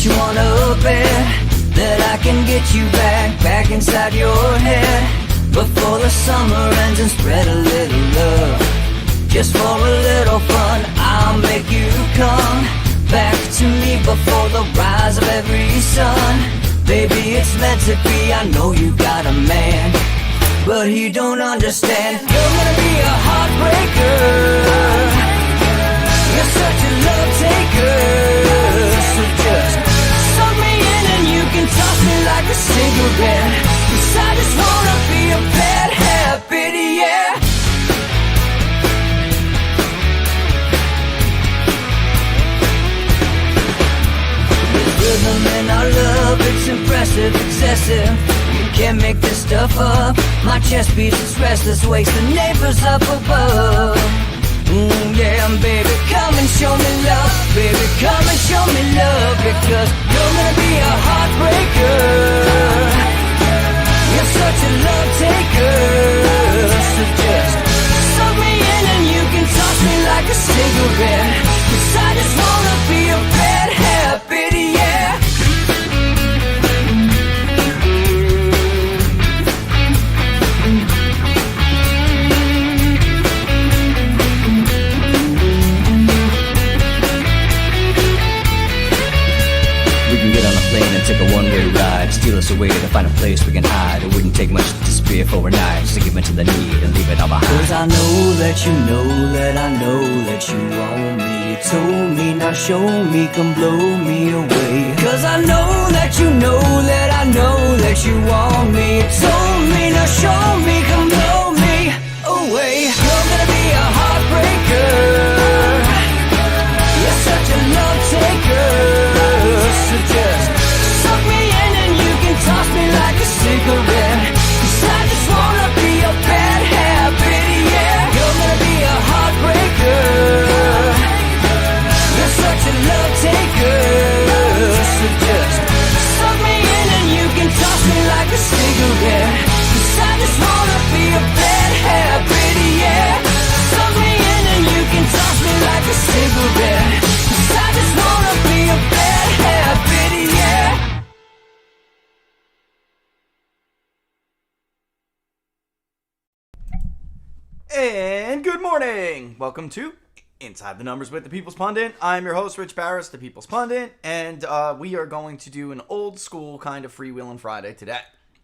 you wanna bet that I can get you back inside your head before the summer ends and spread a little love. Just for a little fun, I'll make you come back to me before the rise of every sun. Baby, it's meant to be, I know you got a man, but he don't understand. You're gonna be a heartbreaker, you're such a love taker. So just suck me in and you can toss me like a cigarette, 'cause I just wanna be a bad habit, yeah. Rhythm in our love, it's impressive, excessive. You can't make this stuff up. My chest beats, it's restless, wakes the neighbors up above. Yeah, baby, come and show me love. Baby, come and show me love, because you're gonna be a heartbreaker, you're such a love taker. So just suck me in and you can toss me like a cigarette, 'cause I just wanna be a bad habit, yeah. We can get on a plane and take a one-way ride, steal us away to find a place we can hide. It wouldn't take much to disappear for a night, just to give into the need and leave it all behind. 'Cause I know that you know that I know that you want me. You told me, now show me, come blow me away. 'Cause I know that you know that I know that you want me. You told me, now show me, come blow me away. You're gonna be a heartbreaker, you're such a love taker. So just suck me in and you can toss me like a cigarette, 'cause I just wanna be a bad habit, yeah. You're gonna be a heartbreaker, you're such a love taker. So just suck me in and you can toss me like a cigarette, 'cause I just wanna be a bad habit, yeah. Suck me in and you can toss me like a cigarette, 'cause I just wanna be a bad habit, yeah. And good morning! Welcome to Inside the Numbers with the People's Pundit. I'm your host, Rich Barris, the People's Pundit, and we are going to do an old school kind of freewheeling Friday today.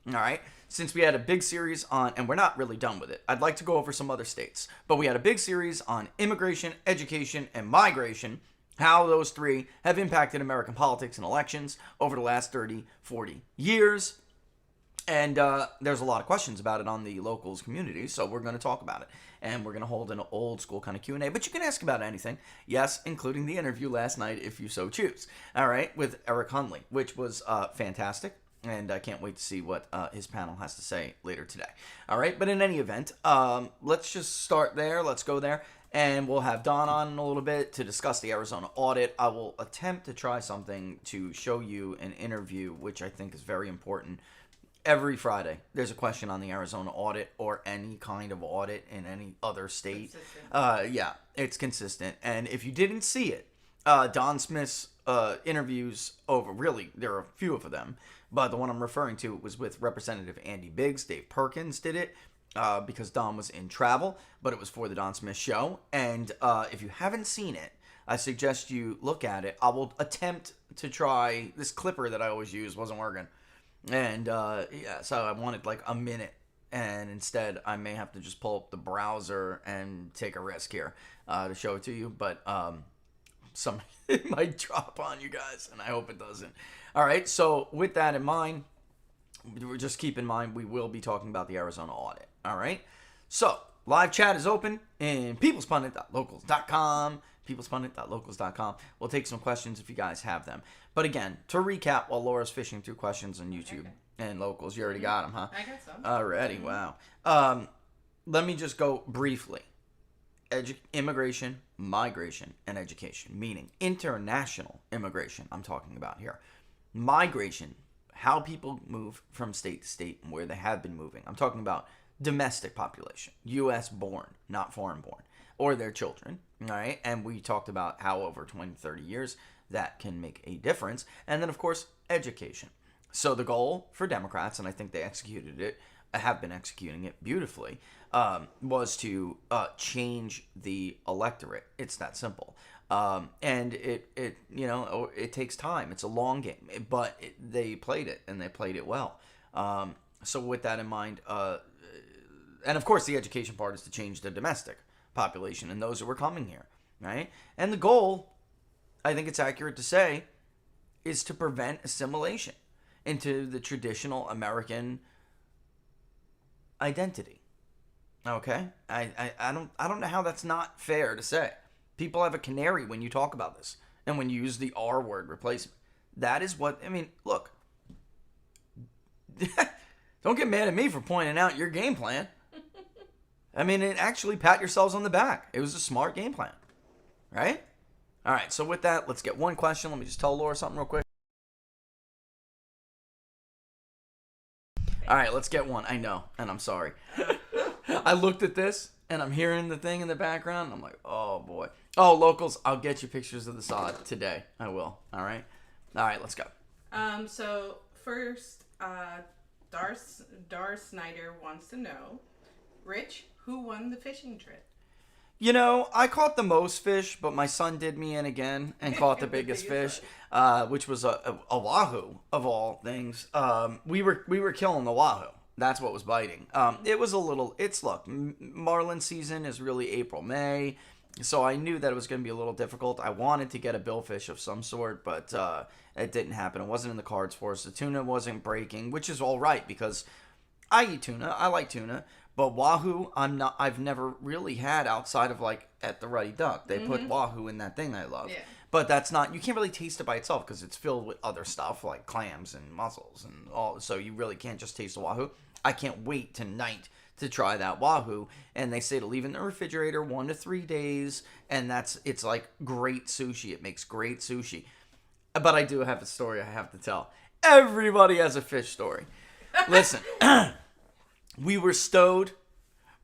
Alright? Since we had a big series on, and we're not really done with it, I'd like to go over some other states, but we had a big series on immigration, education, and migration, how those three have impacted American politics and elections over the last 30, 40 years. And there's a lot of questions about it on the locals community, so we're going to talk about it. And we're going to hold an old school kind of Q&A, but you can ask about anything. Yes, including the interview last night, if you so choose. All right, with Eric Hunley, which was fantastic. And I can't wait to see what his panel has to say later today. All right, but in any event, let's just start there. Let's go there. And we'll have Don on in a little bit to discuss the Arizona audit. I will attempt to try something to show you an interview, which I think is very important. Every Friday, there's a question on the Arizona audit or any kind of audit in any other state. Yeah, it's consistent. And if you didn't see it, Don Smith's interviews over, really, there are a few of them, but the one I'm referring to was with Representative Andy Biggs. Dave Perkins did it because Don was in travel, but it was for the Don Smith show. And if you haven't seen it, I suggest you look at it. I will attempt to try, this clipper that I always use wasn't working. And, yeah, so I wanted like a minute, and instead I may have to just pull up the browser and take a risk here, to show it to you, but, it might drop on you guys, and I hope it doesn't. Alright, so with that in mind, just keep in mind we will be talking about the Arizona audit, alright? So, live chat is open in peoplespundit.locals.com, peoplespundit.locals.com. We'll take some questions if you guys have them. But again, to recap, while Laura's fishing through questions on YouTube and locals, you already got them, huh? I got some. Already, wow. Let me just go briefly. Immigration, migration, and education, meaning international immigration I'm talking about here. Migration, how people move from state to state and where they have been moving. I'm talking about domestic population, U.S. born, not foreign born, or their children, all right? And we talked about how over 20, 30 years, that can make a difference. And then, of course, education. So the goal for Democrats, and I think they executed it, have been executing it beautifully, was to change the electorate. It's that simple. And it takes time. It's a long game, but they played it, and they played it well. So with that in mind, and of course the education part is to change the domestic population and those who were coming here, right? And the goal, I think it's accurate to say, is to prevent assimilation into the traditional American identity. Okay? I don't know how that's not fair to say. People have a canary when you talk about this, and when you use the R word replacement. That is what, I mean, look. Don't get mad at me for pointing out your game plan. I mean, actually pat yourselves on the back. It was a smart game plan. Right? All right, so with that, let's get one question. Let me just tell Laura something real quick. All right, let's get one. I know, and I'm sorry. I looked at this, and I'm hearing the thing in the background, and I'm like, oh, boy. Oh, locals, I'll get you pictures of the sod today. I will. All right? All right, let's go. So, first, Dar Snyder wants to know, Rich, who won the fishing trip? You know, I caught the most fish, but my son did me in again and caught the biggest fish, which was a wahoo of all things. We were killing the wahoo. That's what was biting. It was a little. Look, marlin season is really April, May, so I knew that it was going to be a little difficult. I wanted to get a billfish of some sort, but it didn't happen. It wasn't in the cards for us. The tuna wasn't breaking, which is all right because I eat tuna. I like tuna. But wahoo, I've never really had outside of like at the Ruddy Duck. They put wahoo in that thing I love. Yeah. But that's not, you can't really taste it by itself because it's filled with other stuff like clams and mussels and all. So you really can't just taste the wahoo. I can't wait tonight to try that wahoo. And they say to leave it in the refrigerator 1 to 3 days. And it's like great sushi. It makes great sushi. But I do have a story I have to tell. Everybody has a fish story. Listen. We were stowed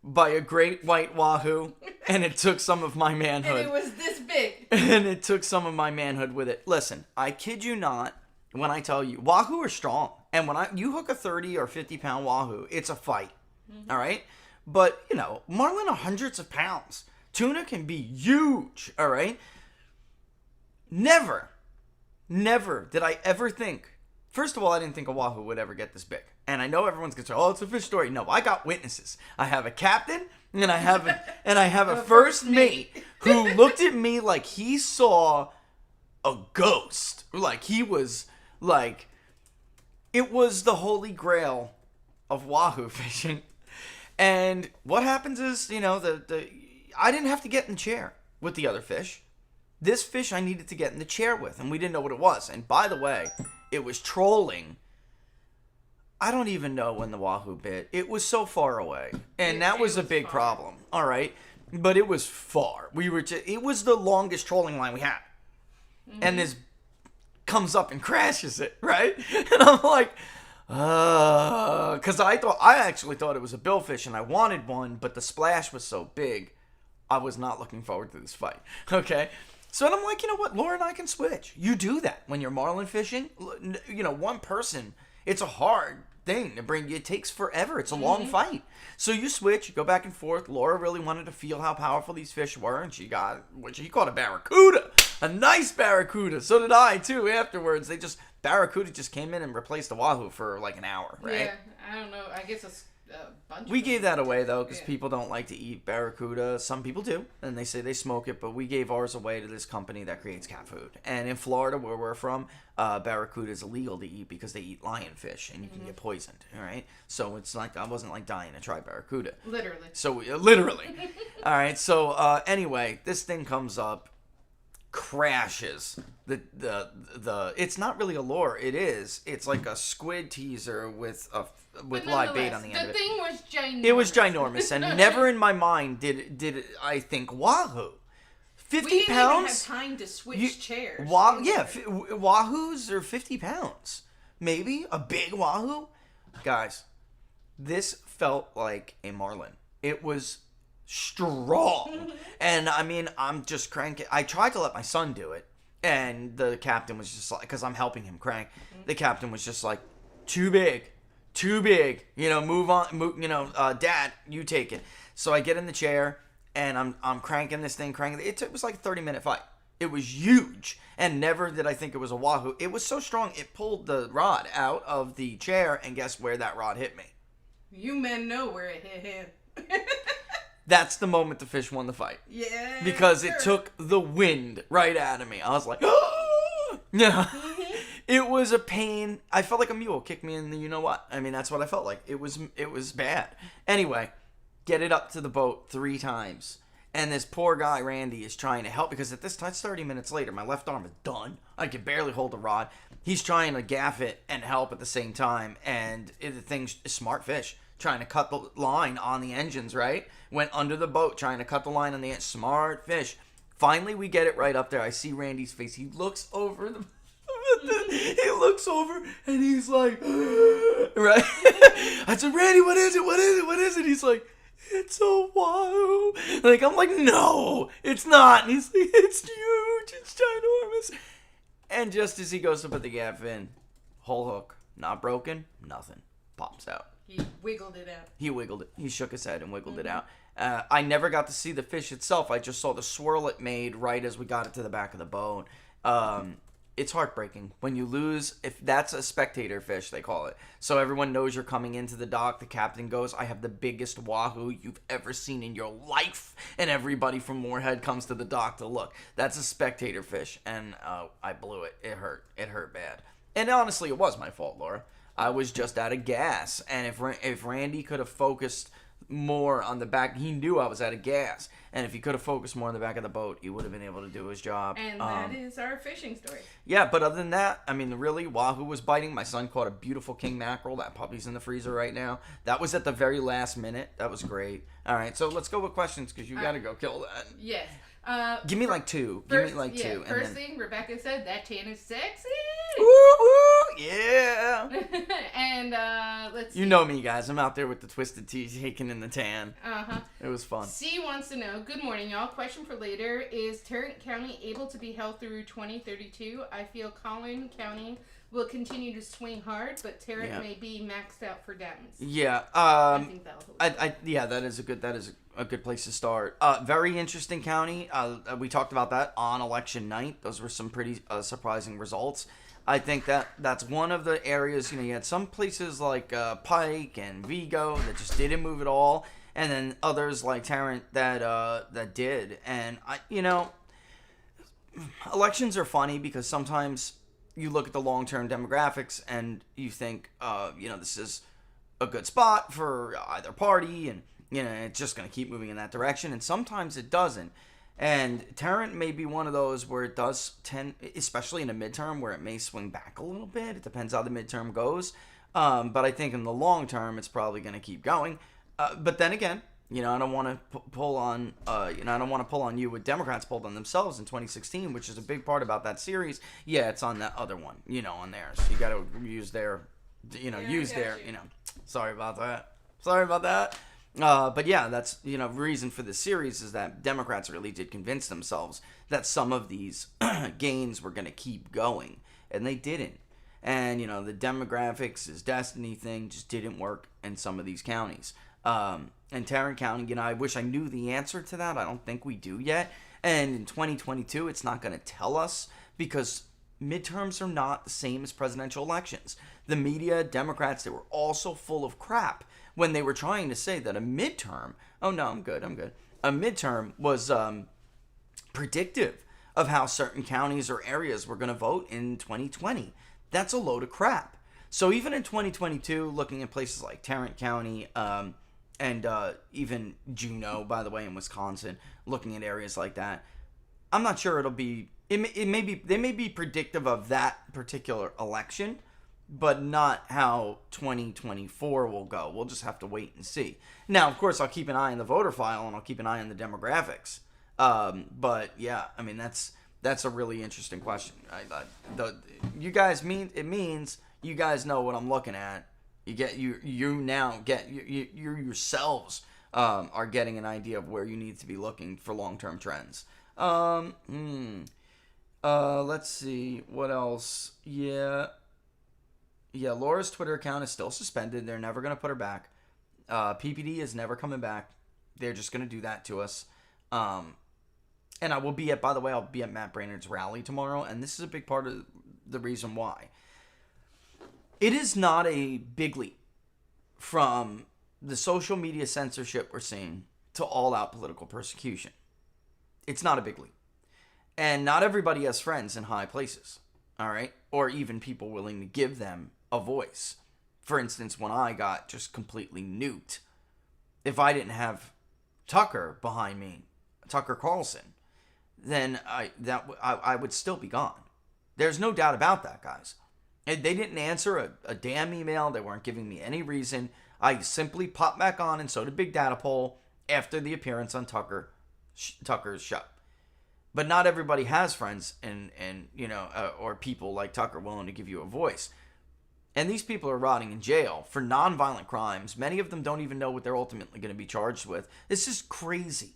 by a great white wahoo, and it took some of my manhood. And it was this big. And it took some of my manhood with it. Listen, I kid you not when I tell you, wahoo are strong. And when you hook a 30 or 50 pound wahoo, it's a fight. All right? But, you know, marlin are hundreds of pounds. Tuna can be huge. All right? Never did I ever think. First of all, I didn't think a wahoo would ever get this big. And I know everyone's going to say, oh, it's a fish story. No, I got witnesses. I have a captain and I have a first mate who looked at me like he saw a ghost. Like he was like, it was the holy grail of wahoo fishing. And what happens is, you know, I didn't have to get in the chair with the other fish. This fish I needed to get in the chair with, and we didn't know what it was. And by the way, it was trolling. I don't even know when the wahoo bit. It was so far away, and that was a big problem. All right, but it was far. It was the longest trolling line we had, and this comes up and crashes it, right? And I'm like, because I actually thought it was a billfish, and I wanted one, but the splash was so big, I was not looking forward to this fight. Okay. So I'm like, you know what? Laura and I can switch. You do that when you're marlin fishing. You know, one person, it's a hard thing to bring. It takes forever. It's a long fight. So you switch, you go back and forth. Laura really wanted to feel how powerful these fish were, and she got what she called a barracuda. A nice barracuda. So did I, too, afterwards. Barracuda just came in and replaced the wahoo for like an hour, right? Yeah, I don't know. I guess a bunch we gave that away, though, because people don't like to eat barracuda. Some people do, and they say they smoke it, but we gave ours away to this company that creates cat food. And in Florida, where we're from, barracuda is illegal to eat because they eat lionfish, and you can get poisoned, all right? So it's like, I wasn't like dying to try barracuda. Literally. So, literally. All right, so anyway, this thing comes up, crashes. It's not really a lure, it's like a squid teaser with live bait on the end of it. The thing was ginormous. It was ginormous, and never in my mind did I think wahoo. 50 pounds? We didn't even have time to switch chairs. Wahoos are 50 pounds. Maybe a big wahoo. Guys, this felt like a marlin. It was strong. And I mean, I'm just cranking. I tried to let my son do it. And the captain was just like, because I'm helping him crank, the captain was just like, too big, move on, Dad, you take it. So I get in the chair, and I'm cranking this thing, it was like a 30-minute fight. It was huge, and never did I think it was a wahoo. It was so strong, it pulled the rod out of the chair, and guess where that rod hit me? You men know where it hit him. That's the moment the fish won the fight. Yeah. Because it took the wind right out of me. I was like, oh! Yeah. It was a pain. I felt like a mule kicked me in the you-know-what. I mean, that's what I felt like. It was bad. Anyway, get it up to the boat 3 times. And this poor guy, Randy, is trying to help because at this time, it's 30 minutes later. My left arm is done. I could barely hold the rod. He's trying to gaff it and help at the same time. And the thing's a smart fish. Trying to cut the line on the engines, right? Went under the boat trying to cut the line on the smart fish. Finally, we get it right up there. I see Randy's face. He looks over he looks over and he's like, right? I said, Randy, what is it? He's like, it's a wahoo. Like, I'm like, no, it's not. And he's like, it's huge. It's ginormous. And just as he goes to put the gaff in, whole hook, not broken, nothing, pops out. He wiggled it out. He wiggled it. He shook his head and wiggled it out. I never got to see the fish itself. I just saw the swirl it made right as we got it to the back of the boat. It's heartbreaking when you lose. If that's a spectator fish, they call it. So everyone knows you're coming into the dock. The captain goes, I have the biggest wahoo you've ever seen in your life. And everybody from Moorhead comes to the dock to look. That's a spectator fish. And I blew it. It hurt. It hurt bad. And honestly, it was my fault, Laura. I was just out of gas, and if Randy could have focused more on the back, he knew I was out of gas, and if he could have focused more on the back of the boat, he would have been able to do his job. And that is our fishing story. Yeah, but other than that, I mean, really, wahoo was biting. My son caught a beautiful king mackerel. That puppy's in the freezer right now. That was at the very last minute. That was great. All right, so let's go with questions, because you got to go kill that. Yes. Give me like 2. First, Give me like 2. First thing, Rebecca said, that tan is sexy. Woo, woo, yeah. And let's see. You know me, guys. I'm out there with the twisted tea, taking in the tan. Uh-huh. It was fun. C wants to know, good morning, y'all. Question for later. Is Tarrant County able to be held through 2032? I feel Collin County will continue to swing hard, but Tarrant may be maxed out for dams. Yeah. I think that'll hold. Yeah, that is a good place to start. Very interesting county. We talked about that on election night. Those were some pretty surprising results. I think that's one of the areas, you had some places like Pike and Vigo that just didn't move at all, and then others like Tarrant that did. And elections are funny because sometimes you look at the long-term demographics and you think, this is a good spot for either party, and it's just going to keep moving in that direction, and sometimes it doesn't. And Tarrant may be one of those where it does tend, especially in a midterm, where it may swing back a little bit. It depends how the midterm goes. But I think in the long term, it's probably going to keep going. But then again, I don't want to pull on, I don't want to pull on you what Democrats pulled on themselves in 2016, which is a big part about that series. Yeah, it's on that other one, on theirs. You got to use their, sorry about that. But yeah, that's, reason for the series is that Democrats really did convince themselves that some of these gains were going to keep going, and they didn't. And, the demographics is destiny thing just didn't work in some of these counties. And Tarrant County, I wish I knew the answer to that. I don't think we do yet. And in 2022, it's not going to tell us because midterms are not the same as presidential elections. The media, Democrats, they were also full of crap when they were trying to say that a midterm, oh no, I'm good. A midterm was predictive of how certain counties or areas were going to vote in 2020. That's a load of crap. So even in 2022, looking at places like Tarrant County, and even Juneau, by the way, in Wisconsin, looking at areas like that, I'm not sure it'll be. They may be predictive of that particular election, but not how 2024 will go. We'll just have to wait and see. Now, of course, I'll keep an eye on the voter file and I'll keep an eye on the demographics. But yeah, I mean that's a really interesting question. You guys means you guys know what I'm looking at. You yourselves are getting an idea of where you need to be looking for long-term trends. Let's see. What else? Yeah, Laura's Twitter account is still suspended. They're never going to put her back. PPD is never coming back. They're just going to do that to us. And I will be at, by the way, I'll be at Matt Brainerd's rally tomorrow, and this is a big part of the reason why. It is not a big leap from the social media censorship we're seeing to all-out political persecution. It's not a big leap. And not everybody has friends in high places, all right? Or even people willing to give them a voice. For instance, when I got just completely nuked, if I didn't have Tucker behind me, Tucker Carlson, then I would still be gone. There's no doubt about that, guys. And they didn't answer a damn email. They weren't giving me any reason. I simply popped back on, and so did Big Data Poll after the appearance on Tucker's show. But not everybody has friends and or people like Tucker willing to give you a voice. And these people are rotting in jail for nonviolent crimes. Many of them don't even know what they're ultimately going to be charged with. This is crazy.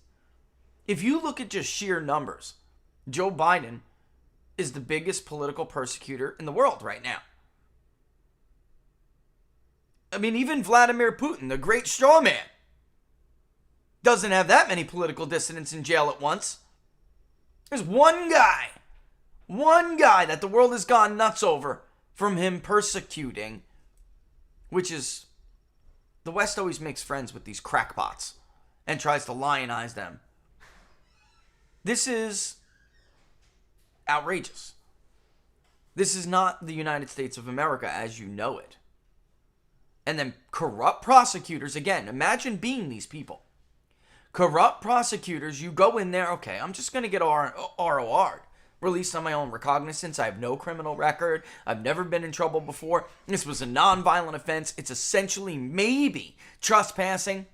If you look at just sheer numbers, Joe Biden is the biggest political persecutor in the world right now. I mean, even Vladimir Putin, the great straw man, doesn't have that many political dissidents in jail at once. There's one guy that the world has gone nuts over from him persecuting, which is the West always makes friends with these crackpots and tries to lionize them. This is outrageous. This is not the United States of America as you know it. And then corrupt prosecutors, again, imagine being these people. Corrupt prosecutors, you go in there, okay, I'm just going to get ROR'd. Released on my own recognizance. I have no criminal record. I've never been in trouble before. This was a non-violent offense. It's essentially maybe trespassing.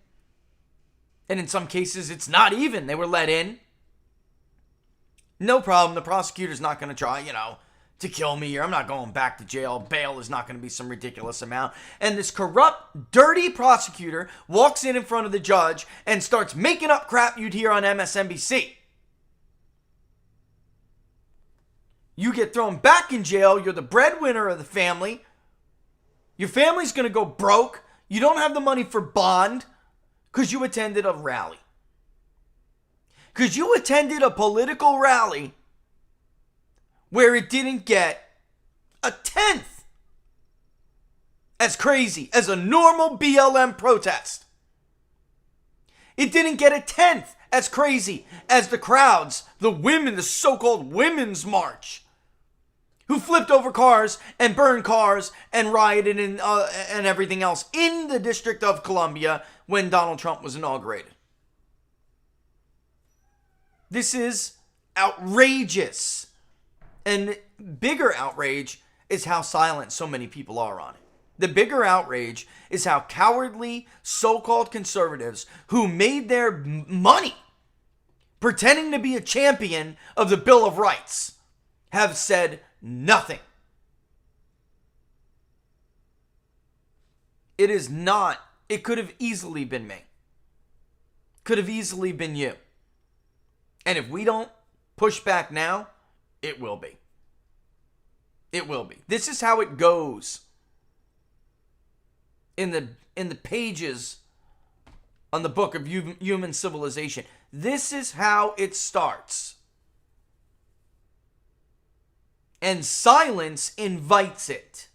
And in some cases, it's not even. They were let in. No problem. The prosecutor's not going to try, to kill me, or I'm not going back to jail. Bail is not going to be some ridiculous amount. And this corrupt, dirty prosecutor walks in front of the judge and starts making up crap you'd hear on MSNBC. You get thrown back in jail. You're the breadwinner of the family. Your family's going to go broke. You don't have the money for bond because you attended a rally. Because you attended a political rally where it didn't get a tenth as crazy as a normal BLM protest. It didn't get a tenth as crazy as the crowds, the women, the so-called women's march, who flipped over cars and burned cars and rioted and everything else in the District of Columbia when Donald Trump was inaugurated. This is outrageous. And bigger outrage is how silent so many people are on it. The bigger outrage is how cowardly so-called conservatives who made their money pretending to be a champion of the Bill of Rights have said nothing. It is not. It could have easily been me. Could have easily been you. And if we don't push back now, it will be. It will be. This is how it goes in the pages on the book of human civilization. This is how it starts. And silence invites it.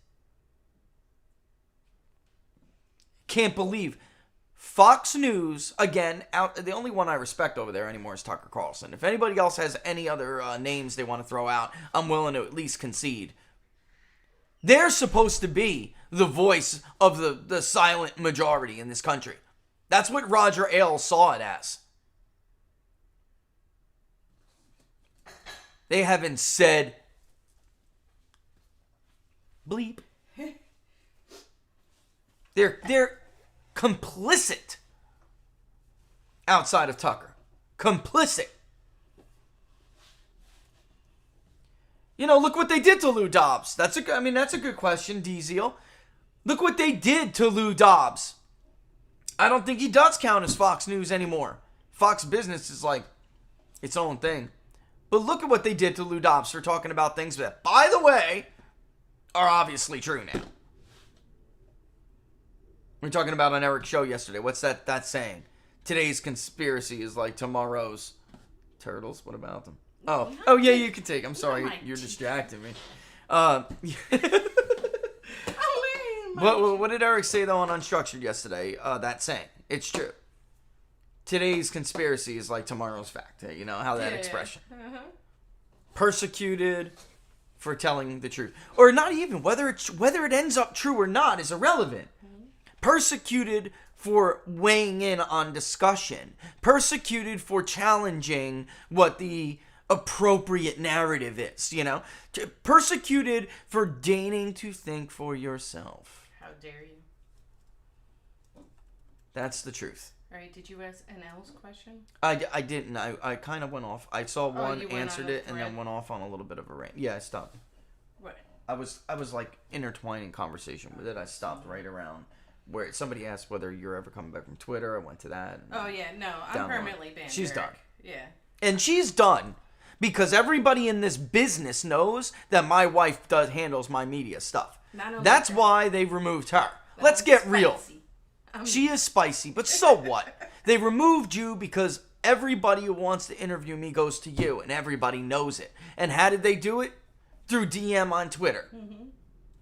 Can't believe Fox News, again, the only one I respect over there anymore is Tucker Carlson. If anybody else has any other names they want to throw out, I'm willing to at least concede. They're supposed to be the voice of the silent majority in this country. That's what Roger Ailes saw it as. They haven't said bleep. They're complicit outside of Tucker. Complicit. Look what they did to Lou Dobbs. That's a good question, D-Zeal. Look what they did to Lou Dobbs. I don't think he does count as Fox News anymore. Fox Business is like its own thing. But look at what they did to Lou Dobbs for talking about things that, by the way, are obviously true now. We were talking about on Eric's show yesterday. What's that saying? Today's conspiracy is like tomorrow's turtles. What about them? Oh yeah, you can take. I'm sorry, you're distracting me. What did Eric say though on Unstructured yesterday? That saying, it's true. Today's conspiracy is like tomorrow's fact. You know how that expression. Uh-huh. Persecuted for telling the truth, or not even whether it ends up true or not is irrelevant. Mm-hmm. Persecuted for weighing in on discussion. Persecuted for challenging what the appropriate narrative is. You know, persecuted for deigning to think for yourself. How dare you? That's the truth. All right, did you ask an else question? I didn't. I kind of went off. I saw one, answered it, and then went off on a little bit of a rant. Yeah, I stopped. What? I was like intertwining conversation with it. I stopped right around where somebody asked whether you're ever coming back from Twitter. I went to that. Oh, yeah. No, I'm permanently banned. She's done. Yeah. And she's done because everybody in this business knows that my wife handles my media stuff. That's why they removed her. Let's get real. She is spicy, but so what? They removed you because everybody who wants to interview me goes to you, and everybody knows it. And how did they do it? Through DM on Twitter. Mm-hmm.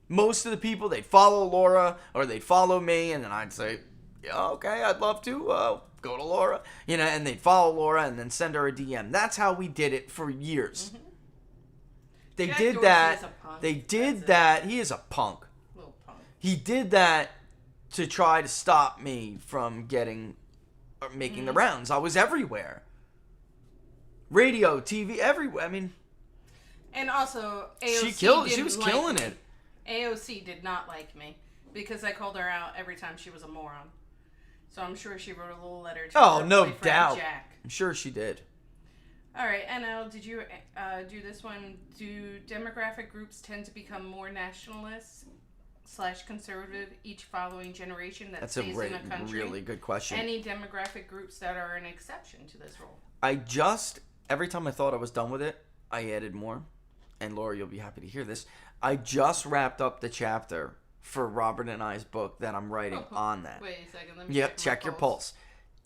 Most of the people, they'd follow Laura, or they'd follow me, and then I'd say, yeah, okay, I'd love to go to Laura. You know, and they'd follow Laura and then send her a DM. That's how we did it for years. Mm-hmm. They Jack did Dorsey that. Is a punk. They did that. He is a punk. Little punk. He did that to try to stop me from getting or making the rounds. I was everywhere. Radio, TV, everywhere. I mean, and also AOC she was killing it. AOC did not like me because I called her out every time she was a moron. So I'm sure she wrote a little letter to her no boyfriend, doubt. Jack. I'm sure she did. All right, NL, did you do this one? Do demographic groups tend to become more nationalist / conservative each following generation that stays in a country? That's a really good question. Any demographic groups that are an exception to this rule? Every time I thought I was done with it, I added more. And Laura, you'll be happy to hear this. I just wrapped up the chapter for Robert and I's book that I'm writing on that. Wait a second, let me check your pulse.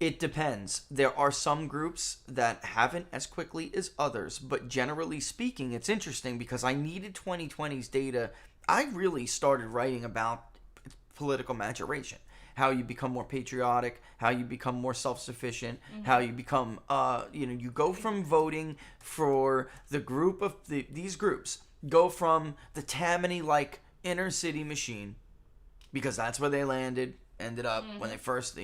It depends. There are some groups that haven't as quickly as others, but generally speaking, it's interesting because I needed 2020's data. I really started writing about political maturation, how you become more patriotic, how you become more self-sufficient, how you become, you go from voting for the group of these groups, go from the Tammany-like inner city machine, because that's where they ended up when they first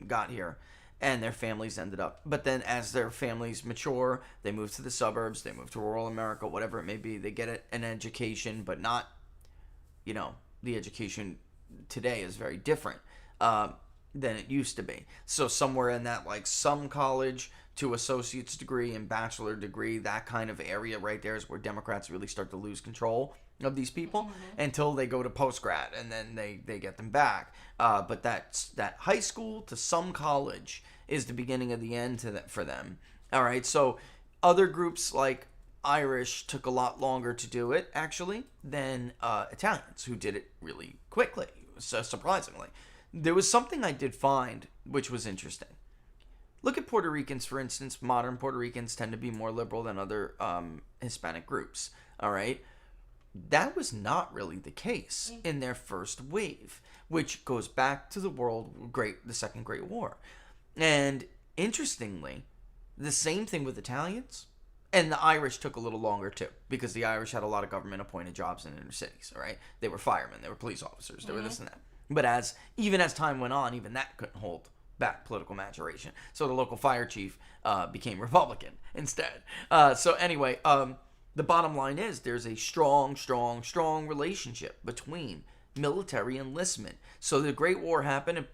got here, and their families ended up. But then as their families mature, they move to the suburbs, they move to rural America, whatever it may be. They get an education, but not, the education today is very different than it used to be. So somewhere in that, like some college to associate's degree and bachelor degree, that kind of area right there is where Democrats really start to lose control of these people until they go to post-grad, and then they get them back. But that high school to some college is the beginning of the end for them. All right, so other groups like Irish took a lot longer to do it, actually, than Italians, who did it really quickly, so surprisingly. There was something I did find which was interesting. Look at Puerto Ricans, for instance. Modern Puerto Ricans tend to be more liberal than other Hispanic groups, all right? That was not really the case in their first wave, which goes back to the Second Great War. And interestingly, the same thing with Italians, and the Irish took a little longer too, because the Irish had a lot of government-appointed jobs in inner cities, all right? They were firemen, they were police officers, they were this and that. But even as time went on, even that couldn't hold back political maturation. So the local fire chief became Republican instead. So anyway, the bottom line is there's a strong relationship between military enlistment. So the Great War happened, and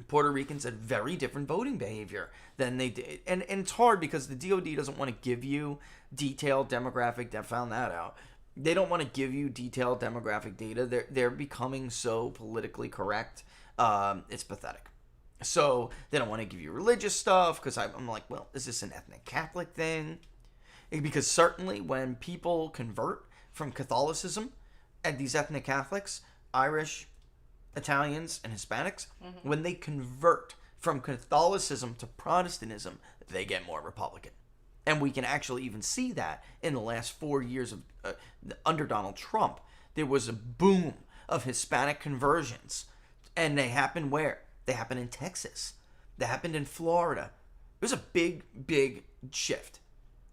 Puerto Ricans had very different voting behavior than they did. And it's hard because the DOD doesn't want to give you detailed demographic. I found that out. They don't want to give you detailed demographic data. They're becoming so politically correct. It's pathetic. So they don't want to give you religious stuff because I'm like, well, is this an ethnic Catholic thing? Because certainly when people convert from Catholicism, and these ethnic Catholics, Irish, Italians, and Hispanics, when they convert from Catholicism to Protestantism, they get more Republican. And we can actually even see that in the last 4 years of under Donald Trump. There was a boom of Hispanic conversions. And they happened where? They happened in Texas. They happened in Florida. It was a big, big shift.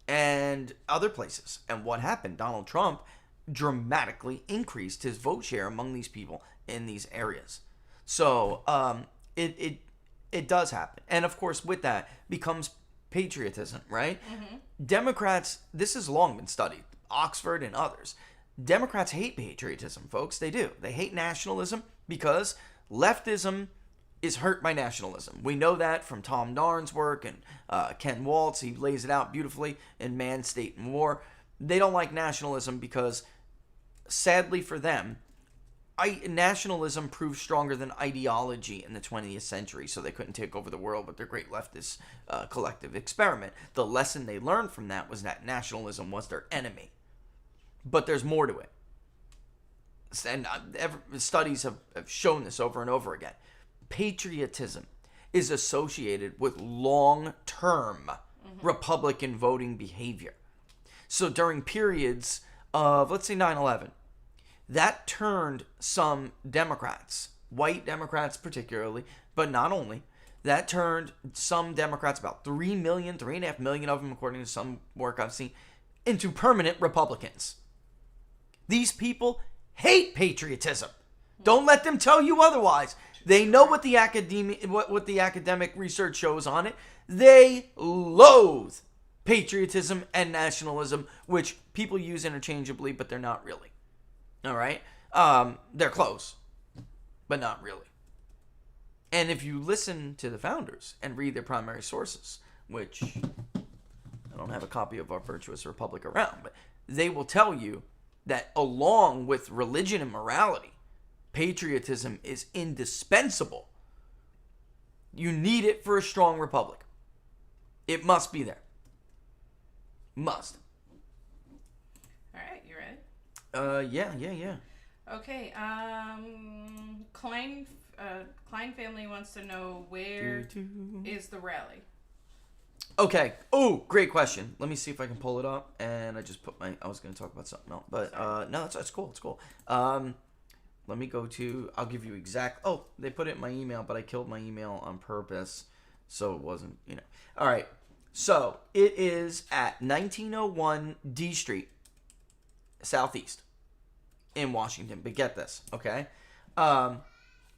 And other places. And what happened? Donald Trump dramatically increased his vote share among these people in these areas. So it does happen. And of course, with that becomes patriotism, right? Democrats, this has long been studied, Oxford and others. Democrats hate patriotism, folks. They do. They hate nationalism because leftism is hurt by nationalism. We know that from Tom Narn's work and Ken Waltz. He lays it out beautifully in Man, State, and War. They don't like nationalism because, sadly for them, nationalism proved stronger than ideology in the 20th century, so they couldn't take over the world with their great leftist collective experiment. The lesson they learned from that was that nationalism was their enemy. But there's more to it. And studies have shown this over and over again. Patriotism is associated with long-term Republican voting behavior. So during periods of, let's say, 9/11, that turned some Democrats, white Democrats particularly, but not only, that turned some Democrats, about 3 million, 3.5 million of them, according to some work I've seen, into permanent Republicans. These people hate patriotism. Don't let them tell you otherwise. They know what the academic research shows on it. They loathe patriotism and nationalism, which people use interchangeably, but they're not really. All right? They're close, but not really. And if you listen to the founders and read their primary sources, which I don't have a copy of Our Virtuous Republic around, but they will tell you that along with religion and morality, patriotism is indispensable. You need it for a strong republic. It must be there. Must. All right, you ready? Yeah. Okay. Klein family wants to know where is the rally? Okay. Oh, great question. Let me see if I can pull it up. And I just put I was going to talk about something else. But no, that's cool. It's cool. Let me go to, I'll give you they put it in my email, but I killed my email on purpose. So it wasn't, All right. So it is at 1901 D Street, Southeast in Washington. But get this, okay?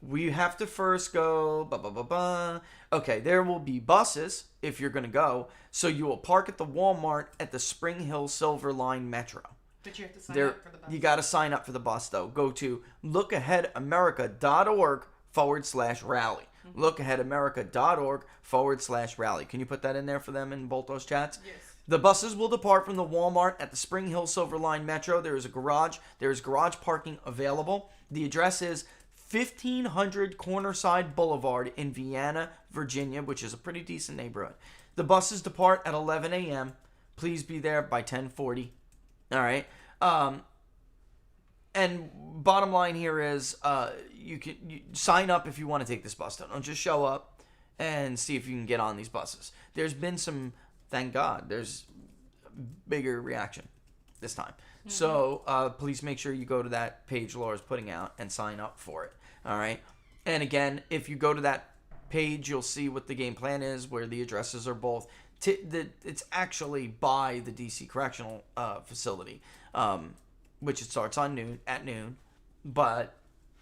We have to first go, Okay, there will be buses if you're going to go. So you will park at the Walmart at the Spring Hill Silver Line Metro. But you have to sign up for the bus. You got to sign up for the bus, though. Go to lookaheadamerica.org/rally. Lookaheadamerica.org/rally. Can you put that in there for them in both those chats? Yes. The buses will depart from the Walmart at the Spring Hill Silver Line Metro. There is a garage. There is garage parking available. The address is 1500 Cornerside Boulevard in Vienna, Virginia, which is a pretty decent neighborhood. The buses depart at 11 a.m. Please be there by 10:40. All right. And bottom line here is you sign up if you want to take this bus. Don't just show up and see if you can get on these buses. There's been some, thank God, there's bigger reaction this time. Mm-hmm. So please make sure you go to that page Laura's putting out and sign up for it. All right. And again, if you go to that page, you'll see what the game plan is, where the addresses are both. It's actually by the DC Correctional Facility, which it starts at noon, but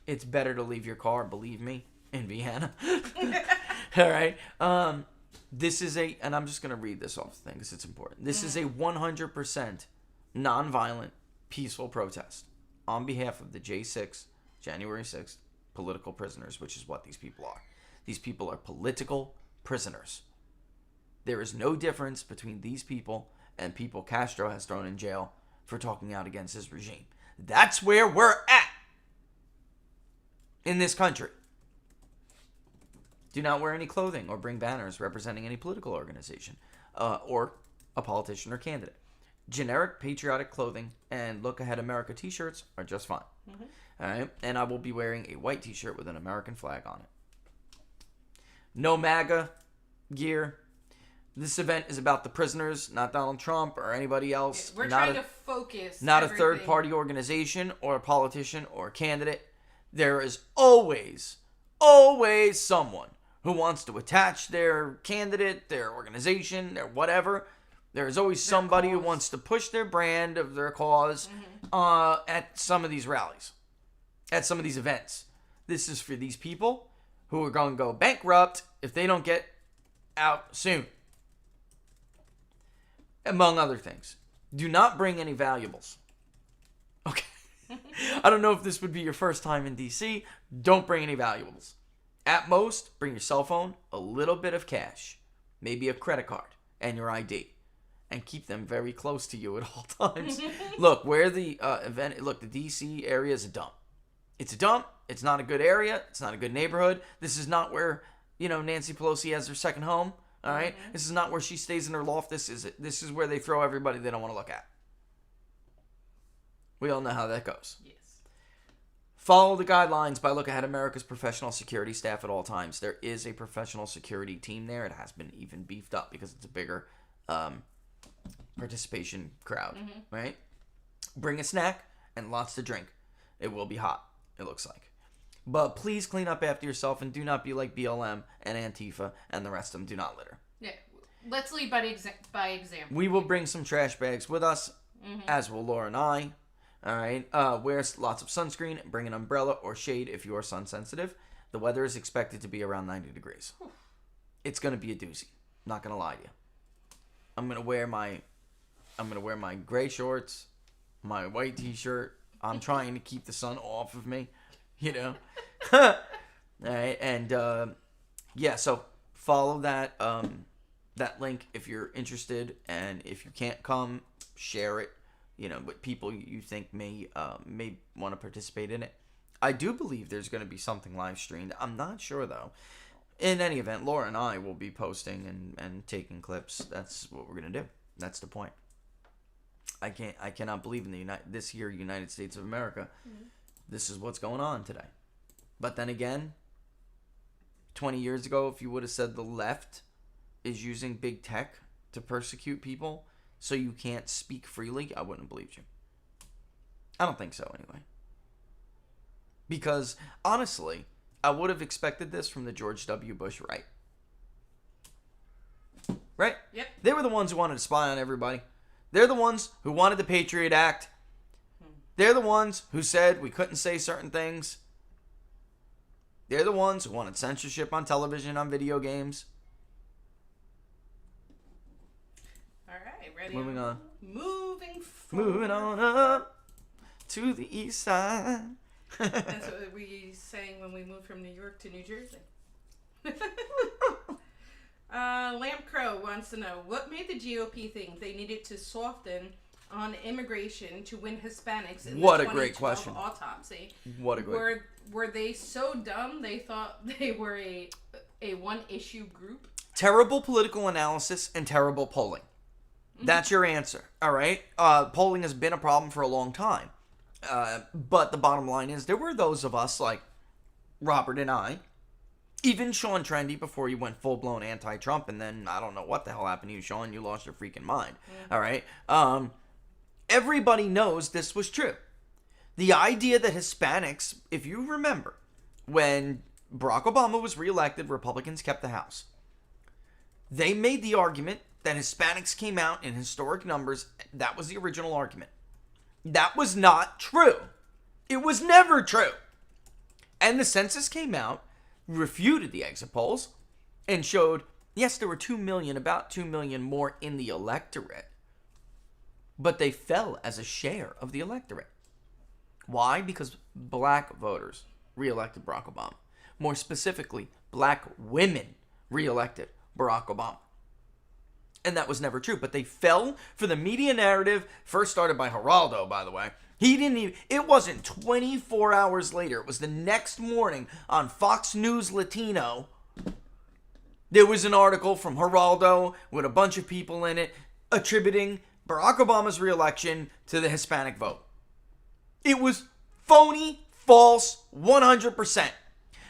it's better to leave your car, believe me, in Vienna. All right. This is and I'm just going to read this off the thing because it's important. This is a 100% nonviolent, peaceful protest on behalf of the J6, January 6th, political prisoners, which is what these people are. These people are political prisoners. There is no difference between these people and people Castro has thrown in jail for talking out against his regime. That's where we're at in this country. Do not wear any clothing or bring banners representing any political organization or a politician or candidate. Generic patriotic clothing and Look Ahead America t-shirts are just fine. All right? And I will be wearing a white t-shirt with an American flag on it. No MAGA gear. This event is about the prisoners, not Donald Trump or anybody else. We're trying to focus. Not everything. a third-party organization or a politician or a candidate. There is always someone who wants to attach their candidate, their organization, their whatever. There is always somebody who wants to push their brand of their cause at some of these rallies, at some of these events. This is for these people who are going to go bankrupt if they don't get out soon. Among other things. Do not bring any valuables. Okay. I don't know if this would be your first time in D.C. Don't bring any valuables. At most, bring your cell phone, a little bit of cash, maybe a credit card, and your ID. And keep them very close to you at all times. Look, where the the D.C. area is a dump. It's a dump. It's not a good area. It's not a good neighborhood. This is not where, Nancy Pelosi has her second home. All right? This is not where she stays in her loft. This is where they throw everybody they don't want to look at. We all know how that goes. Yes. Follow the guidelines by Look Ahead America's professional security staff at all times. There is a professional security team there. It has been even beefed up because it's a bigger participation crowd, right? Bring a snack and lots to drink. It will be hot, it looks like. But please clean up after yourself and do not be like BLM and Antifa and the rest of them. Do not litter. Yeah, let's lead by example. We will bring some trash bags with us, as will Laura and I. All right. Wear lots of sunscreen. Bring an umbrella or shade if you are sun sensitive. The weather is expected to be around 90 degrees. It's going to be a doozy. Not going to lie to you. I'm going to wear my gray shorts, my white t-shirt. I'm trying to keep the sun off of me, All right, and so follow that that link if you're interested, and if you can't come, share it, with people you think may want to participate in it. I do believe there's going to be something live streamed. I'm not sure though. In any event, Laura and I will be posting and taking clips. That's what we're going to do. That's the point. I cannot believe in this year United States of America. This is what's going on today. But then again, 20 years ago, if you would have said the left is using big tech to persecute people so you can't speak freely, I wouldn't have believed you. I don't think so anyway. Because honestly, I would have expected this from the George W. Bush right. Right? Yep. They were the ones who wanted to spy on everybody. They're the ones who wanted the Patriot Act. They're the ones who said we couldn't say certain things. They're the ones who wanted censorship on television, on video games. All right, ready? Moving on. Moving on up to the east side. That's what we sang when we moved from New York to New Jersey. Lamp Crow wants to know, what made the GOP think they needed to soften on immigration to win Hispanics in what the a great 2012 question. autopsy? What a great. Were they so dumb they thought they were a one-issue group? Terrible political analysis and terrible polling. That's your answer, all right? Polling has been a problem for a long time. But the bottom line is there were those of us like Robert and I, even Sean Trendy before you went full-blown anti-Trump, and then I don't know what the hell happened to you, Sean. You lost your freaking mind, all right? Everybody knows this was true. The idea that Hispanics, if you remember, when Barack Obama was reelected, Republicans kept the House. They made the argument that Hispanics came out in historic numbers. That was the original argument. That was not true. It was never true. And the census came out, refuted the exit polls, and showed, yes, there were 2 million, about 2 million more in the electorate, but they fell as a share of the electorate. Why? Because black voters reelected Barack Obama. More specifically, black women reelected Barack Obama. And that was never true, but they fell for the media narrative, first started by Geraldo, by the way. It wasn't 24 hours later. It was the next morning on Fox News Latino. There was an article from Geraldo with a bunch of people in it attributing Barack Obama's reelection to the Hispanic vote. It was phony, false, 100%.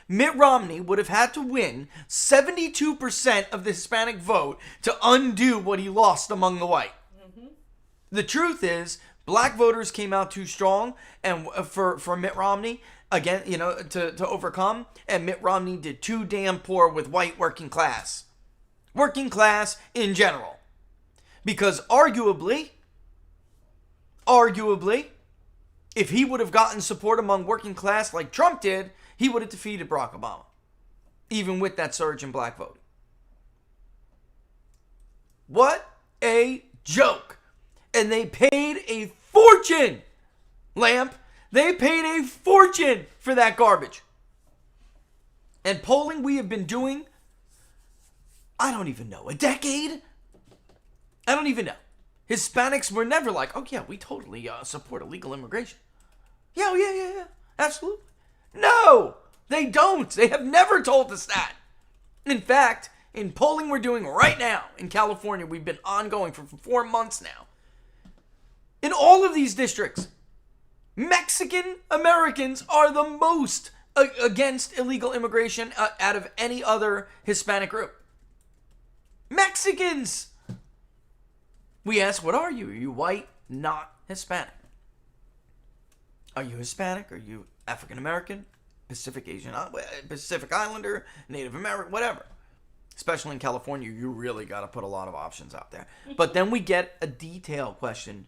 Mitt Romney would have had to win 72% of the Hispanic vote to undo what he lost among the white. Mm-hmm. The truth is, black voters came out too strong and for Mitt Romney, again, to overcome, and Mitt Romney did too damn poor with white working class. Working class in general. Because arguably, if he would have gotten support among working class like Trump did, he would have defeated Barack Obama, even with that surge in black vote. What a joke. And they paid a fortune, Lamp. They paid a fortune for that garbage. And polling we have been doing, I don't even know, a decade? I don't even know. Hispanics were never like, oh yeah, we totally support illegal immigration. Yeah, absolutely. No, they don't. They have never told us that. In fact, in polling we're doing right now in California, we've been ongoing for 4 months now. In all of these districts, Mexican Americans are the most against illegal immigration out of any other Hispanic group. Mexicans! We ask, what are you? Are you white? Not Hispanic. Are you Hispanic? Are you African American? Pacific Islander? Native American? Whatever. Especially in California, you really got to put a lot of options out there. But then we get a detail question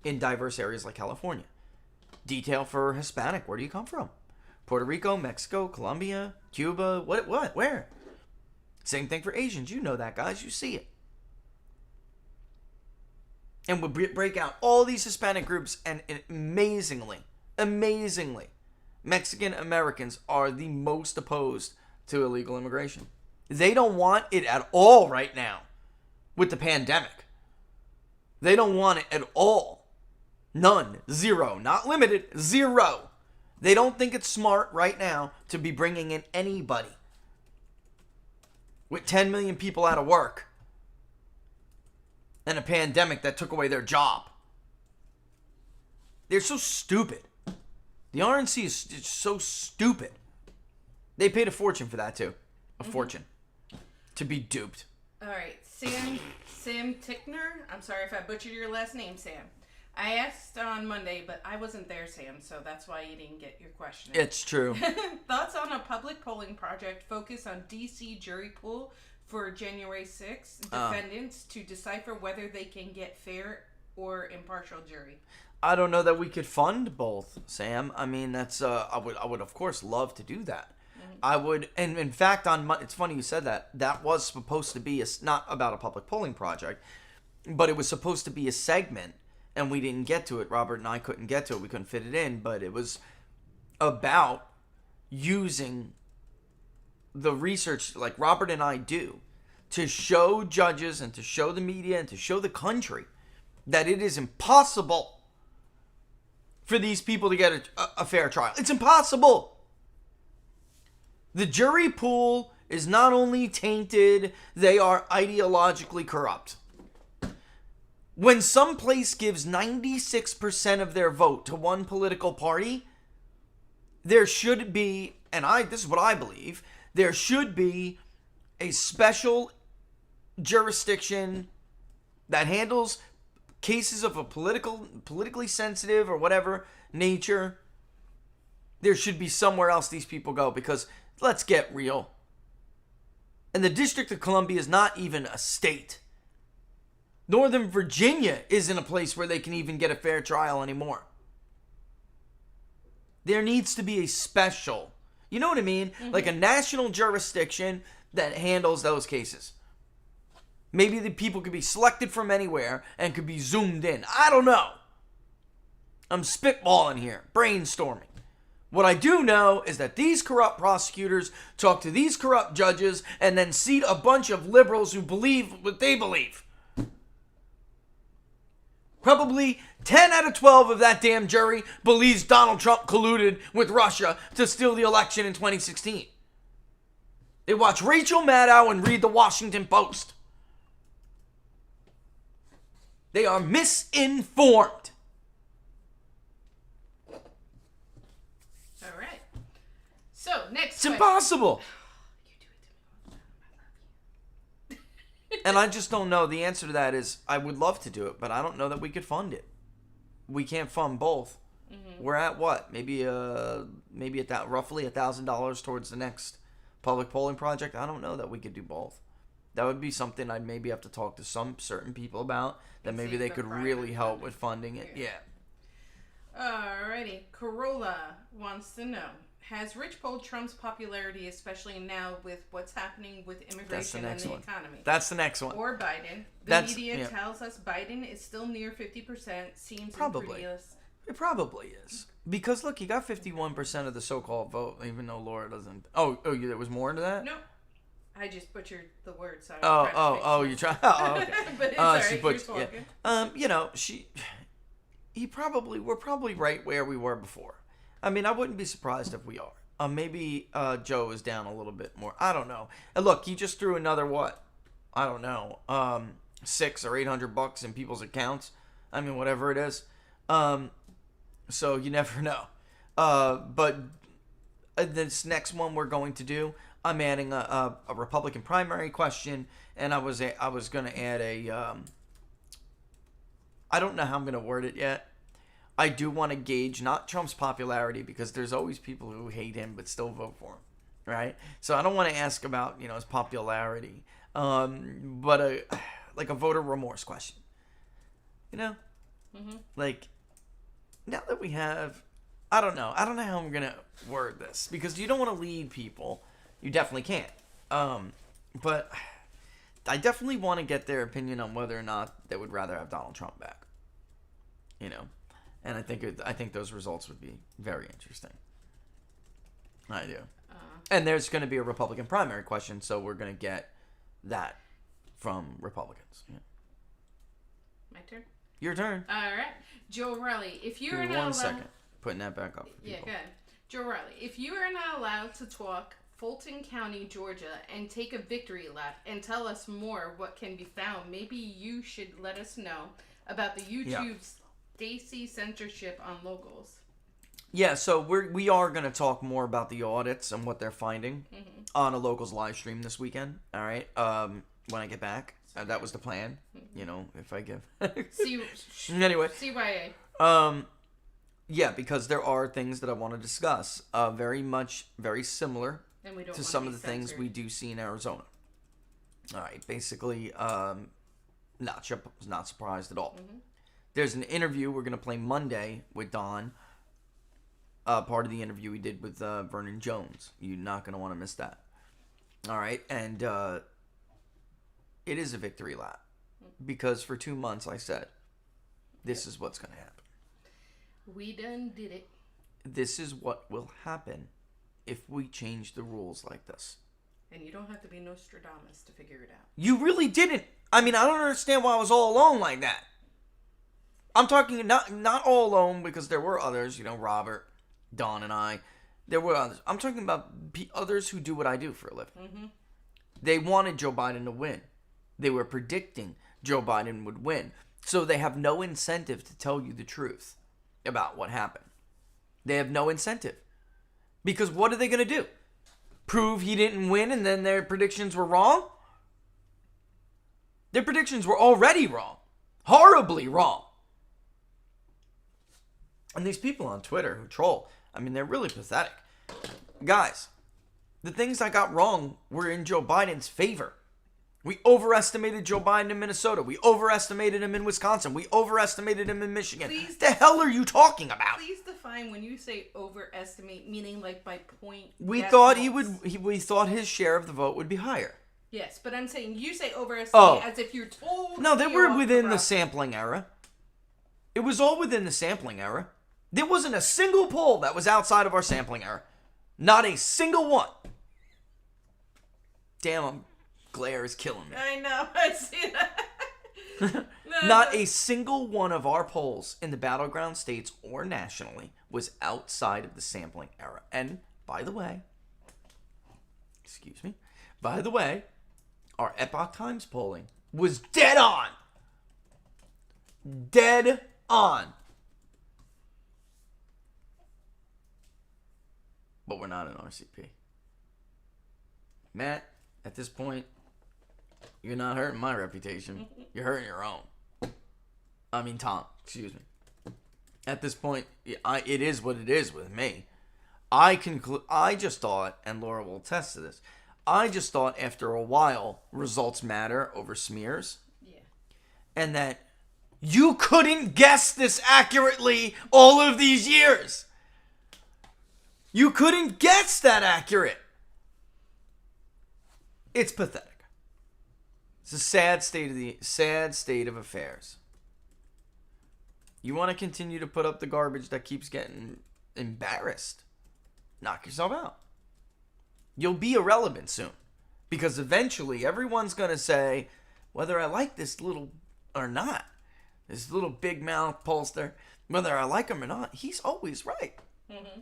in diverse areas like California. Detail for Hispanic. Where do you come from? Puerto Rico, Mexico, Colombia, Cuba, what, where? Same thing for Asians. You know that, guys. You see it. And we'll break out all these Hispanic groups, and amazingly, Mexican Americans are the most opposed to illegal immigration. They don't want it at all right now with the pandemic. They don't want it at all. None. Zero. Not limited. Zero. They don't think it's smart right now to be bringing in anybody. With 10 million people out of work and a pandemic that took away their job. They're so stupid. The RNC is so stupid. They paid a fortune for that too. A fortune. To be duped. All right. Sam Tickner. I'm sorry if I butchered your last name, Sam. I asked on Monday, but I wasn't there, Sam, so that's why you didn't get your question. It's true. Thoughts on a public polling project focused on D.C. jury pool for January 6th defendants to decipher whether they can get fair or impartial jury? I don't know that we could fund both, Sam. I mean, that's I would of course love to do that. I would, and in fact, it's funny you said that. That was supposed to be not about a public polling project, but it was supposed to be a segment. And we didn't get to it. Robert and I couldn't get to it. We couldn't fit it in. But it was about using the research like Robert and I do to show judges and to show the media and to show the country that it is impossible for these people to get a fair trial. It's impossible. The jury pool is not only tainted, they are ideologically corrupt. When some place gives 96% of their vote to one political party, there should be, and this is what I believe, there should be a special jurisdiction that handles cases of a politically sensitive or whatever nature. There should be somewhere else these people go, because let's get real. And the District of Columbia is not even a state. Northern Virginia isn't a place where they can even get a fair trial anymore. There needs to be a special, you know what I mean? Mm-hmm. Like a national jurisdiction that handles those cases. Maybe the people could be selected from anywhere and could be zoomed in. I don't know. I'm spitballing here, brainstorming. What I do know is that these corrupt prosecutors talk to these corrupt judges and then seat a bunch of liberals who believe what they believe. Probably 10 out of 12 of that damn jury believes Donald Trump colluded with Russia to steal the election in 2016. They watch Rachel Maddow and read the Washington Post. They are misinformed. All right. So, next It's impossible. You do it to me all the time. I love you. And I just don't know. The answer to that is I would love to do it, but I don't know that we could fund it. We can't fund both. Mm-hmm. We're at what? Maybe at that roughly $1,000 towards the next public polling project. I don't know that we could do both. That would be something I'd maybe have to talk to some certain people about. That maybe they could really help with funding it. Yeah. Alrighty. Corolla wants to know: has Rich polled Trump's popularity, especially now with what's happening with immigration and the economy? That's the next one. Or Biden. The media tells us Biden is still near 50%. Seems incredulous. It probably is. Because, look, he got 51% of the so-called vote, even though Laura doesn't... Oh, there was more into that? No. I just butchered the word, so you try... Oh, okay. But it's alright, she butchered, yeah. We're probably right where we were before. I mean, I wouldn't be surprised if we are. Maybe Joe is down a little bit more. I don't know. And look, he just threw another what? I don't know. $600 or $800 in people's accounts. I mean, whatever it is. So you never know. But this next one we're going to do, I'm adding a Republican primary question, and I was going to add a. I don't know how I'm going to word it yet. I do want to gauge not Trump's popularity, because there's always people who hate him but still vote for him, right? So I don't want to ask about his popularity, but a voter remorse question. Like, now that we have, I don't know how I'm gonna word this, because you don't want to lead people. You definitely can't. But I definitely want to get their opinion on whether or not they would rather have Donald Trump back. And I think those results would be very interesting. I do. And there's going to be a Republican primary question, so we're going to get that from Republicans. Yeah. My turn? Your turn. All right. Joe Riley, if you are not allowed... 1 second. Putting that back up. Yeah, go ahead. Joe Riley, if you are not allowed to talk Fulton County, Georgia, and take a victory lap and tell us more what can be found, maybe you should let us know about the YouTube Stacy censorship on locals. Yeah, so we are going to talk more about the audits and what they're finding on a locals live stream this weekend. All right, when I get back, that was the plan. If I give. Anyway. CYA. Yeah, because there are things that I want to discuss. Very similar to some of the things we do see in Arizona. All right, basically, not surprised at all. There's an interview we're going to play Monday with Don. Part of the interview we did with Vernon Jones. You're not going to want to miss that. All right, and it is a victory lap. Because for 2 months I said, this is what's going to happen. We done did it. This is what will happen if we change the rules like this. And you don't have to be Nostradamus to figure it out. You really didn't. I mean, I don't understand why I was all alone like that. I'm talking not all alone, because there were others, Robert, Don, and I. There were others. I'm talking about others who do what I do for a living. They wanted Joe Biden to win. They were predicting Joe Biden would win. So they have no incentive to tell you the truth about what happened. They have no incentive. Because what are they going to do? Prove he didn't win and then their predictions were wrong? Their predictions were already wrong. Horribly wrong. And these people on Twitter who troll, I mean, they're really pathetic. Guys, the things I got wrong were in Joe Biden's favor. We overestimated Joe Biden in Minnesota. We overestimated him in Wisconsin. We overestimated him in Michigan. What the hell are you talking about? Please define when you say overestimate, meaning like by point. We thought we thought his share of the vote would be higher. Yes, but I'm saying you say overestimate as if you're told. No, they were within the sampling era. It was all within the sampling era. There wasn't a single poll that was outside of our sampling era. Not a single one. Damn, glare is killing me. I know, I see that. Not a single one of our polls in the battleground states or nationally was outside of the sampling era. And, by the way, our Epoch Times polling was dead on. Dead on. But we're not an RCP. Matt, at this point, you're not hurting my reputation. You're hurting your own. I mean, Tom, excuse me. At this point, it is what it is with me. I just thought, and Laura will attest to this, I just thought after a while, results matter over smears. Yeah. And that you couldn't guess this accurately all of these years. You couldn't guess that accurate. It's pathetic. It's a sad state of affairs. You want to continue to put up the garbage that keeps getting embarrassed? Knock yourself out. You'll be irrelevant soon. Because eventually everyone's going to say, whether I like this little or not, this little big mouth pollster, whether I like him or not, he's always right. Mm-hmm.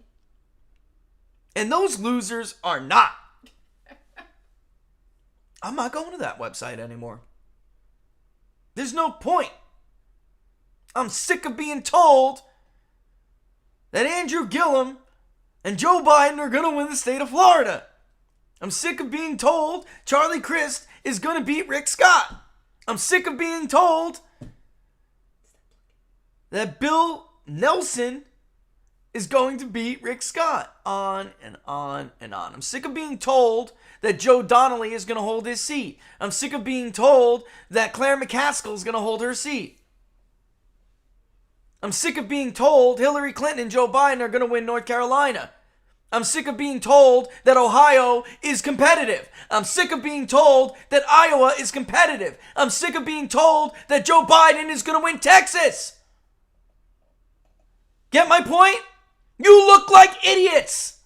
And those losers are not. I'm not going to that website anymore. There's no point. I'm sick of being told that Andrew Gillum and Joe Biden are going to win the state of Florida. I'm sick of being told Charlie Crist is going to beat Rick Scott. I'm sick of being told that Bill Nelson is going to beat Rick Scott. On and on and on. I'm sick of being told that Joe Donnelly is going to hold his seat. I'm sick of being told that Claire McCaskill is going to hold her seat. I'm sick of being told Hillary Clinton and Joe Biden are going to win North Carolina. I'm sick of being told that Ohio is competitive. I'm sick of being told that Iowa is competitive. I'm sick of being told that Joe Biden is going to win Texas. Get my point? You look like idiots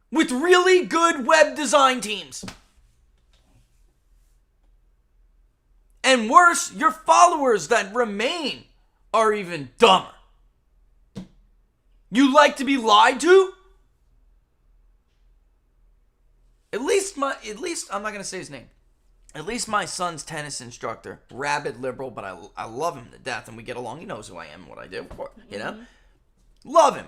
with really good web design teams. And worse, your followers that remain are even dumber. You like to be lied to? At least I'm not going to say his name. At least my son's tennis instructor, rabid liberal, but I love him to death and we get along. He knows who I am and what I do, you know? Love him.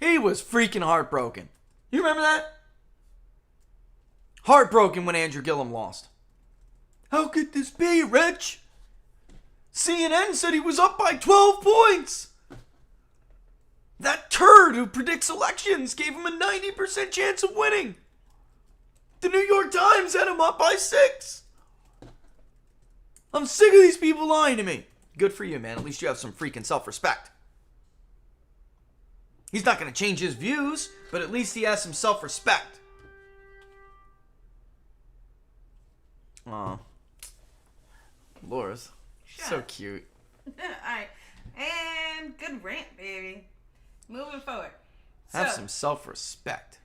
He was freaking heartbroken. You remember that? Heartbroken when Andrew Gillum lost. How could this be, Rich? CNN said he was up by 12 points. That turd who predicts elections gave him a 90% chance of winning. The New York Times had him up by 6. I'm sick of these people lying to me. Good for you, man. At least you have some freaking self-respect. He's not going to change his views, but at least he has some self-respect. Aw. Laura's so cute. Alright. And good rant, baby. Moving forward. Have some self-respect.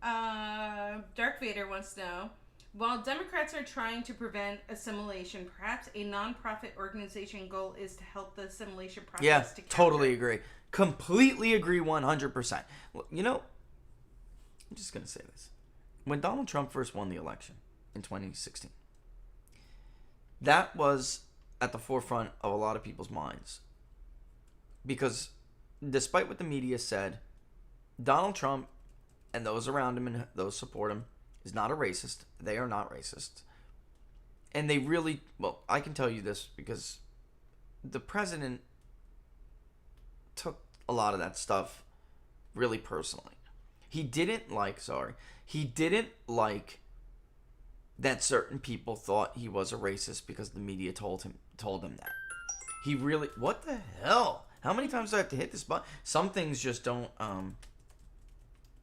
Dark Vader wants to know, while Democrats are trying to prevent assimilation, perhaps a non-profit organization goal is to help the assimilation process Yeah, to capture. totally agree. Completely agree 100%. You know, I'm just going to say this. When Donald Trump first won the election in 2016, that was at the forefront of a lot of people's minds. Because despite what the media said, Donald Trump and those around him and those support him is not a racist. They are not racist. And they really, well, I can tell you this because the president took a lot of that stuff really personally. He didn't like that certain people thought he was a racist because the media told him that. He really, what the hell? How many times do I have to hit this button? Some things just don't,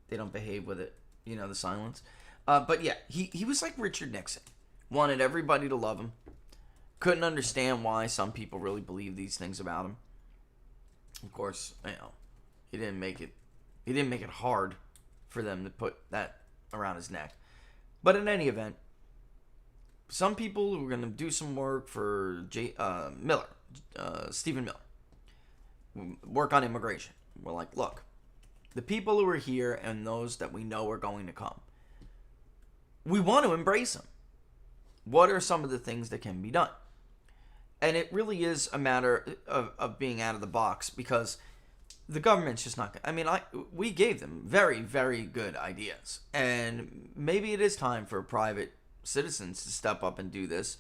they don't behave with it, you know, the silence. But yeah, he was like Richard Nixon. Wanted everybody to love him. Couldn't understand why some people really believe these things about him. Of course, you know, he didn't make it hard for them to put that around his neck. But in any event, some people who were going to do some work for Stephen Miller, work on immigration, were like, look, the people who are here and those that we know are going to come, we want to embrace them. What are some of the things that can be done? And it really is a matter of being out of the box, because the government's just not. I mean, we gave them very, very good ideas, and maybe it is time for private citizens to step up and do this.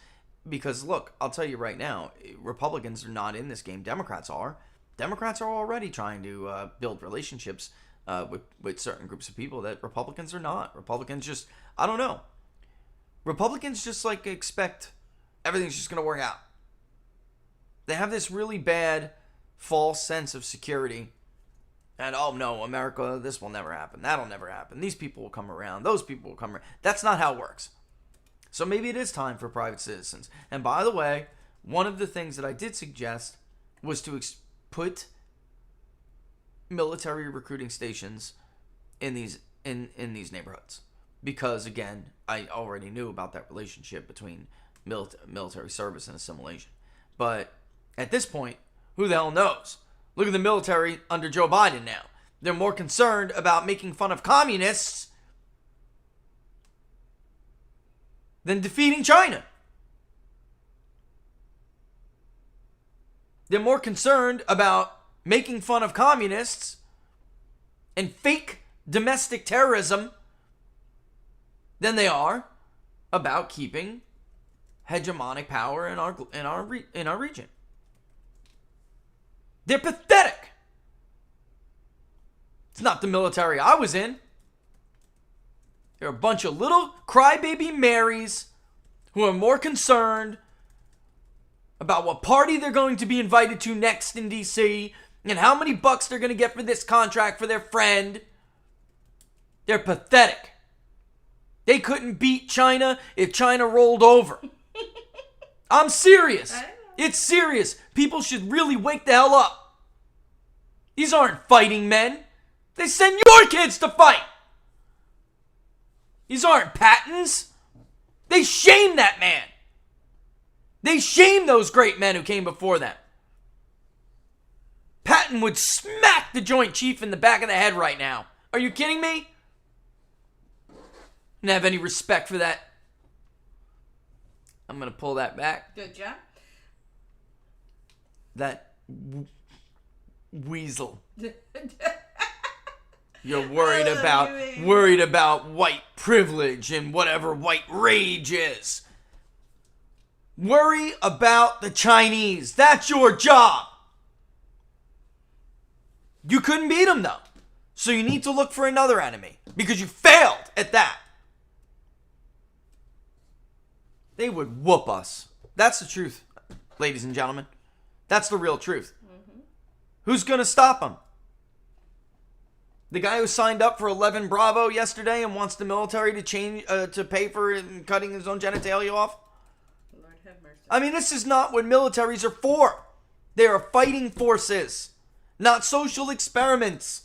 Because look, I'll tell you right now, Republicans are not in this game. Democrats are. Democrats are already trying to build relationships with certain groups of people that Republicans are not. Republicans just, I don't know. Republicans just like expect everything's just going to work out. They have this really bad, false sense of security. And, oh no, America, this will never happen. That'll never happen. These people will come around. Those people will come around. That's not how it works. So maybe it is time for private citizens. And by the way, one of the things that I did suggest was to put military recruiting stations in these neighborhoods. Because, again, I already knew about that relationship between military service and assimilation. But at this point, who the hell knows? Look at the military under Joe Biden now. They're more concerned about making fun of communists than defeating China. They're more concerned about making fun of communists and fake domestic terrorism than they are about keeping hegemonic power in our region. They're pathetic. It's not the military I was in. They're a bunch of little crybaby Marys who are more concerned about what party they're going to be invited to next in D.C. and how many bucks they're going to get for this contract for their friend. They're pathetic. They couldn't beat China if China rolled over. I'm serious. It's serious. People should really wake the hell up. These aren't fighting men. They send your kids to fight. These aren't Pattons. They shame that man. They shame those great men who came before them. Patton would smack the Joint Chief in the back of the head right now. Are you kidding me? Didn't have any respect for that. I'm going to pull that back. Good job. That weasel. You're worried about white privilege and whatever white rage is. Worry about the Chinese. That's your job. You couldn't beat them though. So you need to look for another enemy because you failed at that. They would whoop us. That's the truth, ladies and gentlemen. That's the real truth. Mm-hmm. Who's going to stop them? The guy who signed up for 11 Bravo yesterday and wants the military to change to pay for cutting his own genitalia off? Lord have mercy. I mean, this is not what militaries are for. They are fighting forces, not social experiments.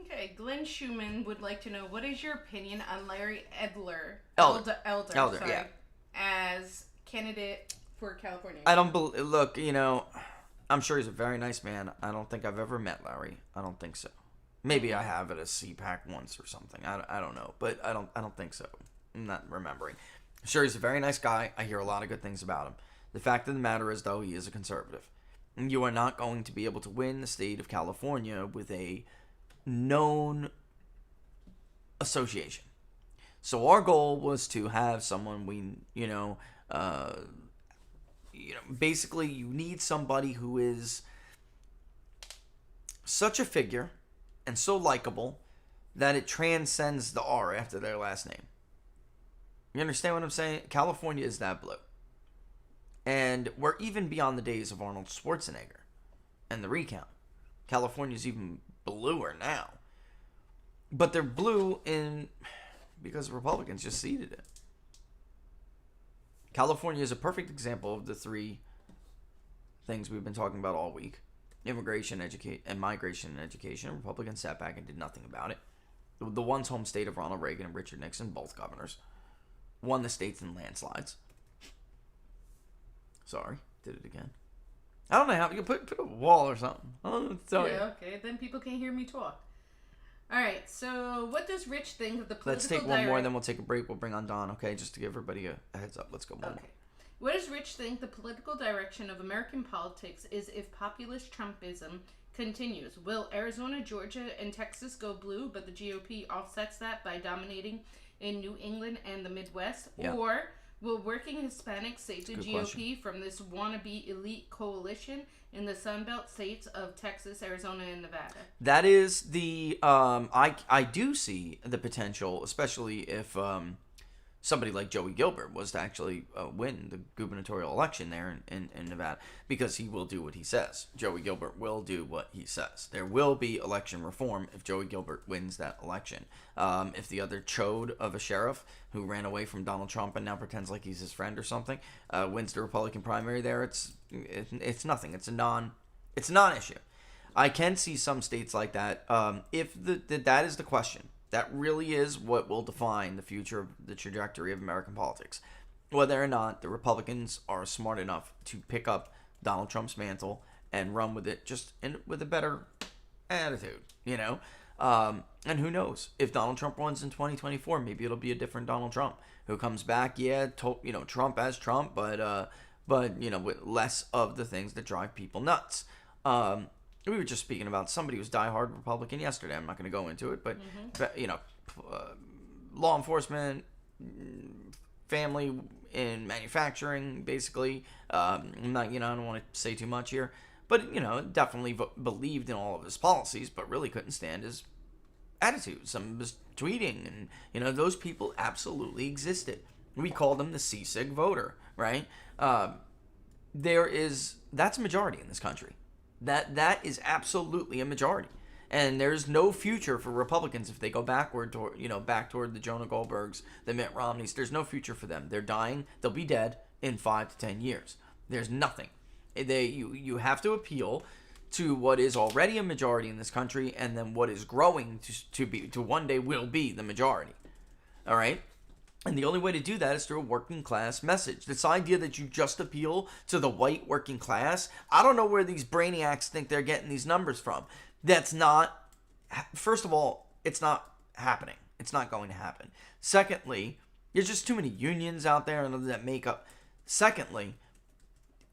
Okay, Glenn Schumann would like to know, what is your opinion on Larry Elder, yeah, as candidate for California? I don't look, I'm sure he's a very nice man. I don't think I've ever met Larry. I don't think so. Maybe I have at a CPAC once or something. I don't know, but I don't think so. I'm not remembering. I'm sure he's a very nice guy. I hear a lot of good things about him. The fact of the matter is, though, he is a conservative. And you are not going to be able to win the state of California with a known association. So our goal was to have someone basically you need somebody who is such a figure and so likable that it transcends the R after their last name. You understand what I'm saying? California is that blue. And we're even beyond the days of Arnold Schwarzenegger and the recount. California's even bluer now. But they're blue because Republicans just ceded it. California is a perfect example of the three things we've been talking about all week. Immigration, migration, and education. Republicans sat back and did nothing about it. The once home state of Ronald Reagan and Richard Nixon, both governors, won the states in landslides. Sorry, did it again. I don't know how. You put a wall or something. I don't know what to tell you. Okay, then people can't hear me talk. All right, so what does Rich think of the political Let's take one more, then we'll take a break. We'll bring on Don, okay? Just to give everybody a heads up. Let's go one more. What does Rich think the political direction of American politics is if populist Trumpism continues? Will Arizona, Georgia, and Texas go blue, but the GOP offsets that by dominating in New England and the Midwest? Yeah. Or will working Hispanics save the Good GOP question. from this wannabe elite coalition in the Sunbelt states of Texas, Arizona, and Nevada? That is the I do see the potential, especially if somebody like Joey Gilbert was to actually win the gubernatorial election there in Nevada, because he will do what he says. Joey Gilbert will do what he says. There will be election reform if Joey Gilbert wins that election. If the other chode of a sheriff who ran away from Donald Trump and now pretends like he's his friend or something wins the Republican primary there, it's nothing. It's a non-issue. I can see some states like that. If that is the question. That really is what will define the future of the trajectory of American politics. Whether or not the Republicans are smart enough to pick up Donald Trump's mantle and run with it with a better attitude, And who knows? If Donald Trump runs in 2024, maybe it'll be a different Donald Trump who comes back, Trump as Trump, but with less of the things that drive people nuts. We were just speaking about somebody who's diehard Republican yesterday. I'm not going to go into it, but law enforcement, family in manufacturing, basically. I don't want to say too much here, but definitely believed in all of his policies, but really couldn't stand his attitude. Some of his tweeting, and those people absolutely existed. We call them the seasick voter, right? That's a majority in this country. That is absolutely a majority, and there's no future for Republicans if they go back toward the Jonah Goldbergs, the Mitt Romneys. There's no future for them. They're dying. They'll be dead in 5 to 10 years. There's nothing. You have to appeal to what is already a majority in this country, and then what is growing to one day will be the majority. All right. And the only way to do that is through a working class message. This idea that you just appeal to the white working class, I don't know where these brainiacs think they're getting these numbers from. That's not, first of all, it's not happening. It's not going to happen. Secondly, there's just too many unions out there that make up. Secondly,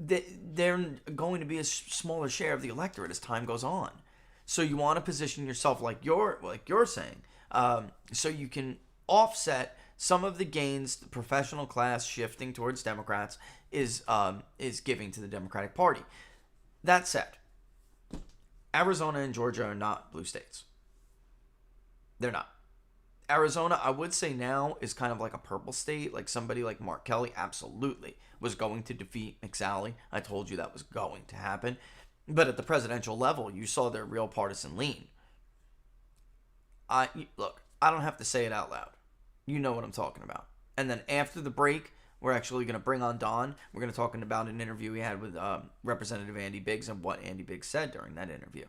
they're going to be a smaller share of the electorate as time goes on. So you want to position yourself like you're saying, so you can offset some of the gains the professional class shifting towards Democrats is giving to the Democratic Party. That said, Arizona and Georgia are not blue states. They're not. Arizona, I would say now, is kind of like a purple state. Like somebody like Mark Kelly absolutely was going to defeat McSally. I told you that was going to happen. But at the presidential level, you saw their real partisan lean. Look, I don't have to say it out loud. You know what I'm talking about. And then after the break, we're actually going to bring on Don. We're going to talk about an interview we had with Representative Andy Biggs and what Andy Biggs said during that interview.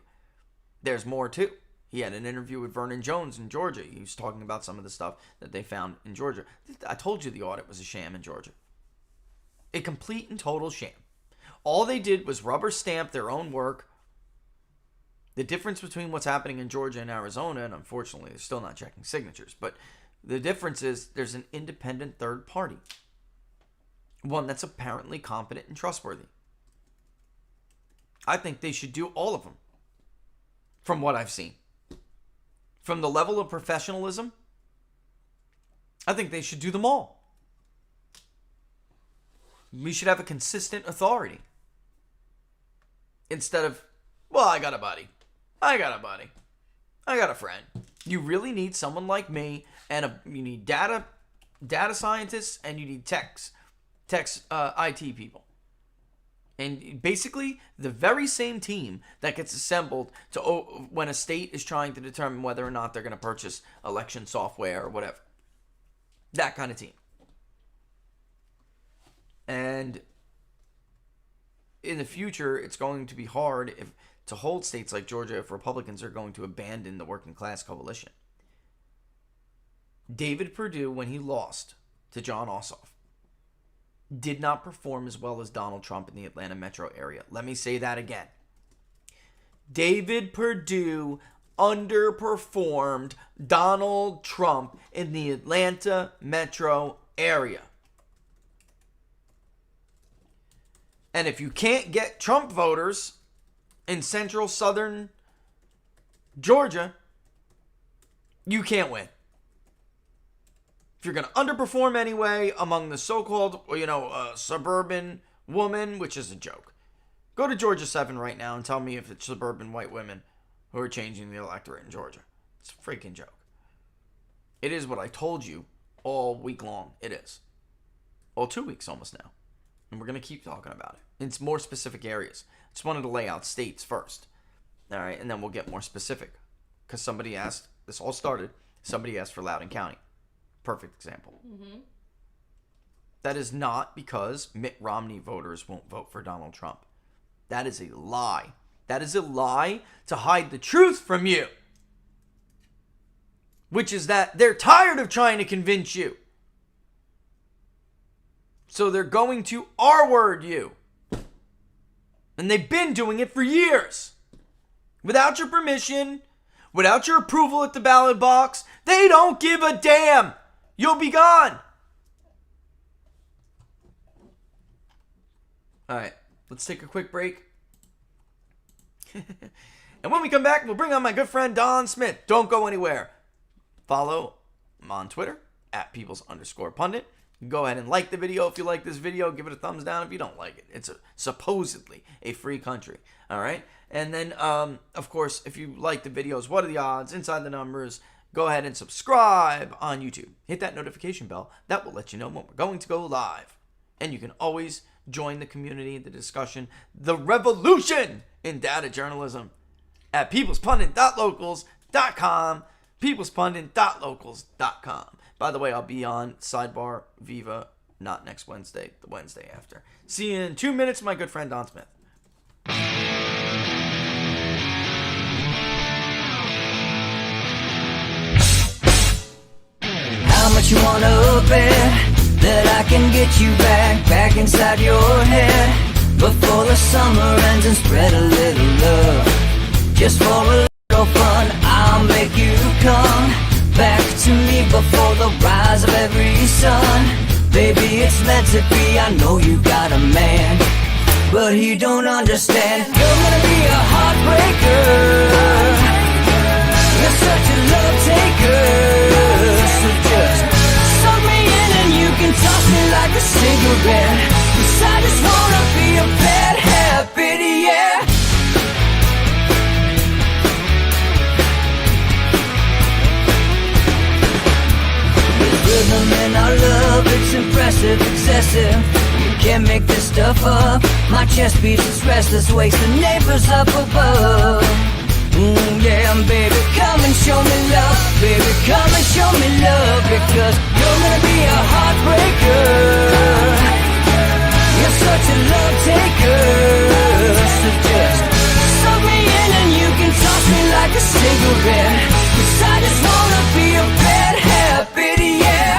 There's more too. He had an interview with Vernon Jones in Georgia. He was talking about some of the stuff that they found in Georgia. I told you the audit was a sham in Georgia. A complete and total sham. All they did was rubber stamp their own work. The difference between what's happening in Georgia and Arizona, and unfortunately they're still not checking signatures, but the difference is there's an independent third party. One that's apparently competent and trustworthy. I think they should do all of them. From what I've seen. From the level of professionalism, I think they should do them all. We should have a consistent authority. Instead of, well, I got a buddy. I got a friend. You really need someone like me, and you need data scientists, and you need IT people. And basically, the very same team that gets assembled when a state is trying to determine whether or not they're going to purchase election software or whatever. That kind of team. And in the future, it's going to be hard to hold states like Georgia if Republicans are going to abandon the working class coalition. David Perdue, when he lost to John Ossoff, did not perform as well as Donald Trump in the Atlanta metro area. Let me say that again. David Perdue underperformed Donald Trump in the Atlanta metro area. And if you can't get Trump voters in central southern Georgia, you can't win. If you're going to underperform anyway among the so-called, suburban woman, which is a joke. Go to Georgia 7 right now and tell me if it's suburban white women who are changing the electorate in Georgia. It's a freaking joke. It is what I told you all week long. It is. Well, 2 weeks almost now. And we're going to keep talking about it. It's more specific areas. I just wanted to lay out states first. All right, and then we'll get more specific. Because somebody asked, this all started, somebody asked for Loudoun County. Perfect example. Mm-hmm. That is not because Mitt Romney voters won't vote for Donald Trump. That is a lie. That is a lie to hide the truth from you. Which is that they're tired of trying to convince you. So they're going to R-word you. And they've been doing it for years. Without your permission, without your approval at the ballot box, they don't give a damn. You'll be gone. All right, let's take a quick break. And when we come back, we'll bring on my good friend Don Smith. Don't go anywhere. Follow him on Twitter at peoples_pundit. Go ahead and like the video if you like this video. Give it a thumbs down if you don't like it. It's supposedly a free country. All right. And then, of course, if you like the videos, what are the odds? Inside the numbers. Go ahead and subscribe on YouTube. Hit that notification bell. That will let you know when we're going to go live. And you can always join the community, the discussion, the revolution in data journalism at peoplespundit.locals.com. peoplespundit.locals.com. By the way, I'll be on Sidebar Viva, not next Wednesday, the Wednesday after. See you in 2 minutes, my good friend Don Smith. How much you wanna bet that I can get you back inside your head before the summer ends and spread a little love. Just for a little fun, I'll make you come back to me before the rise of every sun. Baby, it's meant to be, I know you got a man, but he don't understand. You're gonna be a heartbreaker. You're such a love taker. So just suck me in and you can toss me like a cigarette. 'Cause I just wanna be a bad habit, yeah. Rhythm in our love, it's impressive, excessive. You can't make this stuff up. My chest beats, it's restless, wakes the neighbors up above. Yeah, baby, come and show me love. Baby, come and show me love. Because you're gonna be a heartbreaker. You're such a love taker. So just suck me in and you can toss me like a cigarette. 'Cause I just wanna be a bad habit, yeah.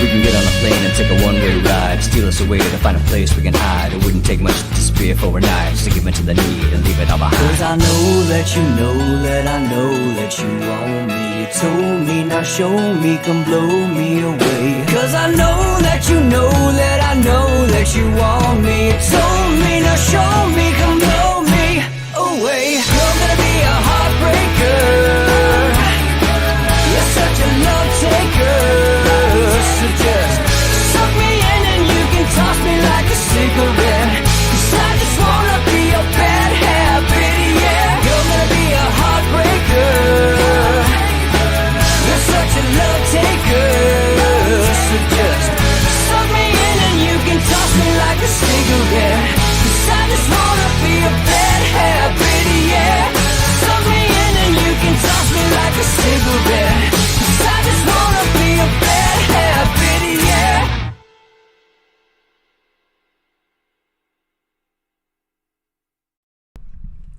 We can get on a plane and take a one-way ride. Steal us away to find a place we can hide. It wouldn't take much to spear for a knife, just to give in to the need and leave it all behind. 'Cause I know that you know that I know that you want me. You told me, now show me, come blow me away. 'Cause I know that you know that I know that you want me. You told me, now show me, come blow me away. You're gonna be a heartbreaker. You're such a love taker. So just suck me in and you can toss me like a cigarette. 'Cause I just wanna be a bad habit, yeah. You're gonna be a heartbreaker. You're such a love taker. So just suck me in and you can toss me like a cigarette. 'Cause I just wanna be a bad habit, yeah. Suck me in and you can toss me like a cigarette. 'Cause I just wanna be a bad habit, yeah.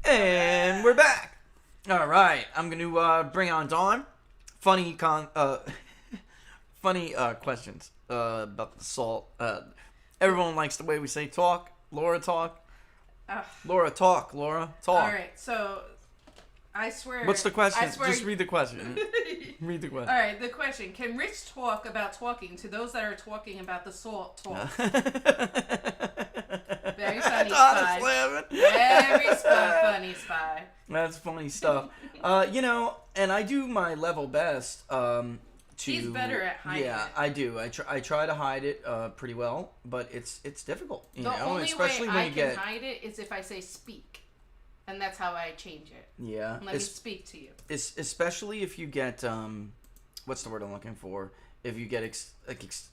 And we're back. All right, I'm going to bring on Dawn. Funny questions about the salt. Everyone likes the way we say talk, Laura talk. Laura, talk. Laura, talk. All right, so I swear. What's the question? I swear, Just read the question. Read the question. All right, the question: can rich talk about talking to those that are talking about the salt talk? Very funny, Spy. Very funny, Spy. That's funny stuff. And I do my level best. He's better at hiding it. Yeah, I do. I try to hide it pretty well, but it's difficult. The only way I can hide it is if I say speak, and that's how I change it. Yeah. Let me speak to you. Especially if you get what's the word I'm looking for? If you get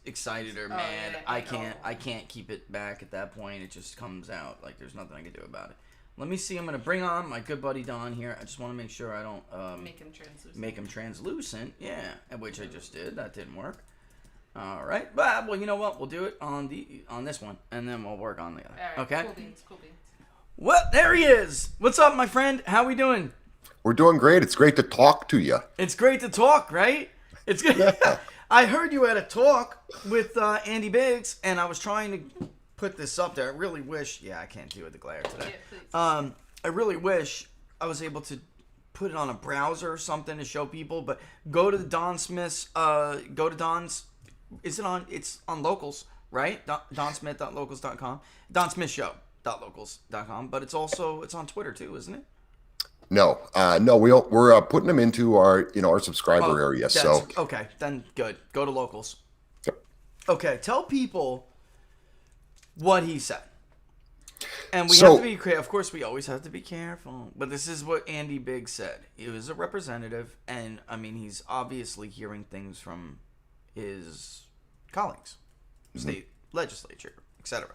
excited or mad, yeah, I can't keep it back at that point. It just comes out. Like there's nothing I can do about it. Let me see. I'm gonna bring on my good buddy Don here. I just want to make sure I don't make him translucent. Make him translucent. Yeah, which I just did. That didn't work. All right, but well, you know what? We'll do it on this one, and then we'll work on the other. All right, okay. Cool beans. Well, there he is. What's up, my friend? How we doing? We're doing great. It's great to talk to you. It's great to talk, right? It's good. Yeah. I heard you had a talk with Andy Biggs, and I was trying to put this up there. I really wish. Yeah, I can't do it with the glare today. Yeah, please. I really wish I was able to put it on a browser or something to show people. But go to Don Smith's. Go to Don's. Is it on? It's on Locals, right? DonSmith.locals.com. DonSmithShow.locals.com. But it's on Twitter too, isn't it? No, we're putting them into our subscriber area. So okay, then good. Go to Locals. Yep. Okay, tell people what he said. And we have to be of course we always have to be careful. But this is what Andy Biggs said. He was a representative, and I mean he's obviously hearing things from his colleagues, state legislature, etc.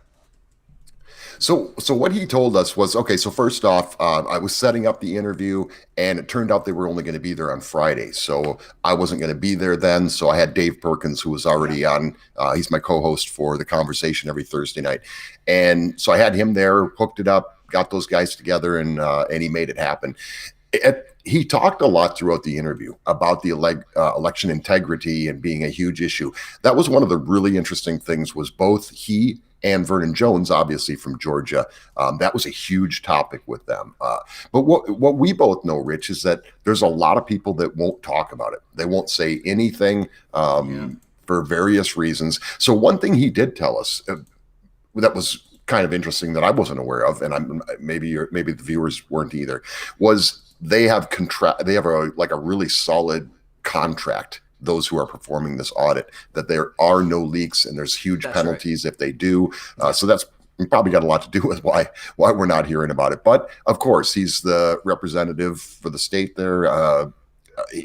So what he told us was, okay, so first off, I was setting up the interview, and it turned out they were only going to be there on Friday. So I wasn't going to be there then. So I had Dave Perkins, who was already on. He's my co-host for The Conversation every Thursday night. And so I had him there, hooked it up, got those guys together, and he made it happen. He talked a lot throughout the interview about the election integrity and being a huge issue. That was one of the really interesting things was both he and Vernon Jones, obviously from Georgia. That was a huge topic with them. But what we both know, Rich, is that there's a lot of people that won't talk about it. They won't say anything for various reasons. So one thing he did tell us that was kind of interesting that I wasn't aware of, and maybe the viewers weren't either, was they have a really solid contract, those who are performing this audit, that there are no leaks and there's huge penalties if they do. So that's probably got a lot to do with why we're not hearing about it. But of course, he's the representative for the state there,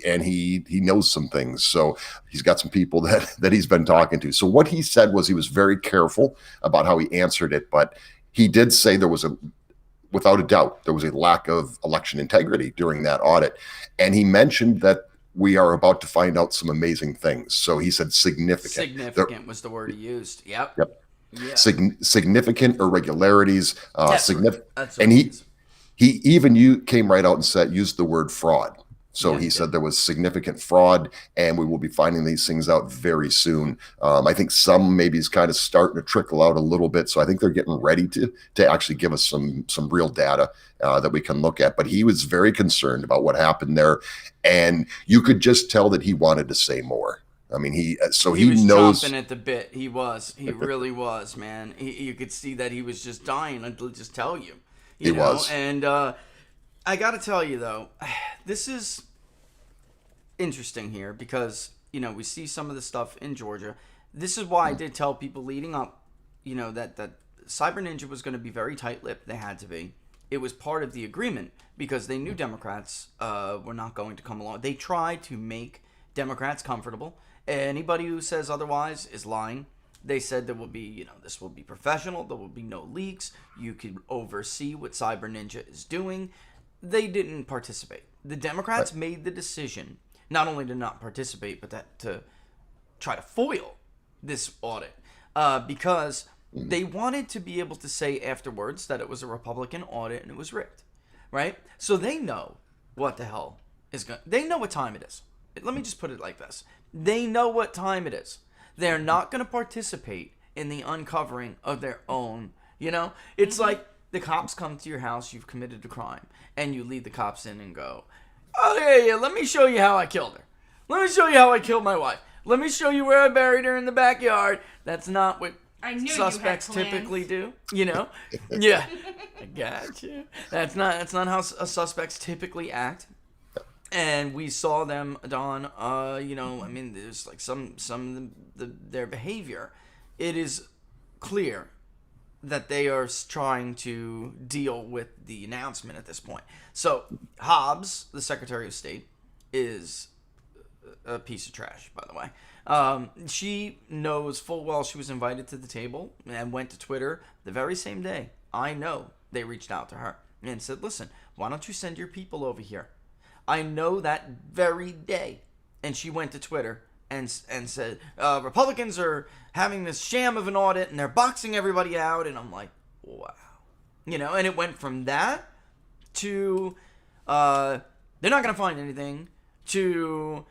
and he knows some things. So he's got some people that he's been talking to. So what he said was he was very careful about how he answered it, but he did say without a doubt, there was a lack of election integrity during that audit. And he mentioned that we are about to find out some amazing things. So he said significant. Significant was the word he used. Yep. Yeah. Significant irregularities. And he came right out and used the word fraud. So he said there was significant fraud, and we will be finding these things out very soon. I think some maybe is kind of starting to trickle out a little bit. So I think they're getting ready to actually give us some real data that we can look at. But he was very concerned about what happened there, and you could just tell that he wanted to say more. I mean, he was chomping at the bit. He really was, man. You could see that he was just dying. I'll just tell you. You know? Was, and I got to tell you though, this is interesting here because we see some of the stuff in Georgia. This is why I did tell people leading up, that Cyber Ninja was going to be very tight-lipped. They had to be. It was part of the agreement because they knew Democrats were not going to come along. They tried to make Democrats comfortable. Anybody who says otherwise is lying. They said there will be, this will be professional. There will be no leaks. You can oversee what Cyber Ninja is doing. They didn't participate. The Democrats made the decision not only to not participate, but to try to foil this audit because they wanted to be able to say afterwards that it was a Republican audit and it was rigged, right? So they know what the hell is going. They know what time it is. Let me just put it like this: they know what time it is. They're not going to participate in the uncovering of their own. It's like the cops come to your house, you've committed a crime, and you lead the cops in and go, oh, yeah, let me show you how I killed her. Let me show you how I killed my wife. Let me show you where I buried her in the backyard. That's not what suspects typically do, you know? Yeah, I got you. That's not how suspects typically act. And we saw them, Don, you know, I mean, there's like some of their behavior. It is clear that they are trying to deal with the announcement at this point. So, Hobbs, the Secretary of State, is a piece of trash, by the way. She knows full well she was invited to the table and went to Twitter the very same day. I know they reached out to her and said, listen, why don't you send your people over here? I know that very day. And she went to Twitter and said, Republicans are having this sham of an audit and they're boxing everybody out. And I'm like, wow. You know, and it went from that to they're not going to find anything to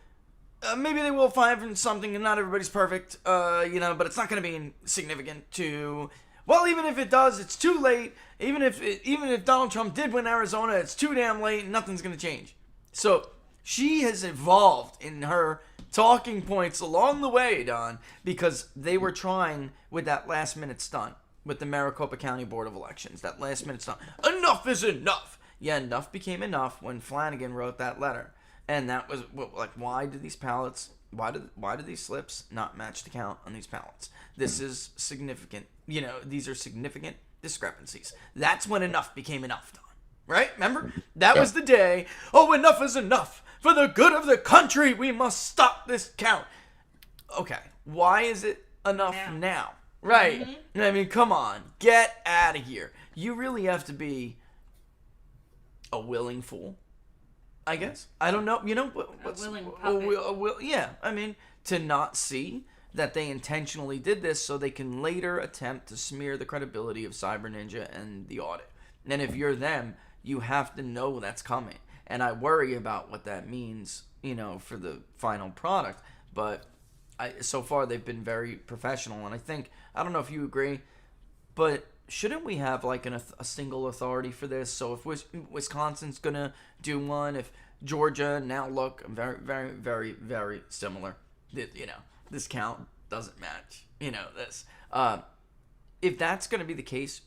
maybe they will find something and not everybody's perfect, you know, but it's not going to be significant to, well, even if it does, it's too late. Even if Donald Trump did win Arizona, it's too damn late and nothing's going to change. So she has evolved in her talking points along the way, Don, because they were trying with that last minute stunt with the Maricopa County Board of Elections. That last minute stunt. Enough is enough. Yeah, enough became enough when Flanagan wrote that letter. And that was like, why do these these slips not match the count on these ballots? This is significant. You know, these are significant discrepancies. That's when enough became enough, Don. Right? Remember? That was the day. Oh, enough is enough. For the good of the country, we must stop this count. Okay. Why is it enough now? Right. Mm-hmm. I mean, come on. Get out of here. You really have to be a willing fool, I guess. I don't know. You know, what's... A willing puppet. Yeah. I mean, to not see that they intentionally did this so they can later attempt to smear the credibility of Cyber Ninja and the audit. And if you're them, you have to know that's coming. And I worry about what that means, you know, for the final product. But so far they've been very professional. And I think, I don't know if you agree, but shouldn't we have like a single authority for this? So if Wisconsin's going to do one, if Georgia, now look, very, very, very, very similar. You know, this count doesn't match, you know, this. If that's going to be the case,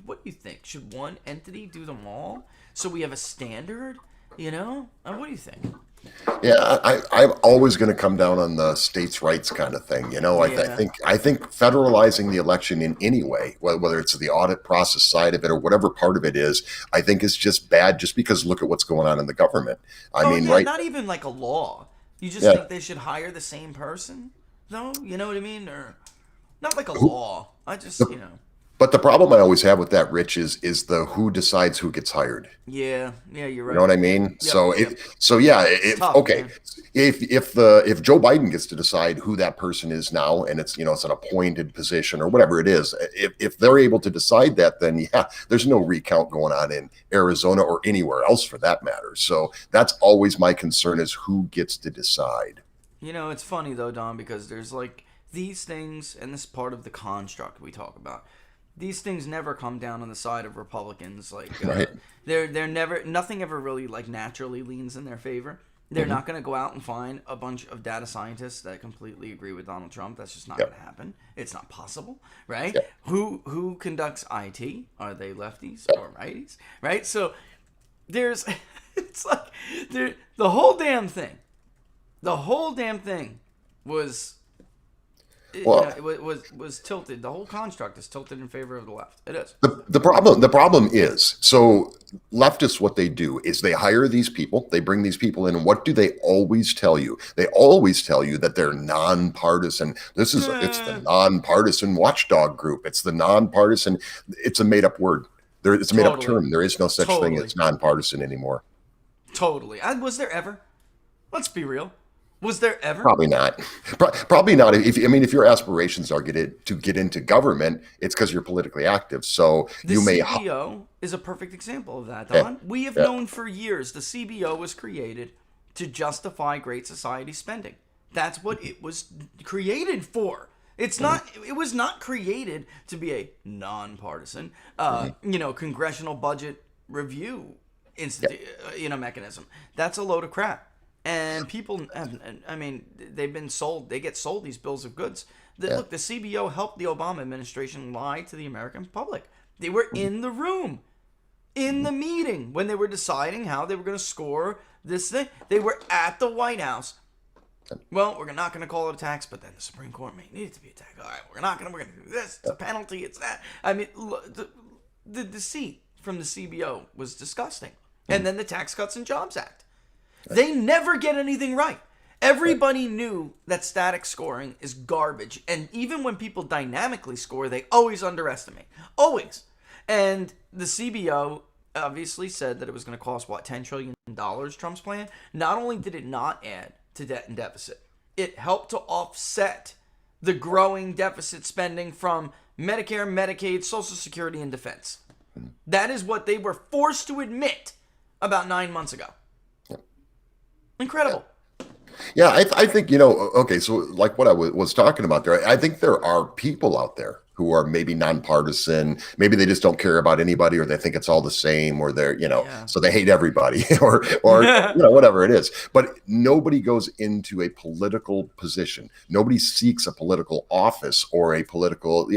what do you think? Should one entity do them all so we have a standard? You know? What do you think? Yeah, I'm always going to come down on the states' rights kind of thing. You know, I think federalizing the election in any way, whether it's the audit process side of it or whatever part of it is, I think is just bad. Just because look at what's going on in the government. I mean, right? Not even like a law. You just think they should hire the same person, though? You know what I mean? Or not like a law. I just, you know. But the problem I always have with that, Rich, is the who decides who gets hired. Yeah, you're right. You know what I mean? Yep, Tough, okay. Man. If Joe Biden gets to decide who that person is now, and it's it's an appointed position or whatever it is, if they're able to decide that, then there's no recount going on in Arizona or anywhere else for that matter. So that's always my concern is who gets to decide. You know, it's funny though, Don, because there's like these things, and this is part of the construct we talk about. These things never come down on the side of Republicans. Like right. They're never, nothing ever really like naturally leans in their favor. They're not going to go out and find a bunch of data scientists that completely agree with Donald Trump. That's just not going to happen. It's not possible, right? Yep. Who conducts IT? Are they lefties or righties? Right? So there's, it's like the whole damn thing was. It was tilted. The whole construct is tilted in favor of the left. It is. The problem is, so leftists, what they do is they hire these people, they bring these people in, and what do they always tell you? They always tell you that they're nonpartisan. It's the nonpartisan watchdog group. It's the nonpartisan. It's a made up word. It's a made up term. There is no such thing as nonpartisan anymore. Totally. Was there ever? Let's be real. Was there ever? Probably not. Probably not. If your aspirations are to get into government, it's because you're politically active. So the CBO is a perfect example of that, Don. We have known for years the CBO was created to justify Great Society spending. That's what it was created for. It's not. It was not created to be a nonpartisan, congressional budget review mechanism. That's a load of crap. And people, they've been sold. They get sold these bills of goods. Look, the CBO helped the Obama administration lie to the American public. They were in the room, in the meeting when they were deciding how they were going to score this thing. They were at the White House. Well, we're not going to call it a tax, but then the Supreme Court made it to be a tax. All right, we're going to do this. It's a penalty. It's that. I mean, the deceit from the CBO was disgusting. And then the Tax Cuts and Jobs Act. They never get anything right. Everybody knew that static scoring is garbage. And even when people dynamically score, they always underestimate. Always. And the CBO obviously said that it was going to cost, $10 trillion, Trump's plan. Not only did it not add to debt and deficit, it helped to offset the growing deficit spending from Medicare, Medicaid, Social Security, and defense. That is what they were forced to admit about 9 months ago. Incredible. Yeah, I think, okay, so like what I was talking about there, I think there are people out there who are maybe nonpartisan. Maybe they just don't care about anybody, or they think it's all the same, or they're, so they hate everybody, or whatever it is. But nobody goes into a political position. Nobody seeks a political office or a political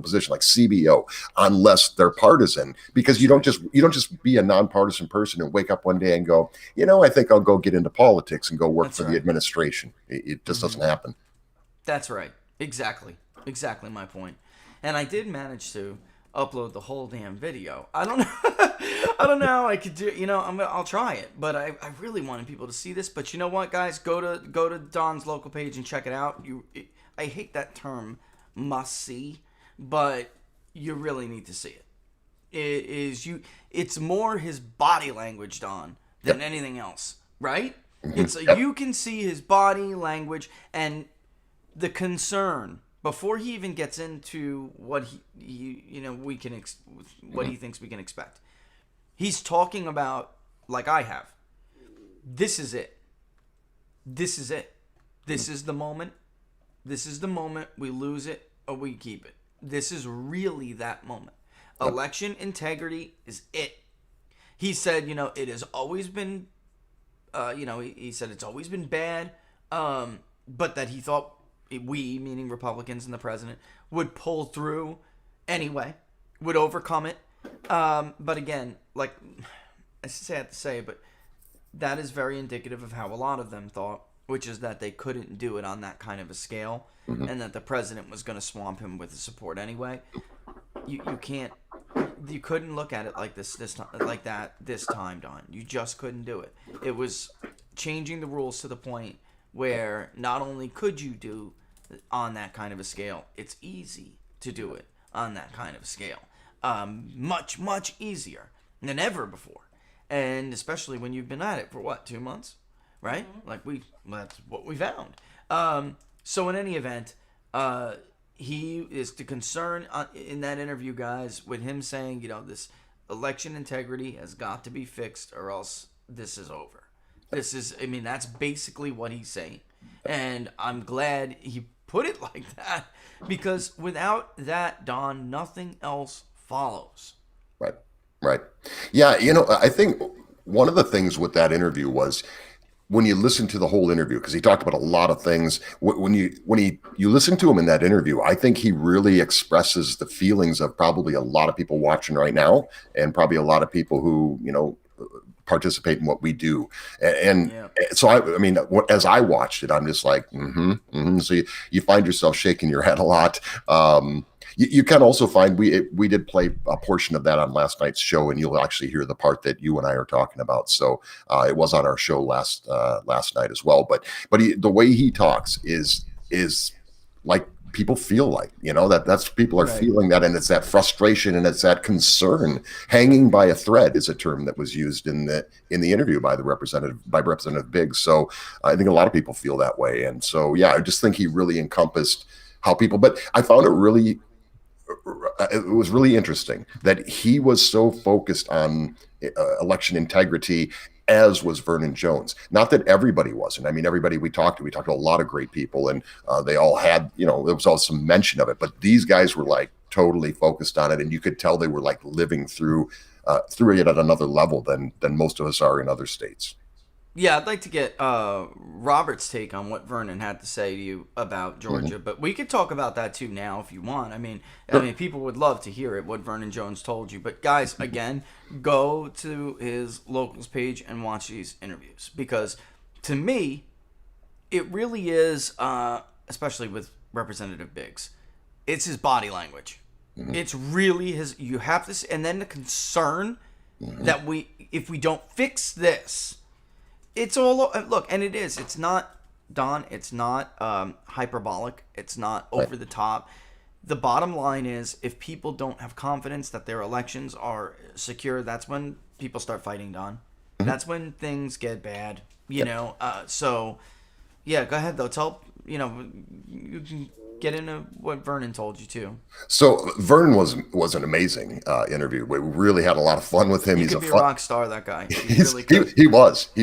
position like CBO unless they're partisan, because you don't just be a nonpartisan person and wake up one day and go, I think I'll go get into politics and go work for the administration. It just doesn't happen. That's right. Exactly my point. And I did manage to upload the whole damn video. I don't know how I could do it. I'll try it, but I really wanted people to see this. But you know what, guys? Go to Don's local page and check it out. I hate that term, must see, but you really need to see it. It's more his body language, Don, than anything else, right? It's you can see his body language and the concern before he even gets into what he thinks we can expect. He's talking about, like I have, this is it. This is it. This is the moment. This is the moment we lose it or we keep it. This is really that moment. Election integrity is it. He said, it has always been, he said it's always been bad, but that he thought we, meaning Republicans and the president, would pull through anyway, would overcome it. But again, like I have to say, but that is very indicative of how a lot of them thought, which is that they couldn't do it on that kind of a scale, and that the president was going to swamp him with the support anyway. You couldn't look at it like this time, Don. You just couldn't do it. It was changing the rules to the point where not only could you do on that kind of a scale, it's easy to do it on that kind of a scale. Much, much easier than ever before. And especially when you've been at it for 2 months, right? That's what we found. So in any event, he is the concern in that interview, guys, with him saying, this election integrity has got to be fixed or else this is over. That's basically what he's saying. And I'm glad he put it like that, because without that, Don, nothing else follows. Right. Yeah, I think one of the things with that interview was when you listen to the whole interview, because he talked about a lot of things. When you listen to him in that interview, I think he really expresses the feelings of probably a lot of people watching right now, and probably a lot of people who, participate in what we do. And so as I watched it, I'm just like, So you find yourself shaking your head a lot. You can also find, we did play a portion of that on last night's show, and you'll actually hear the part that you and I are talking about. So it was on our show last night as well. But the way he talks is like people feel like, that's people are feeling that, and it's that frustration and it's that concern hanging by a thread is a term that was used in the interview by Representative Biggs. So I think a lot of people feel that way. And so, I just think he really encompassed how people, but I found it was really interesting that he was so focused on election integrity as was Vernon Jones. Not that everybody wasn't. I mean, everybody we talked to a lot of great people, and they all had, there was all some mention of it, but these guys were like totally focused on it, and you could tell they were like living through it at another level than most of us are in other states. Yeah, I'd like to get Robert's take on what Vernon had to say to you about Georgia, but we could talk about that too now if you want. I mean, people would love to hear it, what Vernon Jones told you. But guys, again, go to his locals page and watch these interviews, because to me, it really is, especially with Representative Biggs, it's his body language. It's really you have this, and then the concern that if we don't fix this. It's all, look, and it is. It's not, Don, it's not hyperbolic. It's not over the top. The bottom line is, if people don't have confidence that their elections are secure, that's when people start fighting, Don. That's when things get bad, you know. So, yeah, go ahead, though. Tell, you can get into what Vernon told you, too. So Vernon was an amazing interview. We really had a lot of fun with him. He He's could be a rock star, that guy. He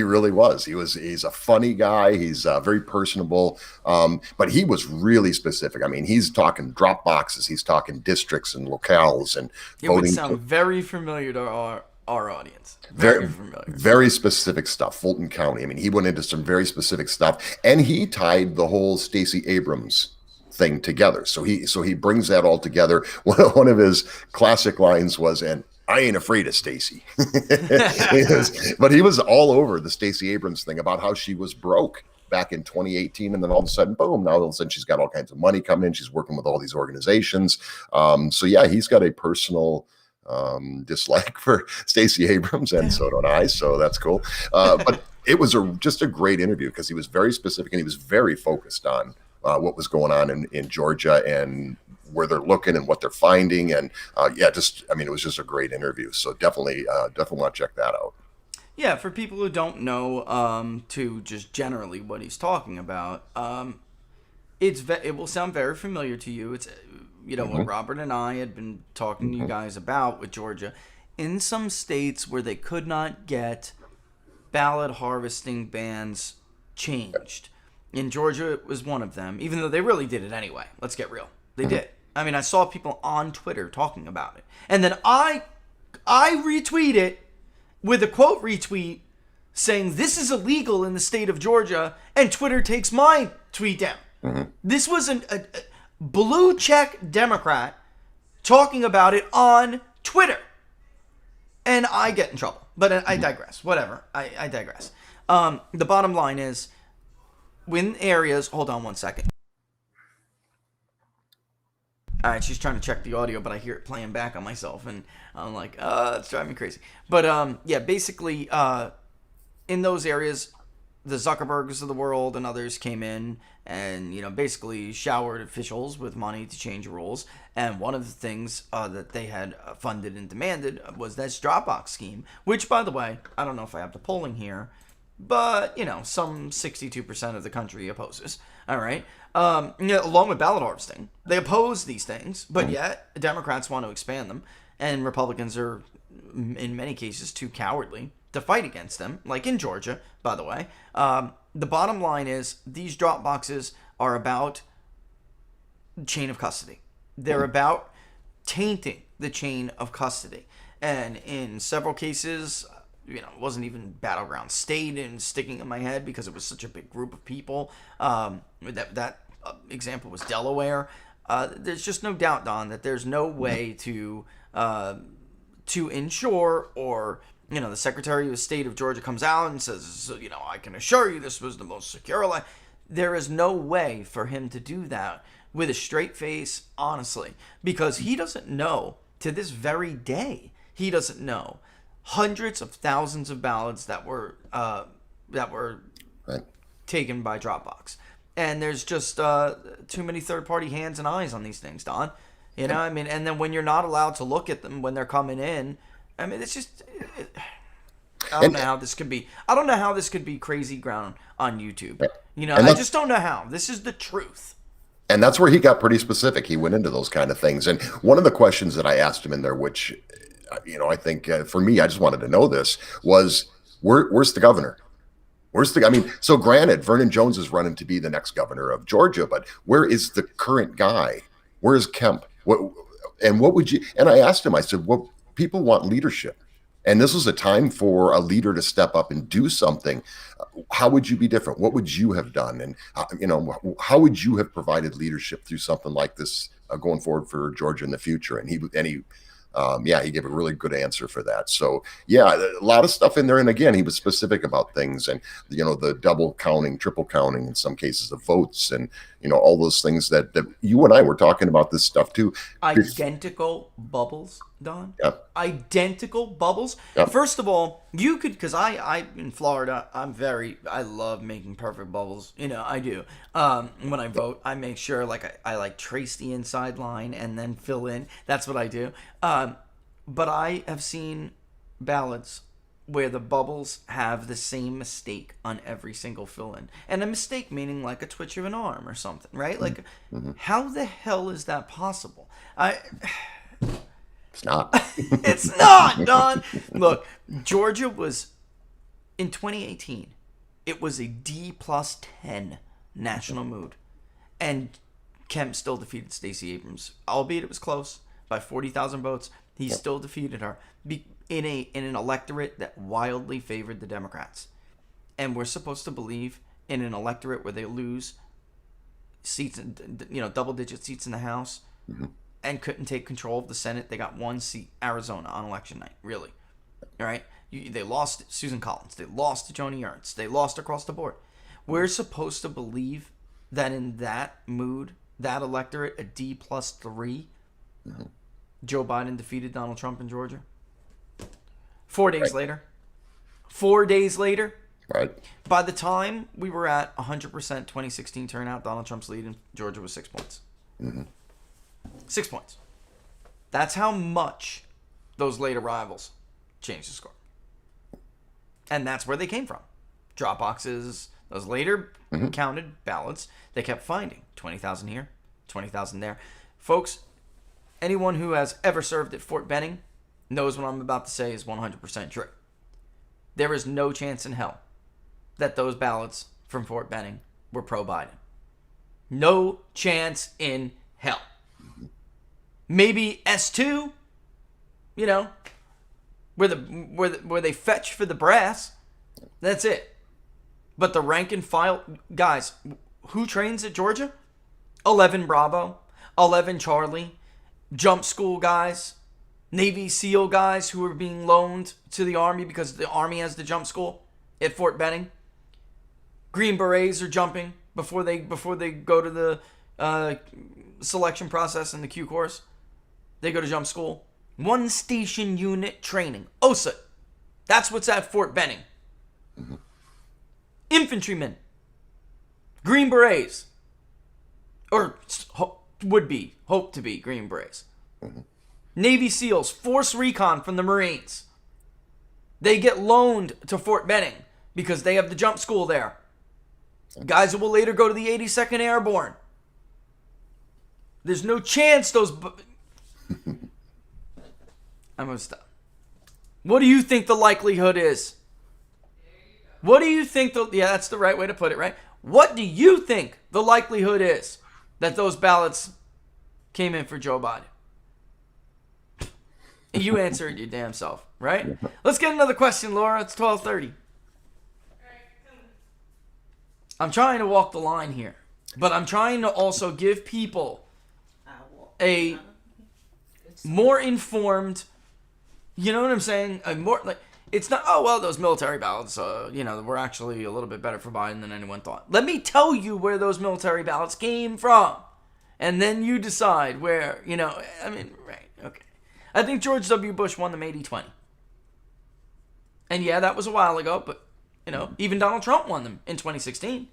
really was. He's a funny guy. He's very personable. But he was really specific. I mean, he's talking drop boxes. He's talking districts and locales and it voting. Would sound very familiar to our audience. Very familiar. Very specific stuff. Fulton County. I mean, he went into some very specific stuff, and he tied the whole Stacey Abrams thing together. So he brings that all together. One of his classic lines was, "And I ain't afraid of Stacey." But he was all over the Stacey Abrams thing about how she was broke back in 2018, and then all of a sudden, boom! Now all of a sudden she's got all kinds of money coming in. She's working with all these organizations. So yeah, he's got a personal dislike for Stacey Abrams, and so don't I. So that's cool. But it was just a great interview, because he was very specific and he was very focused on what was going on in Georgia and where they're looking and what they're finding. And it was just a great interview. So definitely want to check that out. Yeah, for people who don't know, to just generally what he's talking about, it will sound very familiar to you. It's what Robert and I had been talking to you guys about with Georgia. In some states where they could not get ballot harvesting bans changed. In Georgia, it was one of them, even though they really did it anyway. Let's get real. They did. I mean, I saw people on Twitter talking about it. And then I retweet it with a quote retweet saying, "This is illegal in the state of Georgia," and Twitter takes my tweet down. This was a blue check Democrat talking about it on Twitter. And I get in trouble. But I digress. Whatever. I digress. The bottom line is, when areas, hold on one second. All right, she's trying to check the audio, but I hear it playing back on myself, and I'm like, it's driving me crazy. But basically, in those areas, the Zuckerbergs of the world and others came in and basically showered officials with money to change rules. And one of the things that they had funded and demanded was this Dropbox scheme, which, by the way, I don't know if I have the polling here, but, some 62% of the country opposes. All right. Along with ballot harvesting. They oppose these things, but yet Democrats want to expand them. And Republicans are, in many cases, too cowardly to fight against them, like in Georgia, by the way. The bottom line is, these drop boxes are about chain of custody. They're about tainting the chain of custody. And in several cases, it wasn't even battleground state and sticking in my head because it was such a big group of people. That example was Delaware. There's just no doubt, Don, that there's no way to ensure, or the Secretary of State of Georgia comes out and says, I can assure you this was the most secure election. There is no way for him to do that with a straight face, honestly, because he doesn't know, to this very day, he doesn't know hundreds of thousands of ballots that were taken by Dropbox. And there's just too many third-party hands and eyes on these things, Don. And then when you're not allowed to look at them when they're coming in, it's just... I don't know how this could be. I don't know how this could be crazy ground on YouTube. I just don't know how. This is the truth. And that's where he got pretty specific. He went into those kind of things. And one of the questions that I asked him in there, which, I think for me, I just wanted to know this, was Where's the governor? So granted, Vernon Jones is running to be the next governor of Georgia, but where is the current guy? Where is Kemp? What would you, and I asked him, I said, well, people want leadership. And this is a time for a leader to step up and do something. How would you be different? What would you have done? And, how would you have provided leadership through something like this going forward for Georgia in the future? And he gave a really good answer for that. So yeah, a lot of stuff in there. And again, he was specific about things and, the double counting, triple counting in some cases of votes and, all those things that you and I were talking about this stuff too. Identical bubbles, Don. Yeah. Identical bubbles. Yeah. First of all, you could, because I in Florida, I love making perfect bubbles. I do. When I vote, I make sure I trace the inside line and then fill in. That's what I do. But I have seen ballots where the bubbles have the same mistake on every single fill-in. And a mistake meaning like a twitch of an arm or something, right? Like, how the hell is that possible? It's not. It's not, Don. Look, Georgia was, in 2018, it was a D+10 national mood. And Kemp still defeated Stacey Abrams, albeit it was close, by 40,000 votes. He still defeated her in an electorate that wildly favored the Democrats. And we're supposed to believe in an electorate where they lose seats, double-digit seats in the House, and couldn't take control of the Senate. They got one seat, Arizona, on election night. Really. All right? They lost to Susan Collins. They lost to Joni Ernst. They lost across the board. We're supposed to believe that in that mood, that electorate, a D+3, Joe Biden defeated Donald Trump in Georgia. 4 days later. 4 days later. Right. By the time we were at 100% 2016 turnout, Donald Trump's lead in Georgia was 6 points. 6 points. That's how much those late arrivals changed the score. And that's where they came from. Drop boxes, those later counted ballots, they kept finding 20,000 here, 20,000 there. Folks, anyone who has ever served at Fort Benning knows what I'm about to say is 100% true. There is no chance in hell that those ballots from Fort Benning were pro-Biden. No chance in hell. Maybe S2, where they fetch for the brass. That's it. But the rank and file guys, who trains at Georgia? 11 Bravo, 11 Charlie, jump school guys, Navy SEAL guys who are being loaned to the Army because the Army has the jump school at Fort Benning. Green Berets are jumping before they go to the selection process in the Q course. They go to jump school. One station unit training. OSA. That's what's at Fort Benning. Infantrymen. Green Berets. Or hope to be Green Berets. Navy SEALs, Force Recon from the Marines. They get loaned to Fort Benning because they have the jump school there. Guys who will later go to the 82nd Airborne. There's no chance those... I'm going to stop. What do you think the likelihood is? What do you think yeah, that's the right way to put it, right? What do you think the likelihood is that those ballots came in for Joe Biden? You answer it your damn self, right? Let's get another question, Laura. It's 12:30. I'm trying to walk the line here, but I'm trying to also give people a more informed, you know what I'm saying? A more it's not, those military ballots, were actually a little bit better for Biden than anyone thought. Let me tell you where those military ballots came from, and then you decide where, right, okay. I think George W. Bush won them 80-20. And yeah, that was a while ago, but, even Donald Trump won them in 2016.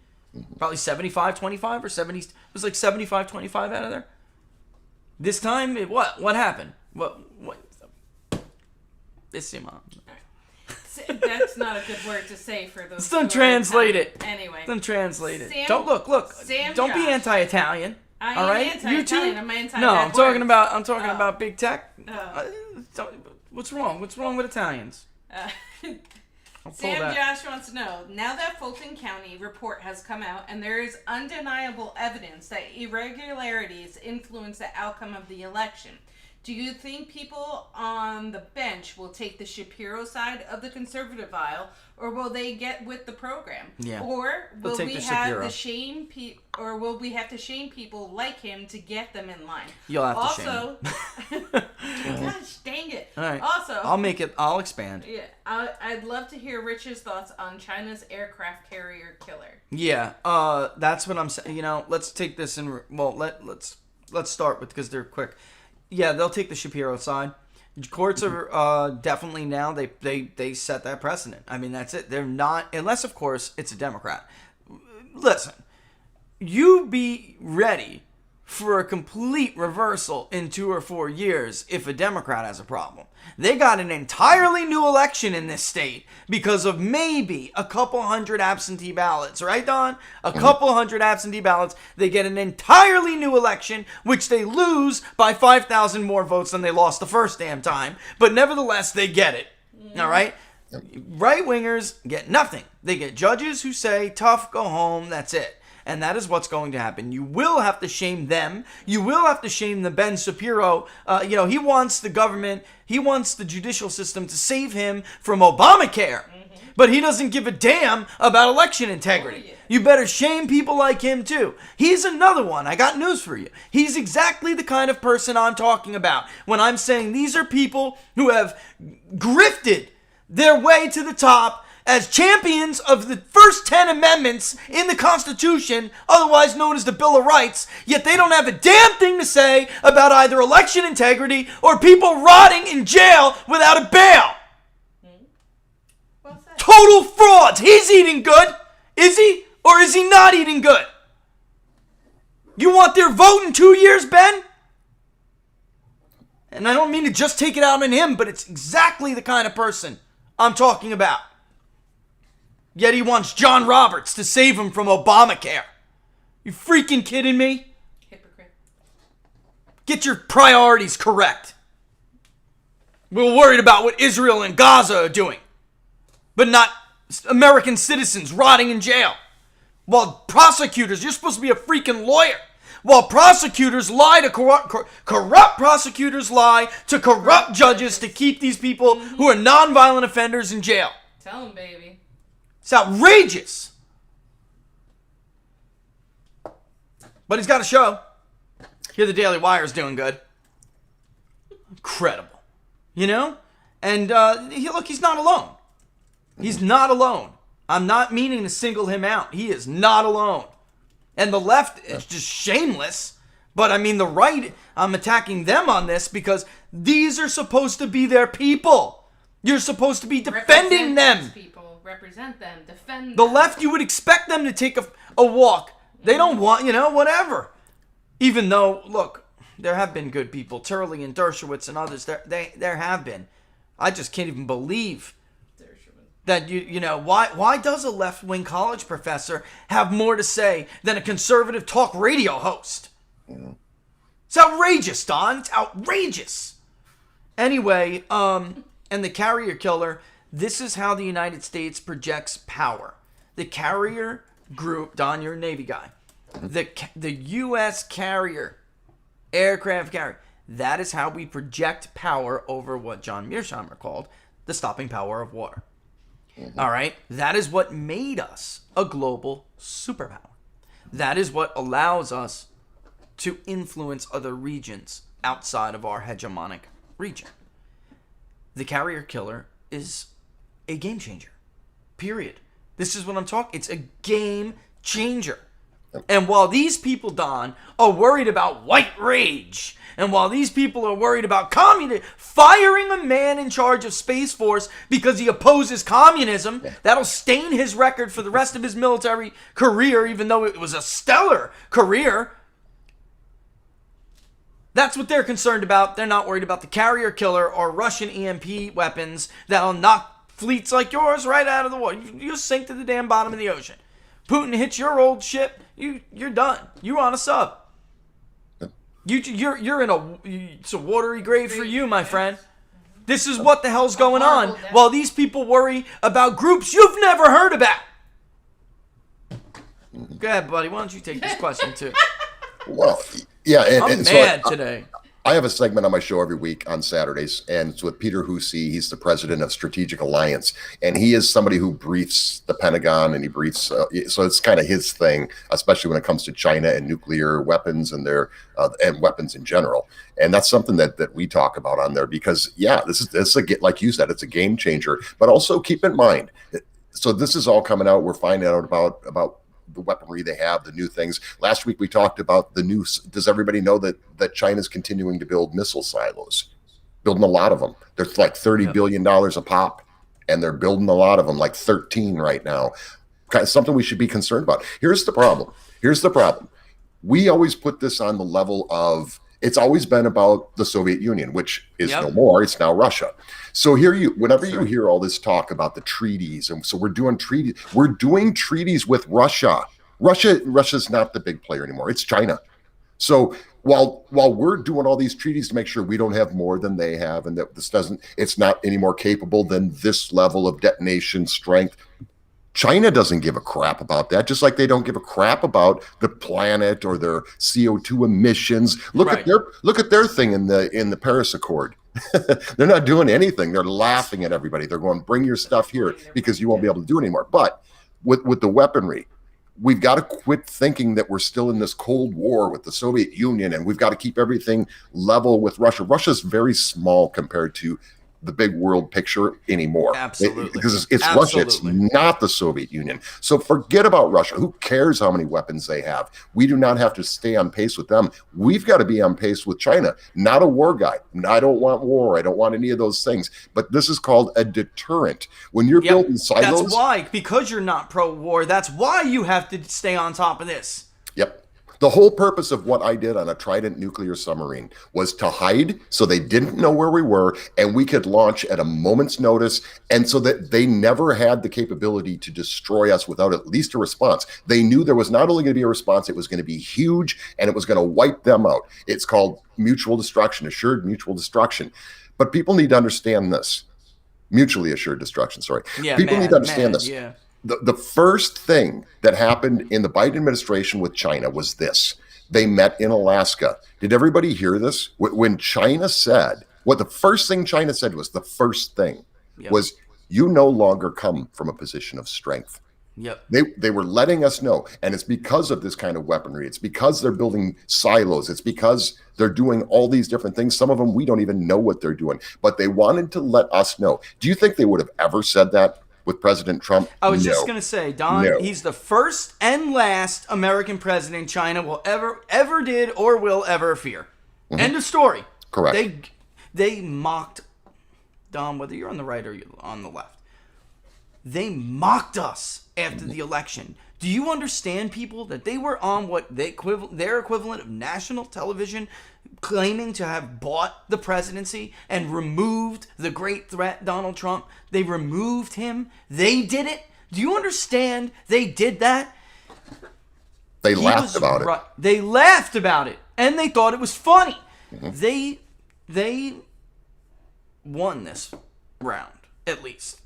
Probably 75-25 or 70, it was like 75-25 out of there. This time, what happened? What? This is mom. That's not a good word to say for those. Don't translate it. Anyway. Don't translate it. Don't look. Don't be anti-Italian. I all right? am anti-Italian. I'm anti. No, I'm talking about big tech. What's wrong? What's wrong with Italians? Sam Josh wants to know, now that Fulton County report has come out and there is undeniable evidence that irregularities influence the outcome of the election, do you think people on the bench will take the Shapiro side of the conservative aisle, or will they get with the program? Yeah. Or will take we the have Shapiro. to shame or will we have to shame people like him to get them in line? You'll have to shame also, gosh dang it. All right. Also, I'll expand. yeah, I'd love to hear Rich's thoughts on China's aircraft carrier killer. Yeah, that's what I'm saying. You know, let's take this let's start with, because they're quick. Yeah, they'll take the Shapiro side. Courts are definitely now, they set that precedent. I mean, that's it. They're not, unless of course it's a Democrat. Listen, you be ready for a complete reversal in 2 or 4 years if a Democrat has a problem. They got an entirely new election in this state because of maybe a couple hundred absentee ballots, right, Don? A couple hundred absentee ballots. They get an entirely new election, which they lose by 5,000 more votes than they lost the first damn time. But nevertheless, they get it. All right? Right-wingers get nothing. They get judges who say, tough, go home, that's it. And that is what's going to happen. You will have to shame them. You will have to shame the Ben Shapiro. He wants the government, he wants the judicial system to save him from Obamacare. But he doesn't give a damn about election integrity. Oh, yeah. You better shame people like him too. He's another one. I got news for you. He's exactly the kind of person I'm talking about when I'm saying these are people who have grifted their way to the top as champions of the first 10 amendments in the Constitution, otherwise known as the Bill of Rights, yet they don't have a damn thing to say about either election integrity or people rotting in jail without a bail. Total frauds. He's eating good. Is he? Or is he not eating good? You want their vote in 2 years, Ben? And I don't mean to just take it out on him, but it's exactly the kind of person I'm talking about. Yet he wants John Roberts to save him from Obamacare. You freaking kidding me? Hypocrite. Get your priorities correct. We're worried about what Israel and Gaza are doing, but not American citizens rotting in jail. While prosecutors, you're supposed to be a freaking lawyer. While prosecutors lie to corrupt prosecutors lie to corrupt judges to keep these people who are nonviolent offenders in jail. Tell him, baby. It's outrageous. But he's got a show. Here the Daily Wire is doing good. Incredible. You know? And he's not alone. He's not alone. I'm not meaning to single him out. He is not alone. And the left is just shameless. But I mean the right, I'm attacking them on this because these are supposed to be their people. You're supposed to be defending them. Represent them, defend them. The left, you would expect them to take a walk. They don't want, whatever. Even though, look, there have been good people. Turley and Dershowitz and others, there have been. I just can't even believe that, why does a left-wing college professor have more to say than a conservative talk radio host? Yeah. It's outrageous, Don. It's outrageous. Anyway, and the carrier killer, this is how the United States projects power. The carrier group, Don, you're a Navy guy. The U.S. carrier, aircraft carrier, that is how we project power over what John Mearsheimer called the stopping power of water. Mm-hmm. All right? That is what made us a global superpower. That is what allows us to influence other regions outside of our hegemonic region. The carrier killer is a game changer. Period. This is what I'm talking. It's a game changer. And while these people, Don, are worried about white rage, and while these people are worried about firing a man in charge of Space Force because he opposes communism, that'll stain his record for the rest of his military career, even though it was a stellar career. That's what they're concerned about. They're not worried about the carrier killer or Russian EMP weapons that'll knock fleets like yours right out of the water. You sink to the damn bottom of the ocean. Putin hits your old ship, you're done. You're on a sub. You're in it's a watery grave for you, my friend. This is what the hell's going on horrible death. while these people worry about groups you've never heard about. Go ahead, buddy. Why don't you take this question too? Well, yeah, I'm and mad so today. I have a segment on my show every week on Saturdays, and it's with Peter Hussey. He's the president of Strategic Alliance, and he is somebody who briefs the Pentagon, and he briefs. So it's kind of his thing, especially when it comes to China and nuclear weapons and their and weapons in general. And that's something that we talk about on there because, yeah, this is like you said, it's a game changer. But also keep in mind, so this is all coming out. We're finding out about the weaponry they have, the new things. Last week we talked about the new. Does everybody know that China's continuing to build missile silos? Building a lot of them. There's like $30 billion a pop, and they're building a lot of them, like 13 right now. Kind of something we should be concerned about. Here's the problem. We always put this on the level of, it's always been about the Soviet Union, which is no more. It's now Russia. So whenever you hear all this talk about the treaties, and so we're doing treaties with Russia. Russia's not the big player anymore. It's China. So while we're doing all these treaties to make sure we don't have more than they have, and that it's not any more capable than this level of detonation strength, China doesn't give a crap about that, just like they don't give a crap about the planet or their CO2 emissions. Look at their thing in the Paris Accord. They're not doing anything. They're laughing at everybody. They're going, bring your stuff here because you won't be able to do it anymore. But with the weaponry, we've got to quit thinking that we're still in this Cold War with the Soviet Union, and we've got to keep everything level with Russia. Russia's very small compared to the big world picture anymore. Absolutely. Because it's Russia, it's not the Soviet Union. So forget about Russia. Who cares how many weapons they have? We do not have to stay on pace with them. We've got to be on pace with China. Not a war guy. I don't want war. I don't want any of those things. But this is called a deterrent. When you're building silos. That's why, because you're not pro-war, that's why you have to stay on top of this. Yep. The whole purpose of what I did on a Trident nuclear submarine was to hide so they didn't know where we were and we could launch at a moment's notice, and so that they never had the capability to destroy us without at least a response. They knew there was not only going to be a response, it was going to be huge and it was going to wipe them out. It's called mutual destruction, assured mutual destruction. But people need to understand this. Mutually assured destruction, sorry. People need to understand this. Yeah. The first thing that happened in the Biden administration with China was this. They met in Alaska. Did everybody hear this? When China said, the first thing China said was, was, you no longer come from a position of strength. Yep. They were letting us know. And it's because of this kind of weaponry. It's because they're building silos. It's because they're doing all these different things. Some of them, we don't even know what they're doing. But they wanted to let us know. Do you think they would have ever said that with President Trump? I was just going to say, Don, he's the first and last American president China will ever did or will ever fear. Mm-hmm. End of story. Correct. They mocked, Don, whether you're on the right or you're on the left, they mocked us after the election. Do you understand, people, that they were on what their equivalent of national television, claiming to have bought the presidency and removed the great threat, Donald Trump? They removed him. They did it. Do you understand? They did that. They laughed about it. They laughed about it, and they thought it was funny. Mm-hmm. They won this round, at least.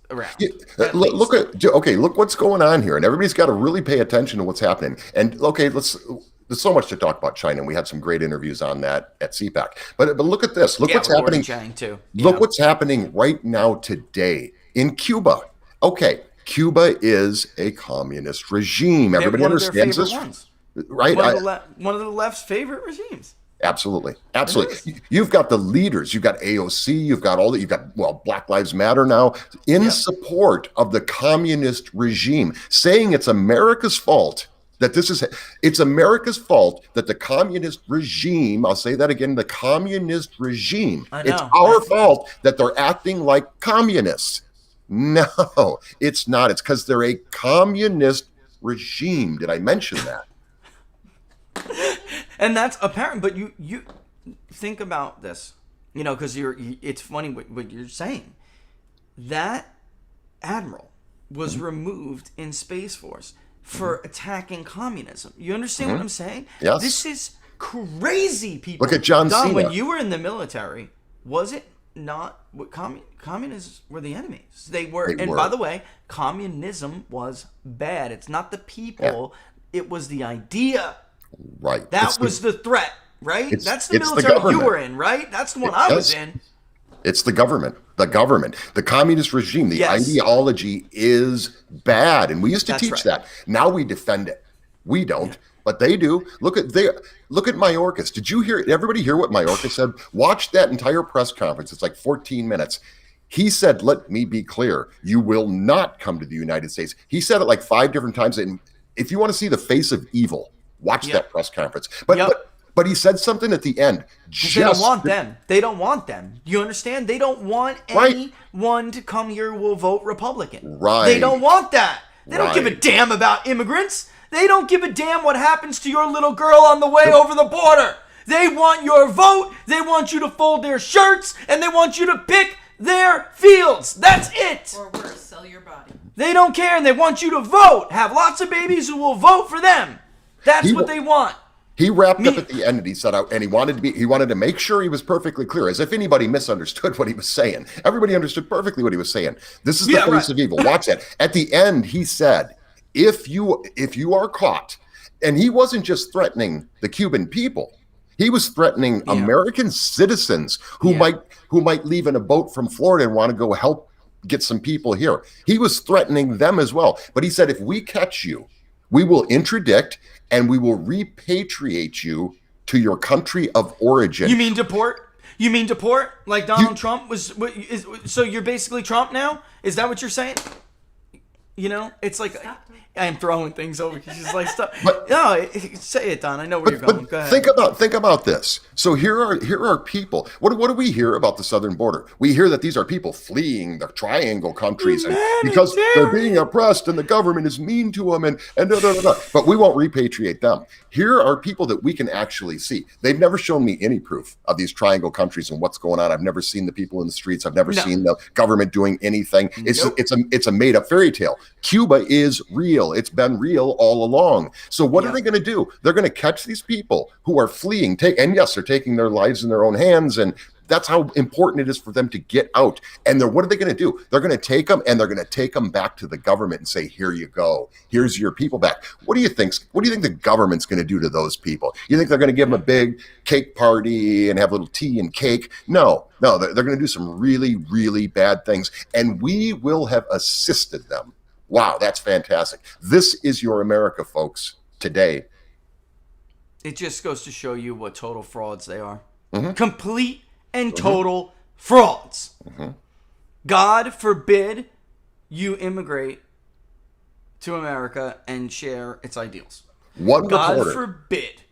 Look what's going on here, and everybody's got to really pay attention to what's happening. And there's so much to talk about China, and we had some great interviews on that at CPAC. But look at this. Look what's happening. Too. Look what's happening right now today in Cuba. Okay, Cuba is a communist regime. Everybody understands this, right? One of the left's favorite regimes. Absolutely. You've got the leaders. You've got AOC. You've got Black Lives Matter now in support of the communist regime, saying it's America's fault it's America's fault that the communist regime, I'll say that again, the communist regime, it's our fault that they're acting like communists. No, it's not. It's because they're a communist regime. Did I mention that? And that's apparent, but you think about this, because it's funny what you're saying. That admiral was removed in Space Force for attacking communism. You understand what I'm saying? Yes. This is crazy, people. Look at John Cena. When you were in the military, was it communists were the enemies. They were. By the way, communism was bad. It's not the people. Yeah. It was the idea. Right. That was the threat, right? That's the it's military you were in, right? That's the one I was in. It's the government. The communist regime, the ideology is bad. And we used to teach that. Now we defend it. We don't, but they do. Look at Mayorkas. Did you hear, everybody hear what Mayorkas said? Watch that entire press conference. It's like 14 minutes. He said, let me be clear. You will not come to the United States. He said it like 5 different times. And if you want to see the face of evil, watch that press conference. But he said something at the end. They don't want them. They don't want them. You understand? They don't want anyone to come here who will vote Republican. Right. They don't want that. They don't give a damn about immigrants. They don't give a damn what happens to your little girl on the way over the border. They want your vote. They want you to fold their shirts. And they want you to pick their fields. That's it. Or worse, sell your body. They don't care. And they want you to vote. Have lots of babies who will vote for them. That's what they want. He wrapped up at the end and he said, and he wanted to make sure he was perfectly clear, as if anybody misunderstood what he was saying. Everybody understood perfectly what he was saying. This is the face of evil. Watch that. At the end, he said, if you are caught, and he wasn't just threatening the Cuban people, he was threatening American citizens who might leave in a boat from Florida and want to go help get some people here. He was threatening them as well. But he said, if we catch you, we will interdict and we will repatriate you to your country of origin. You mean deport? You mean deport? Like Donald Trump was? So you're basically Trump now? Is that what you're saying? You know, it's like I'm throwing things over because she's like, stop. No, say it, Don. I know where you're going. Go ahead. Think about this. So here are people. What do we hear about the southern border? We hear that these are people fleeing the triangle countries because they're being oppressed and the government is mean to them and But we won't repatriate them. Here are people that we can actually see. They've never shown me any proof of these triangle countries and what's going on. I've never seen the people in the streets. I've never seen the government doing anything. It's a made up fairy tale. Cuba is real. It's been real all along. So what are they going to do? They're going to catch these people who are fleeing, and yes, they're taking their lives in their own hands, and that's how important it is for them to get out. And what are they going to do? They're going to take them and they're going to take them back to the government and say, here you go. Here's your people back. What do you think the government's going to do to those people? You think they're going to give them a big cake party and have a little tea and cake? No, they're going to do some really, really bad things, and we will have assisted them. Wow, that's fantastic. This is your America, folks, today. It just goes to show you what total frauds they are. Mm-hmm. Complete and total frauds. Mm-hmm. God forbid you immigrate to America and share its ideals. God forbid.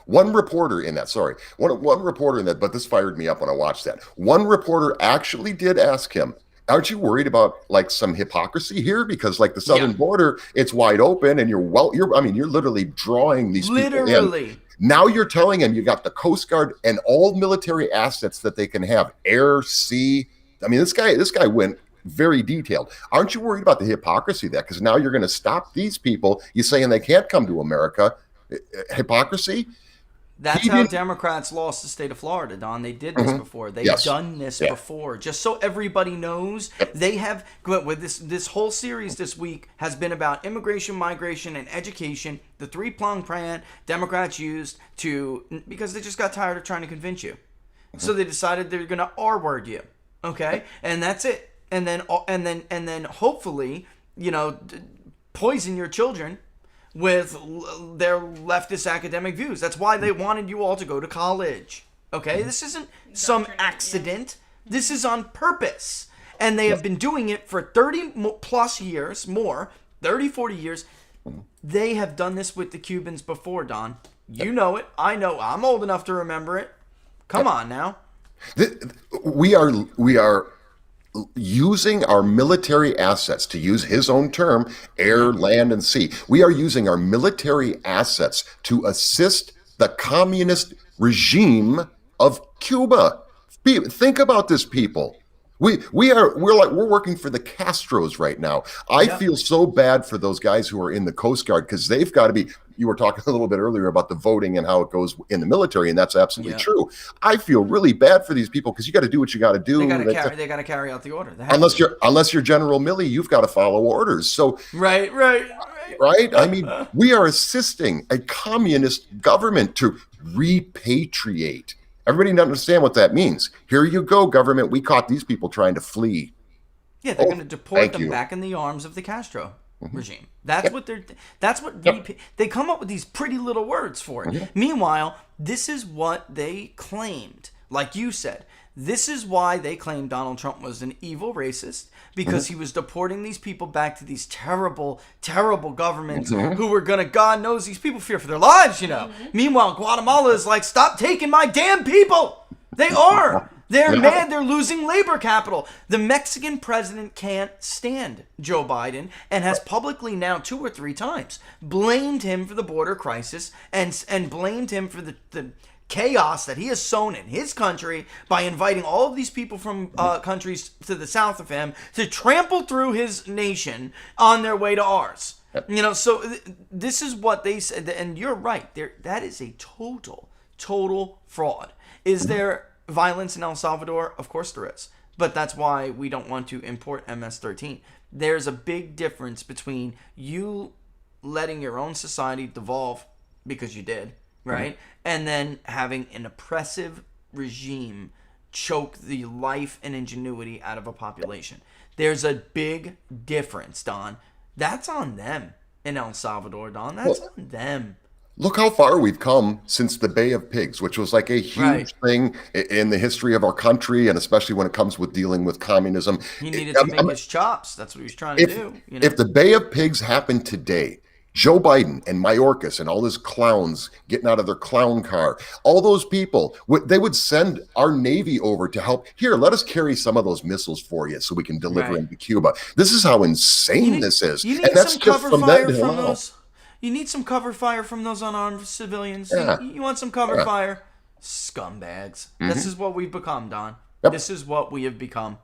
One reporter in that, but this fired me up when I watched that. One reporter actually did ask him, aren't you worried about like some hypocrisy here? Because like the southern border, it's wide open, and you're literally drawing these people in. Now you're telling him you got the Coast Guard and all military assets that they can have, air, sea. I mean, this guy went very detailed. Aren't you worried about the hypocrisy of that? Because now you're going to stop these people. You're saying they can't come to America. Hypocrisy. That's how Democrats lost the state of Florida, Don. They did this before. They've done this before. Just so everybody knows, they have, with this whole series this week has been about immigration, migration, and education, the three-pronged plan Democrats used because they just got tired of trying to convince you. So they decided they're going to R-word you, okay? And that's it. And then hopefully, poison your children with their leftist academic views. That's why they wanted you all to go to college. Okay? This isn't some accident. This is on purpose. And they have been doing it for 30 plus years, 30, 40 years. They have done this with the Cubans before, Don. You know it. I know. I'm old enough to remember it. Come on now. We are using our military assets, to use his own term, air, land, and sea. We are using our military assets to assist the communist regime of Cuba. Think about this, people. We're working for the Castros right now. I feel so bad for those guys who are in the Coast Guard, because they've got to be, you were talking a little bit earlier about the voting and how it goes in the military, and that's absolutely true. I feel really bad for these people because you got to do what you got to do. They got to carry out the order. Unless you're General Milley, you've got to follow orders. So right. I mean, we are assisting a communist government to repatriate. Everybody doesn't understand what that means. Here you go, government. We caught these people trying to flee. Yeah, they're going to deport them back in the arms of the Castro regime. That's what they come up with these pretty little words for it. Meanwhile, this is what they claimed. Like you said, this is why they claimed Donald Trump was an evil racist, because he was deporting these people back to these terrible, terrible governments who were going to, God knows, these people fear for their lives, Meanwhile, Guatemala is like, stop taking my damn people. They are. They're mad. They're losing labor capital. The Mexican president can't stand Joe Biden and has publicly now 2 or 3 times blamed him for the border crisis and blamed him for the chaos that he has sown in his country by inviting all of these people from countries to the south of him to trample through his nation on their way to ours. So this is what they said, and you're right. That is a total fraud. Is there violence in El Salvador? Of course there is. But that's why we don't want to import MS-13. There's a big difference between you letting your own society devolve, because you did, right? And then having an oppressive regime choke the life and ingenuity out of a population. There's a big difference, Don. That's on them in El Salvador, Don. That's on them. Look how far we've come since the Bay of Pigs, which was like a huge thing in the history of our country, and especially when it comes with dealing with communism. He needed to make his chops. That's what he was trying to do. If the Bay of Pigs happened today, Joe Biden and Mayorkas and all his clowns getting out of their clown car, all those people, they would send our Navy over to help. Here, let us carry some of those missiles for you so we can deliver them to Cuba. This is how insane this is. You need some cover fire from those. You need some cover fire from those unarmed civilians. Yeah. You want some cover fire? Scumbags. This is what we've become, Don. This is what we have become.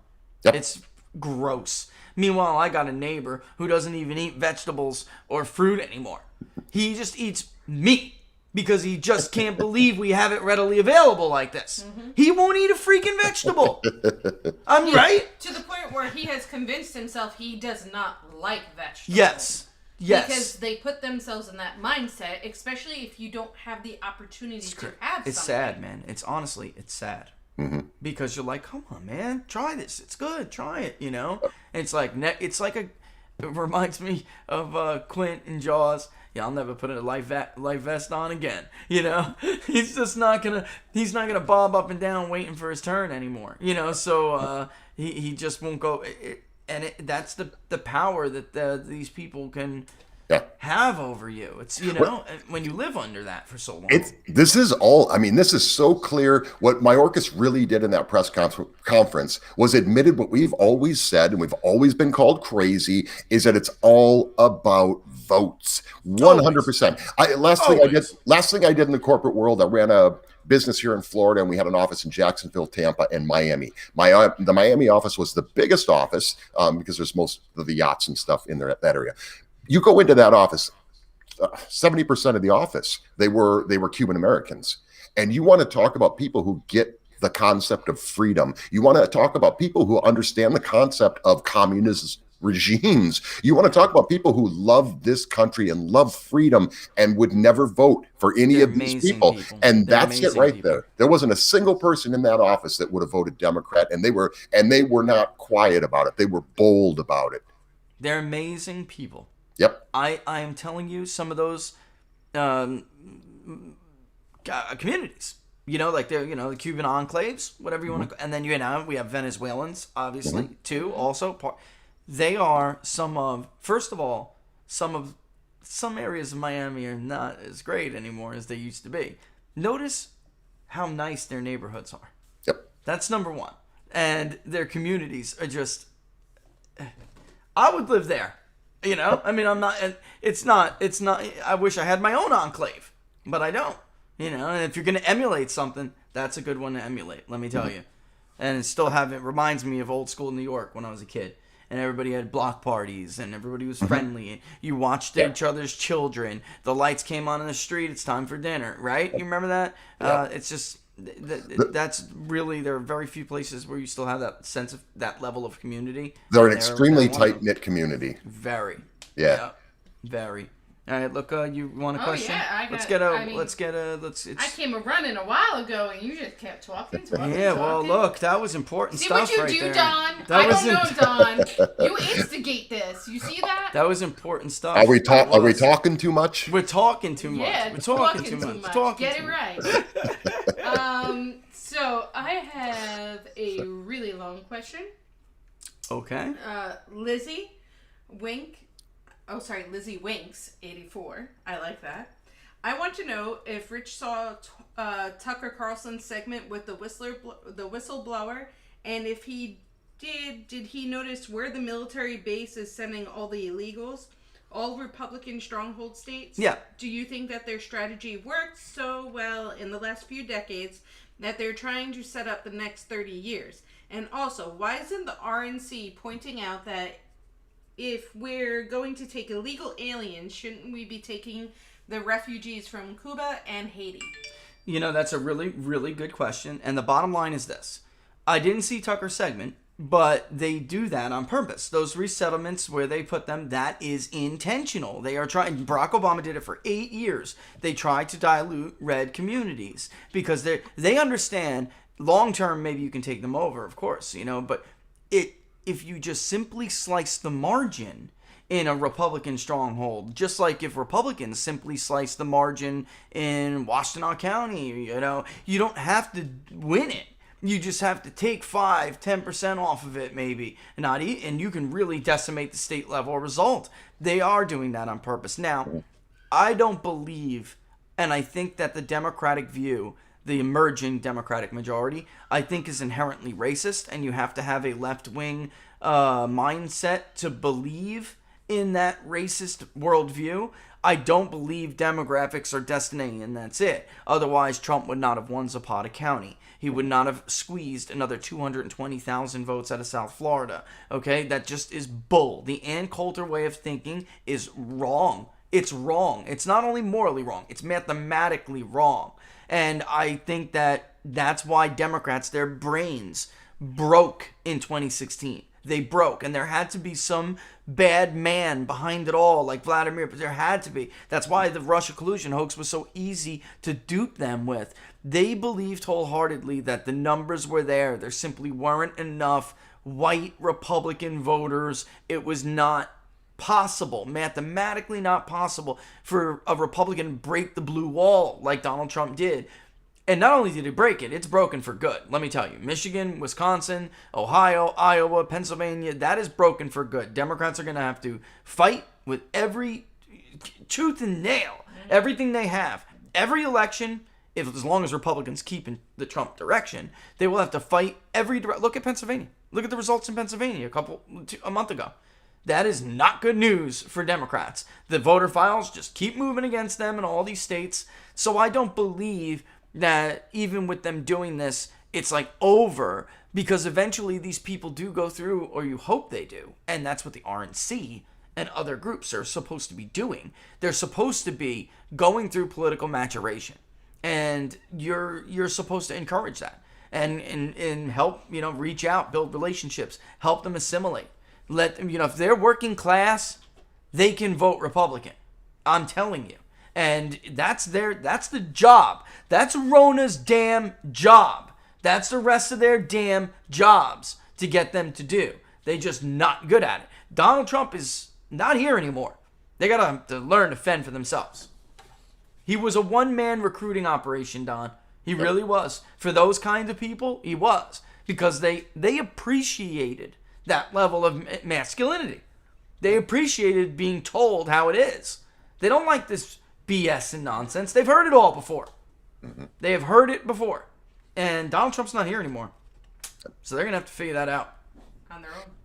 It's gross. Meanwhile, I got a neighbor who doesn't even eat vegetables or fruit anymore. He just eats meat because he just can't believe we have it readily available like this. He won't eat a freaking vegetable. I'm right? To the point where he has convinced himself he does not like vegetables. Yes. Because they put themselves in that mindset, especially if you don't have the opportunity to have It's something. sad, man. It's sad. Because you're like, come on, man, try this. It's good. Try it, And it's like it reminds me of Quint and Jaws. Yeah, I'll never put a life vest on again. He's just not gonna bob up and down waiting for his turn anymore. So he just won't go. That's the power that these people can have over you. It's when you live under that for so long. This is so clear. What Mayorkas really did in that press conference was admitted what we've always said, and we've always been called crazy, is that it's all about votes. 100%. Last thing I did in the corporate world, I ran a business here in Florida, and we had an office in Jacksonville, Tampa, and Miami. The Miami office was the biggest office because there's most of the yachts and stuff in that area. You go into that office, 70% of the office, they were Cuban Americans. And you want to talk about people who get the concept of freedom. You want to talk about people who understand the concept of communist regimes. You want to talk about people who love this country and love freedom and would never vote for any of these people. And that's it right there. There wasn't a single person in that office that would have voted Democrat, and they were not quiet about it. They were bold about it. They're amazing people. Yep. I am telling you, some of those communities, like they're, the Cuban enclaves, whatever you want to, and then we have Venezuelans, obviously, too, also. They are some areas of Miami are not as great anymore as they used to be. Notice how nice their neighborhoods are. Yep. That's number one. And their communities are just, I would live there. It's not, I wish I had my own enclave, but I don't, and if you're going to emulate something, that's a good one to emulate, let me tell you. and it reminds me of old school New York when I was a kid. And everybody had block parties, and everybody was friendly. And you watched each other's children. The lights came on in the street. It's time for dinner, right? You remember that? It's just that's really, there are very few places where you still have that sense of that level of community. They're an extremely tight knit community. Very. Yeah. Very. All right, look, you want a question? Yeah, I came a running a while ago, and you just kept talking. Well, look, that was important stuff right there. See what you do, Don? I don't know, Don. You instigate this. You see that? That was important stuff. Are we talking too much? We're talking too much. Yeah, we're talking too much. Get it right. So I have a really long question. Okay. Lizzie Winks, 84. I like that. I want to know if Rich saw Tucker Carlson's segment with the whistleblower, and if he did he notice where the military base is sending all the illegals, all Republican stronghold states? Yeah. Do you think that their strategy worked so well in the last few decades that they're trying to set up the next 30 years? And also, why isn't the RNC pointing out that if we're going to take illegal aliens, shouldn't we be taking the refugees from Cuba and Haiti? You know, that's a really, really good question. And the bottom line is this. I didn't see Tucker's segment, but they do that on purpose. Those resettlements where they put them, that is intentional. They are trying. Barack Obama did it for 8 years. They tried to dilute red communities because they understand long term, maybe you can take them over, of course, you know, but if you just simply slice the margin in a Republican stronghold, just like if Republicans simply slice the margin in Washtenaw County, you know, you don't have to win it. You just have to take 5-10% off of it, maybe, and you can really decimate the state level result. They are doing that on purpose. Now, I don't believe, and I think that the Democratic view, the emerging Democratic majority, I think is inherently racist, and you have to have a left-wing mindset to believe in that racist worldview. I don't believe demographics are destiny, and that's it. Otherwise, Trump would not have won Zapata County. He would not have squeezed another 220,000 votes out of South Florida. Okay? That just is bull. The Ann Coulter way of thinking is wrong. It's wrong. It's not only morally wrong, it's mathematically wrong. And I think that that's why Democrats, their brains broke in 2016. They broke, and there had to be some bad man behind it all, like Vladimir, but there had to be. That's why the Russia collusion hoax was so easy to dupe them with. They believed wholeheartedly that the numbers were there. There simply weren't enough white Republican voters. It was not possible, mathematically not possible, for a Republican to break the blue wall like Donald Trump did. And not only did he break it, it's broken for good. Let me tell you, Michigan, Wisconsin, Ohio, Iowa, Pennsylvania, that is broken for good. Democrats are going to have to fight with every tooth and nail, everything they have. Every election, as long as Republicans keep in the Trump direction, they will have to fight every direction. Look at Pennsylvania. Look at the results in Pennsylvania a month ago. That is not good news for Democrats. The voter files just keep moving against them in all these states. So I don't believe that even with them doing this, it's like over, because eventually these people do go through, or you hope they do. And that's what the RNC and other groups are supposed to be doing. They're supposed to be going through political maturation. And you're supposed to encourage that and help, reach out, build relationships, help them assimilate. Let them, if they're working class, they can vote Republican. I'm telling you. And that's the job. That's Rona's damn job. That's the rest of their damn jobs to get them to do. They just not good at it. Donald Trump is not here anymore. They got to learn to fend for themselves. He was a one-man recruiting operation, Don. He really was. For those kind of people, he was. Because they appreciated that level of masculinity. They appreciated being told how it is. They don't like this BS and nonsense. They've heard it all before. They have heard it before. And Donald Trump's not here anymore. So they're going to have to figure that out.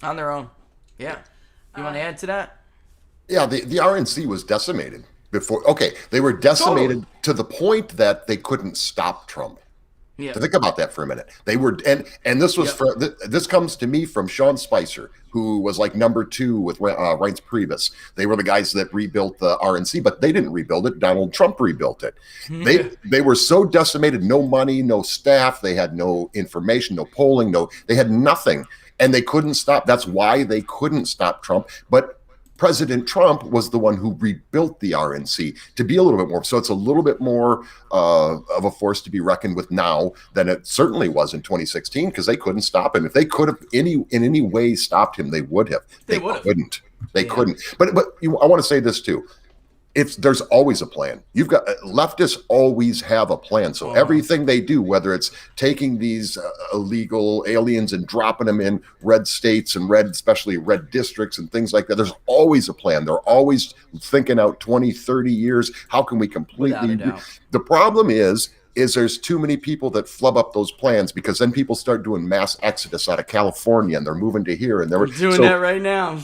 On their own. Yeah. You want to add to that? Yeah, the RNC was decimated before. Okay, they were decimated to the point that they couldn't stop Trump. Yeah. Think about that for a minute. They were, and this was this comes to me from Sean Spicer, who was like number 2 with Reince Priebus. They were the guys that rebuilt the RNC, but they didn't rebuild it. Donald Trump rebuilt it. They were so decimated, no money, no staff. They had no information, no polling, they had nothing, and they couldn't stop. That's why they couldn't stop Trump. But President Trump was the one who rebuilt the RNC to be a little bit more. So it's a little bit more of a force to be reckoned with now than it certainly was in 2016, because they couldn't stop him. If they could have in any way stopped him, they would have. They couldn't. They couldn't. But I want to say this too. There's always a plan. You've got leftists always have a plan. So everything they do, whether it's taking these illegal aliens and dropping them in red states and especially red districts and things like that, there's always a plan. They're always thinking out 20, 30 years. How can we completely the problem is there's too many people that flub up those plans, because then people start doing mass exodus out of California and they're moving to here, and they're doing that right now. I'm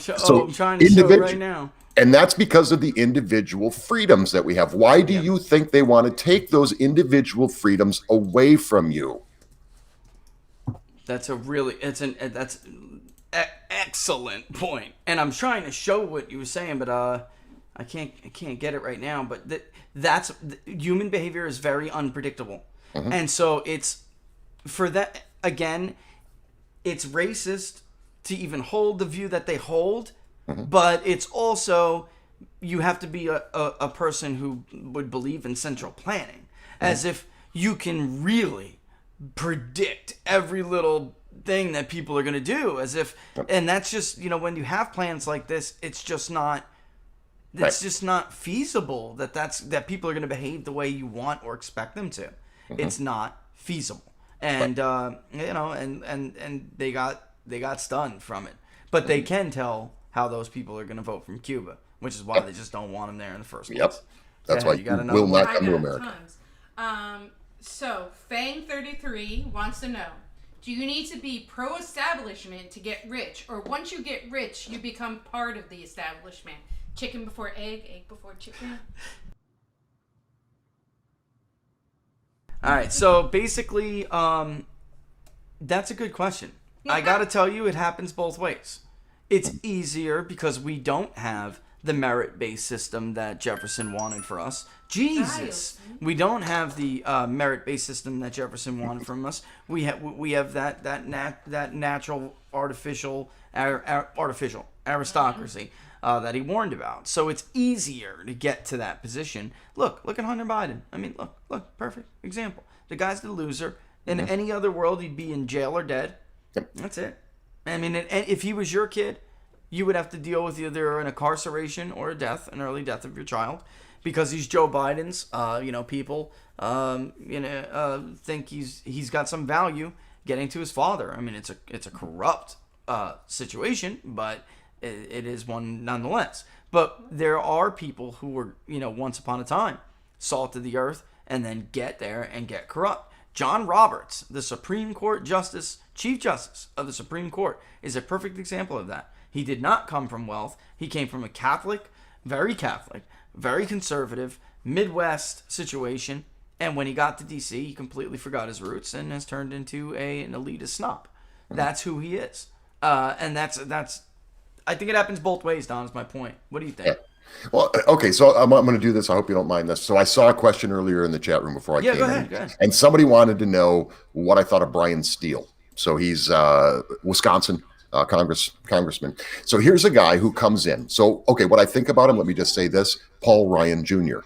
trying to show it right now. And that's because of the individual freedoms that we have. Why do you think they want to take those individual freedoms away from you? That's excellent point. And I'm trying to show what you were saying, but I can't get it right now. But that's human behavior is very unpredictable, and so it's for that again. It's racist to even hold the view that they hold. But it's also, you have to be a person who would believe in central planning, as if you can really predict every little thing that people are going to do, as if, and that's just, when you have plans like this, it's just not, just not feasible that people are going to behave the way you want or expect them to. It's not feasible. And, and they got stunned from it, but they can tell how those people are going to vote from Cuba, which is why they just don't want them there in the first place. Yep. That's why you will not come to America. So, Fang33 wants to know, do you need to be pro-establishment to get rich? Or once you get rich, you become part of the establishment? Chicken before egg, egg before chicken? All right, so basically, that's a good question. I got to tell you, it happens both ways. It's easier because we don't have the merit-based system that Jefferson wanted for us. Jesus, we don't have the merit-based system that Jefferson wanted from us. We have that natural artificial aristocracy that he warned about. So it's easier to get to that position. Look at Hunter Biden. I mean, look, perfect example. The guy's the loser. In any other world, he'd be in jail or dead. That's it. I mean, if he was your kid, you would have to deal with either an incarceration or an early death of your child, because he's Joe Biden's. People, think he's got some value getting to his father. I mean, it's a corrupt situation, but it is one nonetheless. But there are people who were, once upon a time, salt of the earth, and then get there and get corrupt. John Roberts, the Supreme Court Chief Justice of the Supreme Court, is a perfect example of that. He did not come from wealth. He came from a Catholic, very conservative, Midwest situation. And when he got to D.C., he completely forgot his roots and has turned into an elitist snob. That's who he is. And that's. I think it happens both ways, Don, is my point. What do you think? Yeah. Well, okay, so I'm going to do this. I hope you don't mind this. So I saw a question earlier in the chat room before I came in. Go ahead. And somebody wanted to know what I thought of Brian Steele. So he's Wisconsin congressman. So here's a guy who comes in. So, okay, what I think about him, let me just say this, Paul Ryan Jr.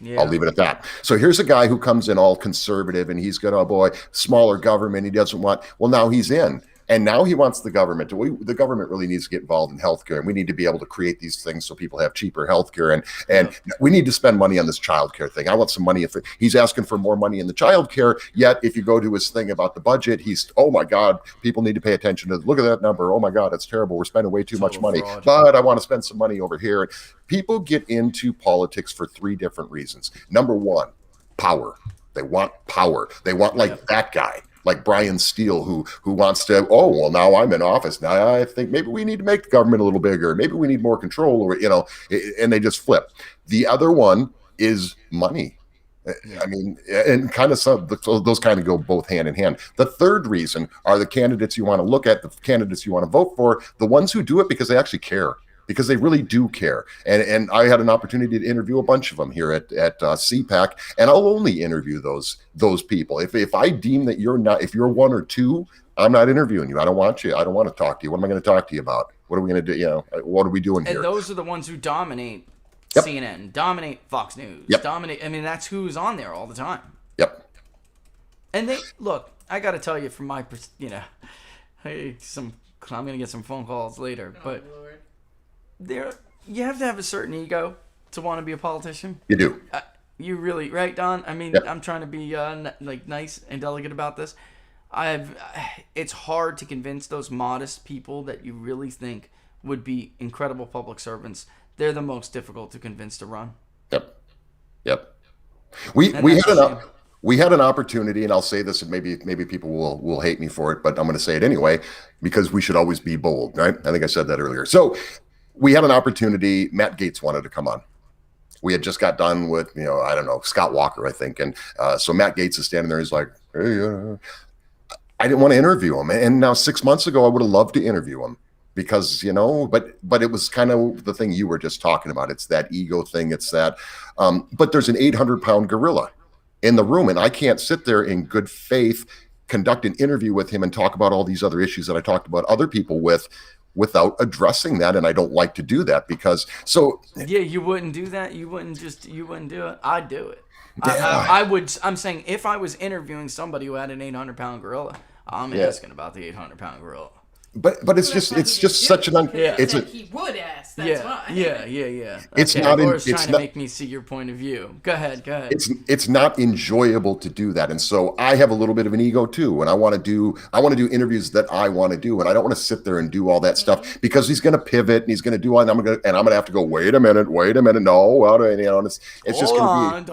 Yeah. I'll leave it at that. So here's a guy who comes in all conservative, and he's got, smaller government. He doesn't want, now he's in. And now he wants the government the government really needs to get involved in healthcare, and we need to be able to create these things so people have cheaper healthcare, and we need to spend money on this childcare thing. I want some money. If he's asking for more money in the childcare, yet if you go to his thing about the budget, he's, oh my God, people need to pay attention to, look at that number. Oh my God, it's terrible. We're spending way too much money, but I want to spend some money over here. People get into politics for 3 different reasons. Number 1, power. They want power. They want that guy. Like Brian Steele, who wants to, now I'm in office. Now I think maybe we need to make the government a little bigger. Maybe we need more control, or, and they just flip. The other one is money. I mean, and kind of those kind of go both hand in hand. The third reason are the candidates you want to look at, the candidates you want to vote for, the ones who do it because they actually care, because they really do care. And I had an opportunity to interview a bunch of them here at CPAC, and I'll only interview those people. If I deem that if you're one or two, I'm not interviewing you. I don't want you. I don't want to talk to you. What am I going to talk to you about? What are we going to do? You know, what are we doing here? And those are the ones who dominate Yep. CNN, dominate Fox News, Yep. dominate. I mean, that's who's on there all the time. Yep. And they look. I got to tell you, from my, hey, I'm gonna get some phone calls later, but you have to have a certain ego to want to be a politician. You do. You really, right, Don? I mean, Yep. I'm trying to be like nice and delicate about this. It's hard to convince those modest people that you really think would be incredible public servants. They're the most difficult to convince to run. Yep. We had an opportunity, and I'll say this, and maybe people will hate me for it, but I'm going to say it anyway, because we should always be bold, right? I think I said that earlier. So we had an opportunity. Matt Gaetz wanted to come on. We had just got done with, I don't know, Scott Walker, I think. And so Matt Gaetz is standing there. He's like, hey, I didn't want to interview him. And now 6 months ago, I would have loved to interview him. Because, but it was kind of the thing you were just talking about. It's that ego thing. It's that, but there's an 800-pound gorilla in the room, and I can't sit there in good faith, conduct an interview with him and talk about all these other issues that I talked about other people without addressing that. And I don't like to do that Yeah, you wouldn't do that. You wouldn't do it. I'd do it. Yeah. I would. I'm saying if I was interviewing somebody who had an 800-pound gorilla, I'm asking about the 800-pound gorilla. But it's just such an he would ask. That's why. Yeah. It's okay, not. Laura's It's trying not. to make me see your point of view. Go ahead. It's not enjoyable to do that, and so I have a little bit of an ego too, and I want to do interviews that I want to do, and I don't want to sit there and do all that stuff because he's going to pivot and he's going to do all, and I'm going to have to go. Wait a minute. No, well, it's just going to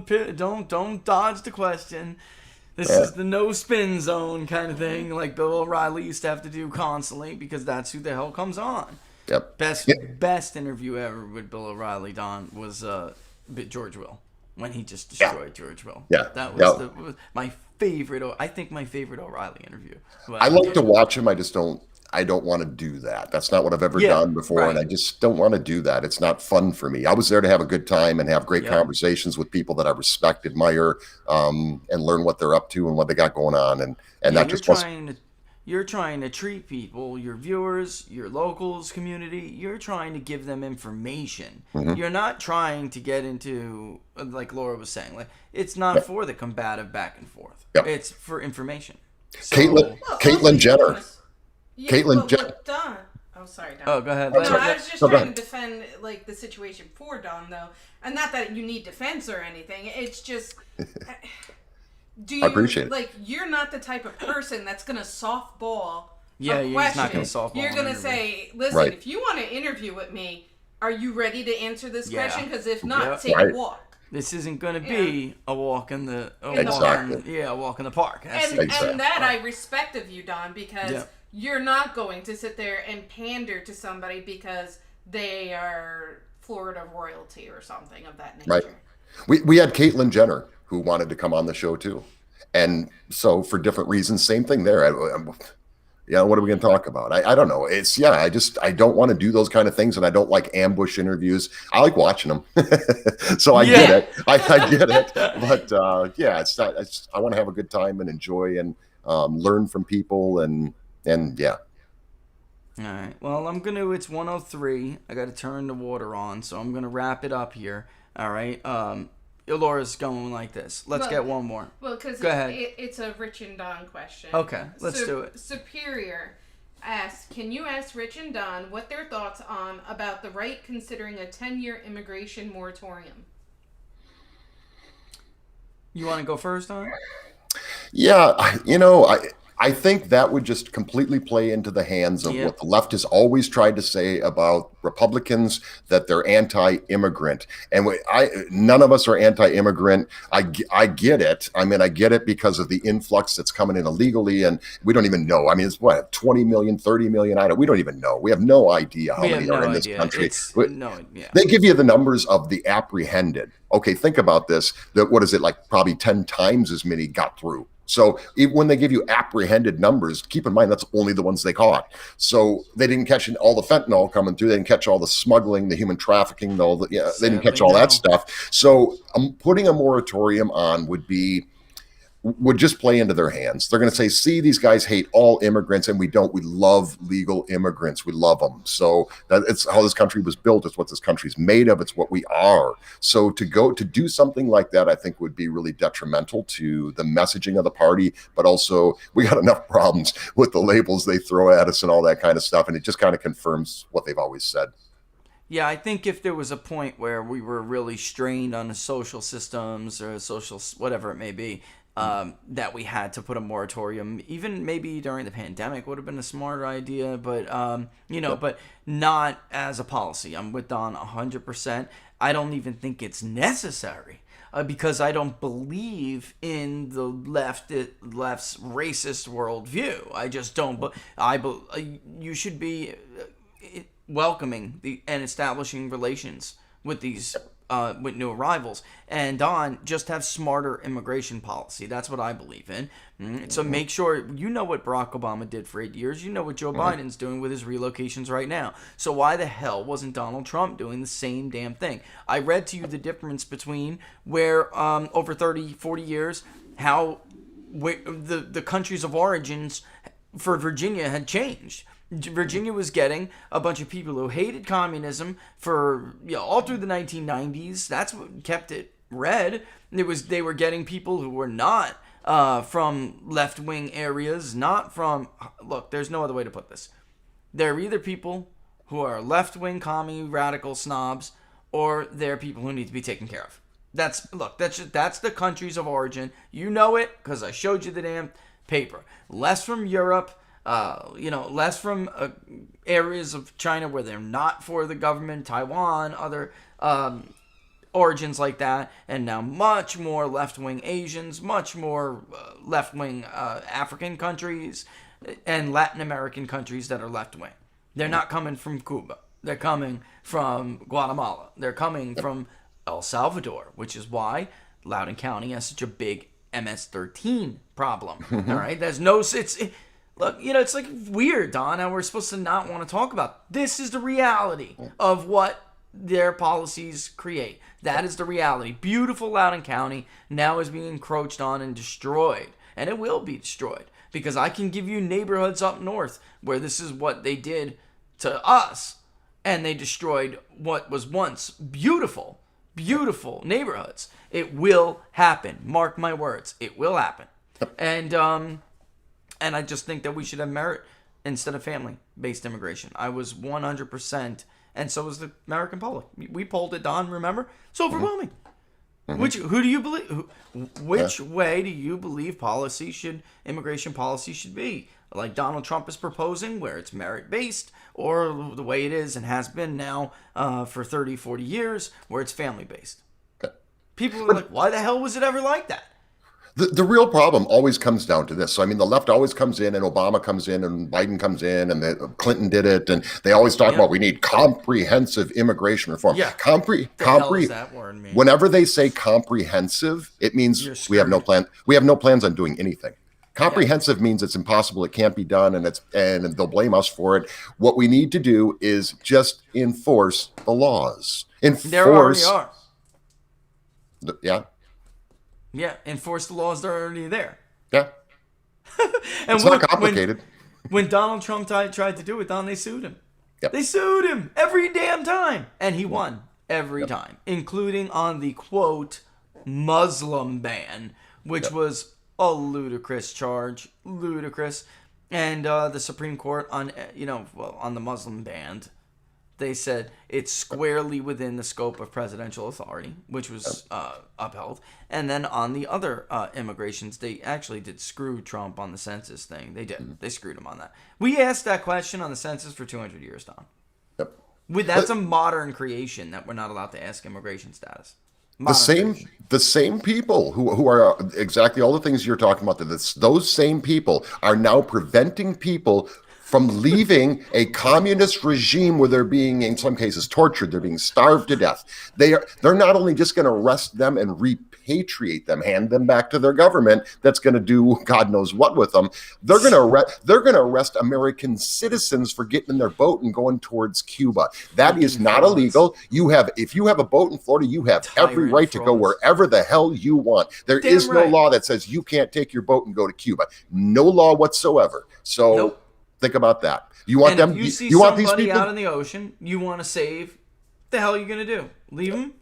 be. Don't dodge the question. This is the no spin zone kind of thing, like Bill O'Reilly used to have to do constantly, because that's who the hell comes on. Yep. Best interview ever with Bill O'Reilly, Don, was George Will, when he just destroyed George Will. Yeah. That was my favorite. I think my favorite O'Reilly interview. I like to watch him. I don't want to do that. That's not what I've ever done before, right. and I just don't want to do that. It's not fun for me. I was there to have a good time and have great conversations with people that I respect, admire, and learn what they're up to and what they got going on. And that just you're trying to treat people, your viewers, your locals, community. You're trying to give them information. Mm-hmm. You're not trying to get into, like Laura was saying, like it's not for the combative back and forth. Yep. It's for information. So, Caitlyn Jenner. Yeah, Caitlyn Jenner. Don. Oh, sorry, Don. Oh, go ahead. No, I was just trying to defend the situation for Don, though, and not that you need defense or anything. It's just, I appreciate it. Like, you're not the type of person that's gonna softball. Yeah, a he's not question. gonna softball. You're gonna say, "Listen, if you want to interview with me, are you ready to answer this question? Because if not, take a walk." This isn't going to be a walk in the a walk in the park. And that I respect of you, Don, because you're not going to sit there and pander to somebody because they are Florida royalty or something of that nature. Right. We had Caitlyn Jenner who wanted to come on the show too, and so for different reasons, same thing there. What are we going to talk about? I don't know. I don't want to do those kind of things, and I don't like ambush interviews. I like watching them, so I get it. I get it, but it's not. I want to have a good time and enjoy and learn from people and yeah. All right. Well, it's 1:03. I got to turn the water on, so I'm gonna wrap it up here. All right. Laura's going like this. Let's get one more. Well, because it's a Rich and Don question. Okay, let's do it. Superior asks, can you ask Rich and Don what their thoughts on about the right considering a 10-year immigration moratorium? You want to go first, Don? Yeah, I think that would just completely play into the hands of what the left has always tried to say about Republicans, that they're anti-immigrant. And none of us are anti-immigrant. I get it. I mean, I get it because of the influx that's coming in illegally, and we don't even know. I mean, it's what, 20 million, 30 million? We don't even know. We have no idea how many are in this country. They give you the numbers of the apprehended. Okay, think about this. What is it, like probably 10 times as many got through. So when they give you apprehended numbers, keep in mind that's only the ones they caught. So they didn't catch all the fentanyl coming through. They didn't catch all the smuggling, the human trafficking, they didn't catch all that stuff. So putting a moratorium on would just play into their hands. They're going to say, see, these guys hate all immigrants, and we don't. We love legal immigrants. We love them. So it's how this country was built. It's what this country's made of. It's what we are. So to do something like that, I think would be really detrimental to the messaging of the party, but also we got enough problems with the labels they throw at us and all that kind of stuff. And it just kind of confirms what they've always said. Yeah, I think if there was a point where we were really strained on the social systems or social, whatever it may be, that we had to put a moratorium, even maybe during the pandemic would have been a smarter idea, but, but not as a policy. I'm with Don 100%. I don't even think it's necessary because I don't believe in the left's racist worldview. I just don't. But you should be welcoming and establishing relations with these with new arrivals, and Don, just have smarter immigration policy. That's what I believe in. So make sure you know what Barack Obama did for 8 years. You know what Joe Biden's doing with his relocations right now. So why the hell wasn't Donald Trump doing the same damn thing? I read to you the difference between where over 30, 40 years, how the countries of origins for Virginia had changed. Virginia was getting a bunch of people who hated communism for all through the 1990s. That's what kept it red. They were getting people who were not from left-wing areas, not from... Look, there's no other way to put this. They're either people who are left-wing commie radical snobs, or they're people who need to be taken care of. That's the countries of origin. You know it because I showed you the damn paper. Less from Europe. Less from areas of China where they're not for the government, Taiwan, other origins like that, and now much more left-wing Asians, much more left-wing African countries, and Latin American countries that are left-wing. They're not coming from Cuba. They're coming from Guatemala. They're coming from El Salvador, which is why Loudoun County has such a big MS-13 problem. All right? Look, it's like weird, Don, how we're supposed to not want to talk about. This is the reality of what their policies create. That is the reality. Beautiful Loudoun County now is being encroached on and destroyed. And it will be destroyed. Because I can give you neighborhoods up north where this is what they did to us. And they destroyed what was once beautiful, beautiful neighborhoods. It will happen. Mark my words. It will happen. And I just think that we should have merit instead of family-based immigration. I was 100%, and so was the American public. We polled it, Don, remember? It's overwhelming. Who do you believe? Which way do you believe immigration policy should be? Like Donald Trump is proposing, where it's merit-based, or the way it is and has been now for 30, 40 years, where it's family-based? People are like, why the hell was it ever like that? The real problem always comes down to this. So, I mean, the left always comes in, and Obama comes in, and Biden comes in, and Clinton did it, and they always talk about we need comprehensive immigration reform. Yeah, that word mean? Whenever they say comprehensive, it means we have no plan. We have no plans on doing anything. Comprehensive means it's impossible. It can't be done, and they'll blame us for it. What we need to do is just enforce the laws. There already are. Yeah. Yeah, enforce the laws that are already there. Yeah. And it's not complicated. When Donald Trump tried to do it, they sued him. Yep. They sued him every damn time. And he won every time, including on the, quote, Muslim ban, which was a ludicrous charge. Ludicrous. And the Supreme Court on the Muslim ban, they said it's squarely within the scope of presidential authority, which was upheld. And then on the other immigrations, they actually did screw Trump on the census thing. They did. They screwed him on that. We asked that question on the census for 200 years, Don. Yep. That's a modern creation that we're not allowed to ask immigration status. The same people who are exactly all the things you're talking about. Those same people are now preventing people from leaving a communist regime where they're being, in some cases, tortured. They're being starved to death. They're not only just going to arrest them and repatriate them, hand them back to their government that's going to do God knows what with them. They're going to arrest American citizens for getting in their boat and going towards Cuba. That is not illegal. If you have a boat in Florida, you have every right to go wherever the hell you want. There is no law that says you can't take your boat and go to Cuba. No law whatsoever. So. Nope. Think about that. You want them? You see you want these somebody people out in the ocean you want to save? The hell are you gonna do? Leave them?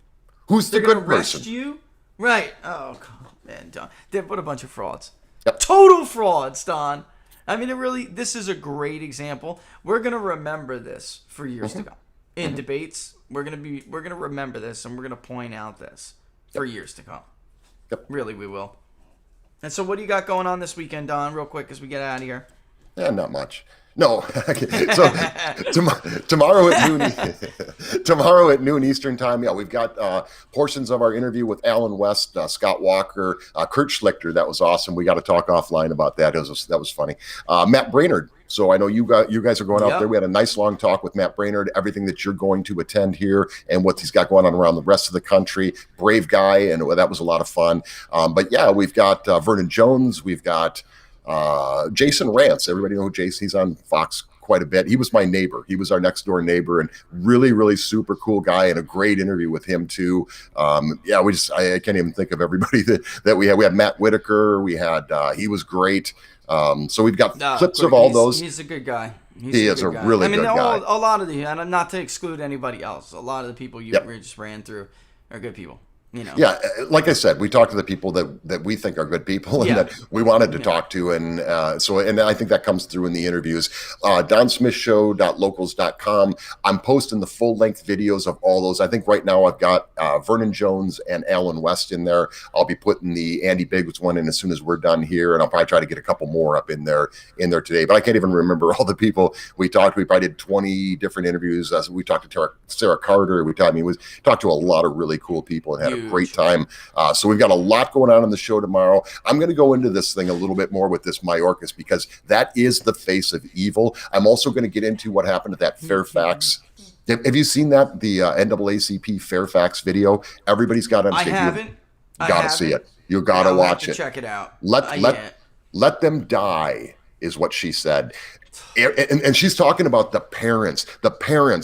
Who's the They're gonna good arrest person? you? Right? Oh man, Don. What a bunch of frauds. Yep. Total frauds, Don. I mean, this is a great example. We're gonna remember this for years to come. In debates, we're gonna remember this, and we're gonna point out this for years to come. Yep. Really, we will. And so, what do you got going on this weekend, Don? Real quick, as we get out of here. Yeah, not much. No. So tomorrow at noon, tomorrow at noon Eastern time. Yeah, we've got portions of our interview with Alan West, Scott Walker, Kurt Schlichter. That was awesome. We got to talk offline about that. That was funny. Matt Brainerd. So I know you guys are going out there. We had a nice long talk with Matt Brainerd, everything that you're going to attend here and what he's got going on around the rest of the country. Brave guy, and that was a lot of fun. But yeah, we've got Vernon Jones. We've got Jason Rance. Everybody know who Jason? He's on Fox quite a bit. He was my neighbor. He was our next door neighbor, and really, really super cool guy, and a great interview with him too. I can't even think of everybody that we had. We had Matt Whitaker. We had he was great. So we've got clips of all those. He's a good guy. He is a really good guy. A lot of and not to exclude anybody else, a lot of the people you just ran through are good people. You know. Yeah, like I said, we talk to the people that we think are good people and that we wanted to talk to, and and I think that comes through in the interviews. DonSmithShow.locals.com. I'm posting the full-length videos of all those. I think right now I've got Vernon Jones and Alan West in there. I'll be putting the Andy Biggs one in as soon as we're done here, and I'll probably try to get a couple more up in there today. But I can't even remember all the people we talked to. We probably did 20 different interviews. We talked to Sarah Carter. We talked to a lot of really cool people and had a great time. So we've got a lot going on the show tomorrow. I'm going to go into this thing a little bit more with this Mayorkas, because that is the face of evil. I'm also going to get into what happened at that Fairfax. Have you seen that, the NAACP Fairfax video? Everybody's got to understand. I haven't. Got to see it. You got to watch it. Check it out. Let them die is what she said. And she's talking about the parents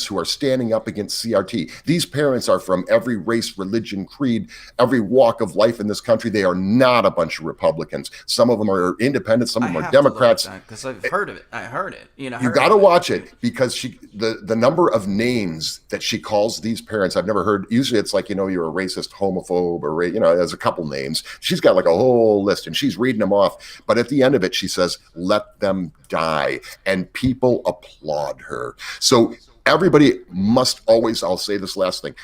who are standing up against CRT. These parents are from every race, religion, creed, every walk of life in this country. They are not a bunch of Republicans. Some of them are independents. Some of them are Democrats. Because I've heard of it. I heard it. You got to watch it, because the number of names that she calls these parents, I've never heard. Usually it's like, you're a racist, homophobe, or, there's a couple names. She's got like a whole list, and she's reading them off. But at the end of it, she says, let them die. And people applaud her. So everybody must always, I'll say this last thing,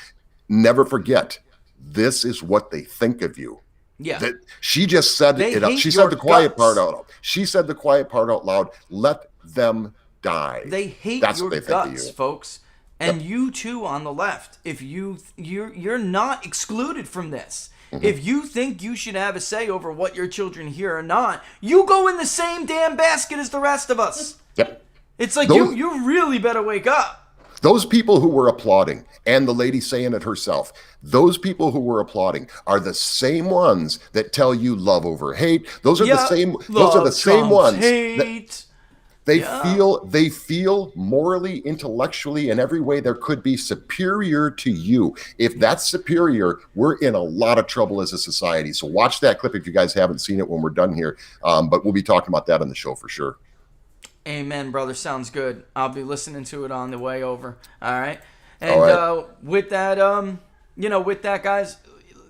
never forget, this is what they think of you. Yeah. She just said it. She said the quiet part out loud. She said the quiet part out loud. Let them die. They hate That's your what they guts, think of you. folks. And you too on the left. If you're not excluded from this. Mm-hmm. If you think you should have a say over what your children hear or not, you go in the same damn basket as the rest of us. Yep. It's like you really better wake up. Those people who were applauding, and the lady saying it herself, those people who were applauding are the same ones that tell you love over hate. Those are the same. Those are the same ones. Hate. They feel morally, intellectually, in every way there could be superior to you. If that's superior, we're in a lot of trouble as a society. So watch that clip if you guys haven't seen it when we're done here. But we'll be talking about that on the show for sure. Amen, brother. Sounds good. I'll be listening to it on the way over. All right. And with that, guys,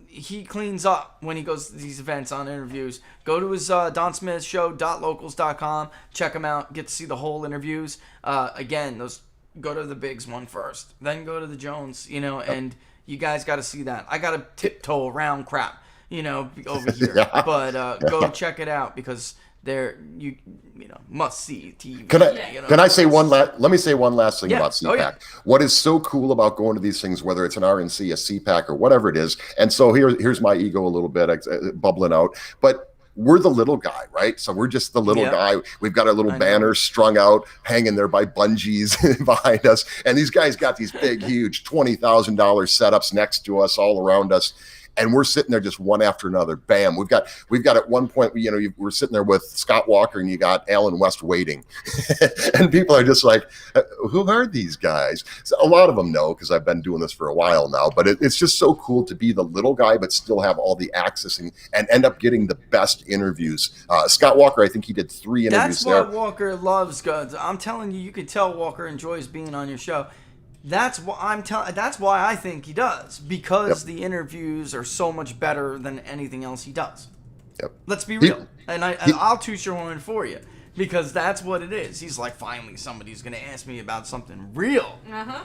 he cleans up when he goes to these events on interviews. Go to his DonSmithShow.locals.com. Check him out. Get to see the whole interviews. Again, those go to the Biggs one first, then go to the Jones, and you guys got to see that. I got to tiptoe around crap, over here. Yeah. But go check it out because they're must see TV. Can I say let me say one last thing about CPAC. Oh, yeah. What is so cool about going to these things, whether it's an RNC, a CPAC, or whatever it is, and so here's my ego a little bit bubbling out, but we're the little guy, right? So we're just the little guy. We've got our little banners strung out, hanging there by bungees behind us. And these guys got these big, huge $20,000 setups next to us, all around us. And we're sitting there just one after another. Bam. We've got at one point, we're sitting there with Scott Walker and you got Alan West waiting. And people are just like, who are these guys? So a lot of them know because I've been doing this for a while now. But it's just so cool to be the little guy, but still have all the access and end up getting the best interviews. Scott Walker, I think he did 3 interviews there. That's what Walker loves, guys. I'm telling you, you could tell Walker enjoys being on your show. That's why That's why I think he does, because the interviews are so much better than anything else he does. Yep. Let's be real, I'll toot your horn for you, because that's what it is. He's like, finally, somebody's gonna ask me about something real.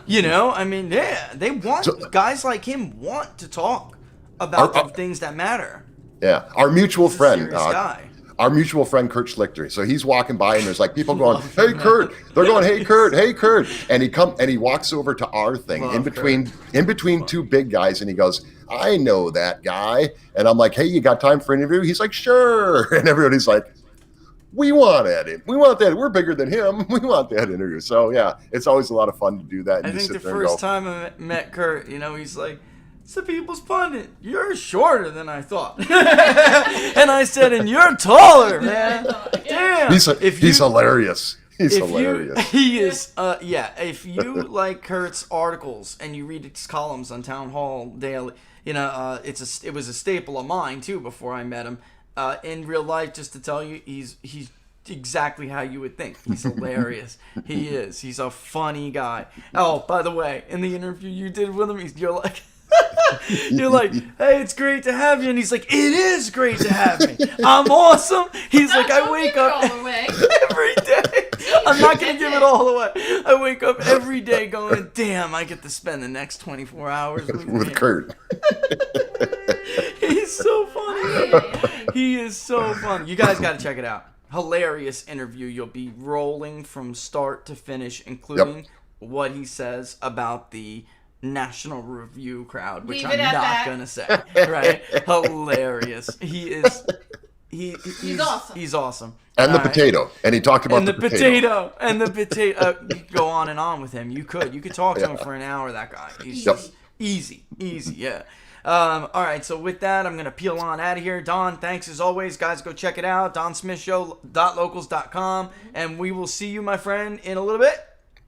They want guys like him want to talk about the things that matter. Yeah, our mutual friend. Guy. Our mutual friend Kurt Schlichter. So he's walking by and there's like people going, "Hey Kurt!" They're going, "Hey Kurt! Hey Kurt!" And he walks over to our thing in between two big guys, and he goes, "I know that guy." And I'm like, "Hey, you got time for an interview?" He's like, "Sure." And everybody's like, "We want that. We want that. We're bigger than him. We want that interview." So yeah, it's always a lot of fun to do that. And I think the first time I met Kurt, he's like, "It's the People's Pundit. You're shorter than I thought." And I said, "And you're taller, man." Damn. He's hilarious. He's hilarious. He is. If you like Kurt's articles and you read his columns on Town Hall Daily, it was a staple of mine too before I met him. In real life, just to tell you, he's exactly how you would think. He's hilarious. He is. He's a funny guy. Oh, by the way, in the interview you did with him, you're like. You're like, "Hey, it's great to have you," and he's like, "It is great to have me. I'm awesome." He's like, "I wake up every day. I'm not gonna give it all away. I wake up every day going, damn, I get to spend the next 24 hours with Kurt." He's so funny. He is so funny. You guys got to check it out. Hilarious interview. You'll be rolling from start to finish, including what he says about the National Review crowd, which I'm not gonna say. Right? Hilarious. He's awesome. He's awesome. And the potato. And he talked about the potato. And the potato. You could go on and on with him. You could talk to him for an hour. That guy. He's just easy. Yeah. All right. So with that, I'm gonna peel on out of here. Don, thanks as always, guys. Go check it out. DonSmithShow.locals.com, and we will see you, my friend, in a little bit.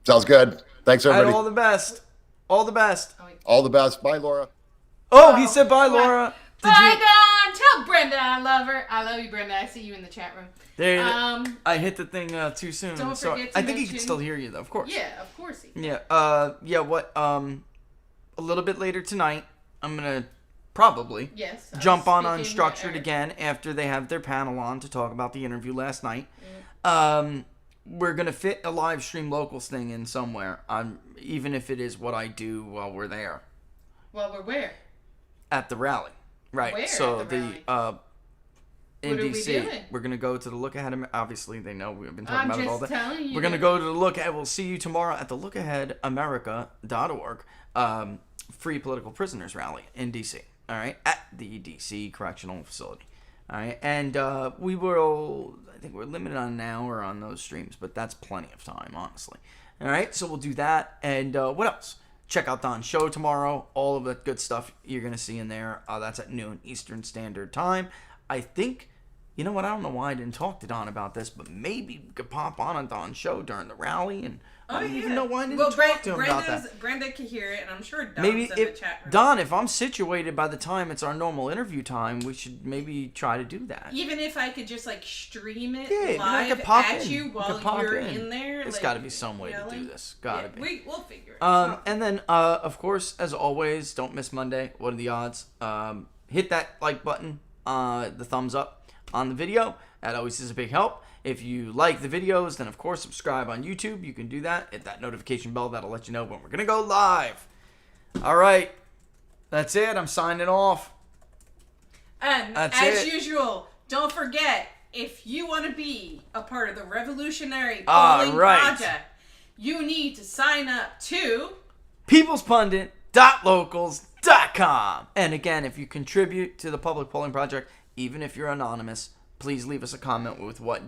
Sounds good. Thanks, everybody. And all the best. All the best. All the best. Bye, Laura. Oh, he said bye, Laura. Bye, Dawn. Tell Brenda I love her. I love you, Brenda. I see you in the chat room. There. I hit the thing too soon. Don't forget to I think he can still hear you, though. Of course. Yeah, of course he can. Yeah. What? A little bit later tonight, I'm gonna probably jump on Unstructured again after they have their panel on to talk about the interview last night. We're gonna fit a live stream locals thing in somewhere. Even if it is what I do while we're there. While we're where? At the rally, right? Where so at the rally? In What are we DC, doing? we're gonna go to the Look Ahead. Obviously, they know we've been talking about it all day. I'm just telling you. We're gonna go to the Look Ahead. We'll see you tomorrow at the LookAheadAmerica.org Free Political Prisoners Rally in DC. All right, at the DC Correctional Facility. All right, and we will. I think we're limited on an hour on those streams, but that's plenty of time, honestly. All right, so we'll do that. And what else? Check out Don's show tomorrow. All of that good stuff you're going to see in there. That's at noon Eastern Standard Time. I think, you know what? I don't know why I didn't talk to Don about this, but maybe we could pop on Don's show during the rally. And I don't even know why I didn't talk to him about that. Brenda can hear it, and I'm sure Don's maybe in the chat room. Don, if I'm situated by the time it's our normal interview time, we should maybe try to do that. Even if I could just stream it live at you while you're in there. There's got to be some way to do this. Gotta be. We'll figure it and then, of course, as always, don't miss Monday. What are the odds? Hit that like button, the thumbs up on the video. That always is a big help. If you like the videos, then of course subscribe on YouTube. You can do that. Hit that notification bell. That'll let you know when we're going to go live. All right. That's it. I'm signing off. And That's as it. usual, don't forget, if you want to be a part of the revolutionary polling project, you need to sign up to peoplespundit.locals.com. And again, if you contribute to the public polling project, even if you're anonymous, please leave us a comment with what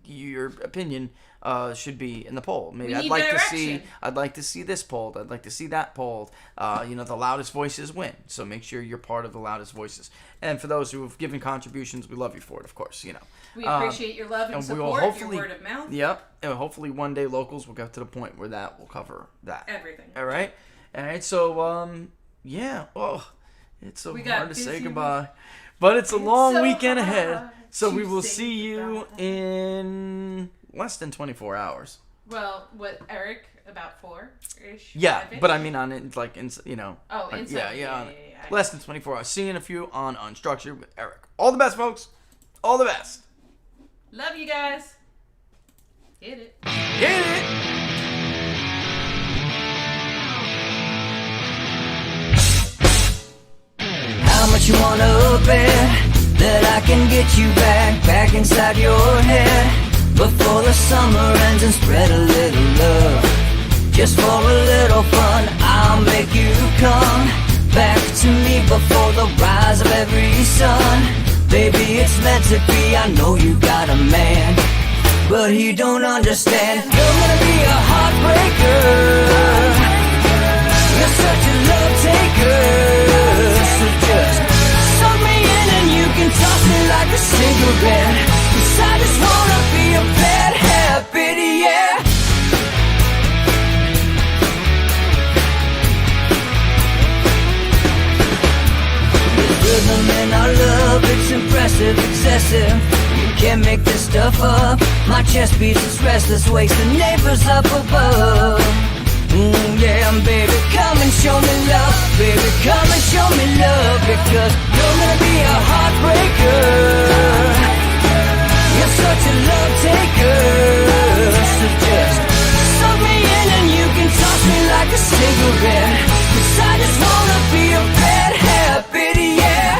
your opinion should be in the poll. Maybe I'd like to see this polled. I'd like to see that polled. The loudest voices win. So make sure you're part of the loudest voices. And for those who have given contributions, we love you for it, of course. We appreciate your love and support, your word of mouth. Yep. And hopefully one day locals will get to the point where that will cover that. Everything. All right. So yeah. Oh, it's so hard to say goodbye. But it's a long weekend ahead. So we will see you in less than 24 hours. Well, what, Eric? About 4-ish? Yeah, 5-ish? but I mean on it, like, Oh, inside. Yeah. Less than 24 hours. Seeing a few on Unstructured with Eric. All the best, folks. All the best. Love you guys. Hit it. Hit it. How much you wanna bet that I can get you back inside your head before the summer ends and spread a little love. Just for a little fun, I'll make you come back to me before the rise of every sun. Baby, it's meant to be, I know you got a man, but he don't understand. You're gonna be a heartbreaker. You're such a love taker. So just suck me in and you can toss me like a cigarette. 'Cause I just wanna be a bad habit, yeah. Rhythm in our love, it's impressive, excessive. You can't make this stuff up. My chest beats, it's restless, wakes the neighbors up above. Yeah, baby, come and show me love. Baby, come and show me love. Because you're gonna be a heartbreaker. You're such a love taker. So just suck me in and you can toss me like a cigarette. 'Cause I just wanna be a bad habit, yeah.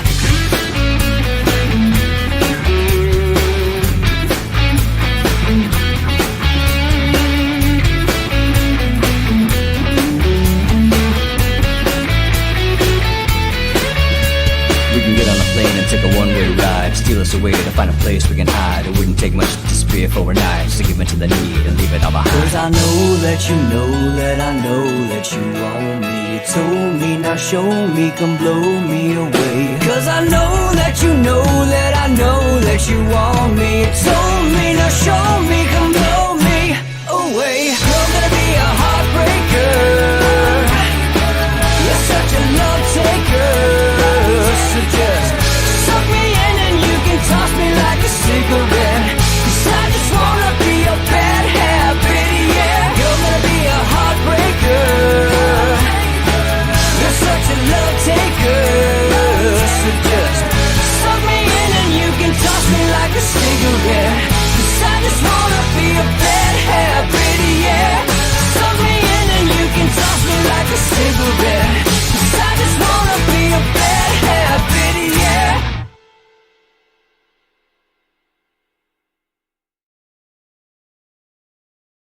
We can get on a plane and take a one-way ride. Steal us away to find a place we can hide. It wouldn't take much to disappear for a night. Just to give in to the need and leave it all behind. 'Cause I know that you know that I know that you want me. You told me, now show me, come blow me away. 'Cause I know that you know that I know that you want me. You told me, now show me, come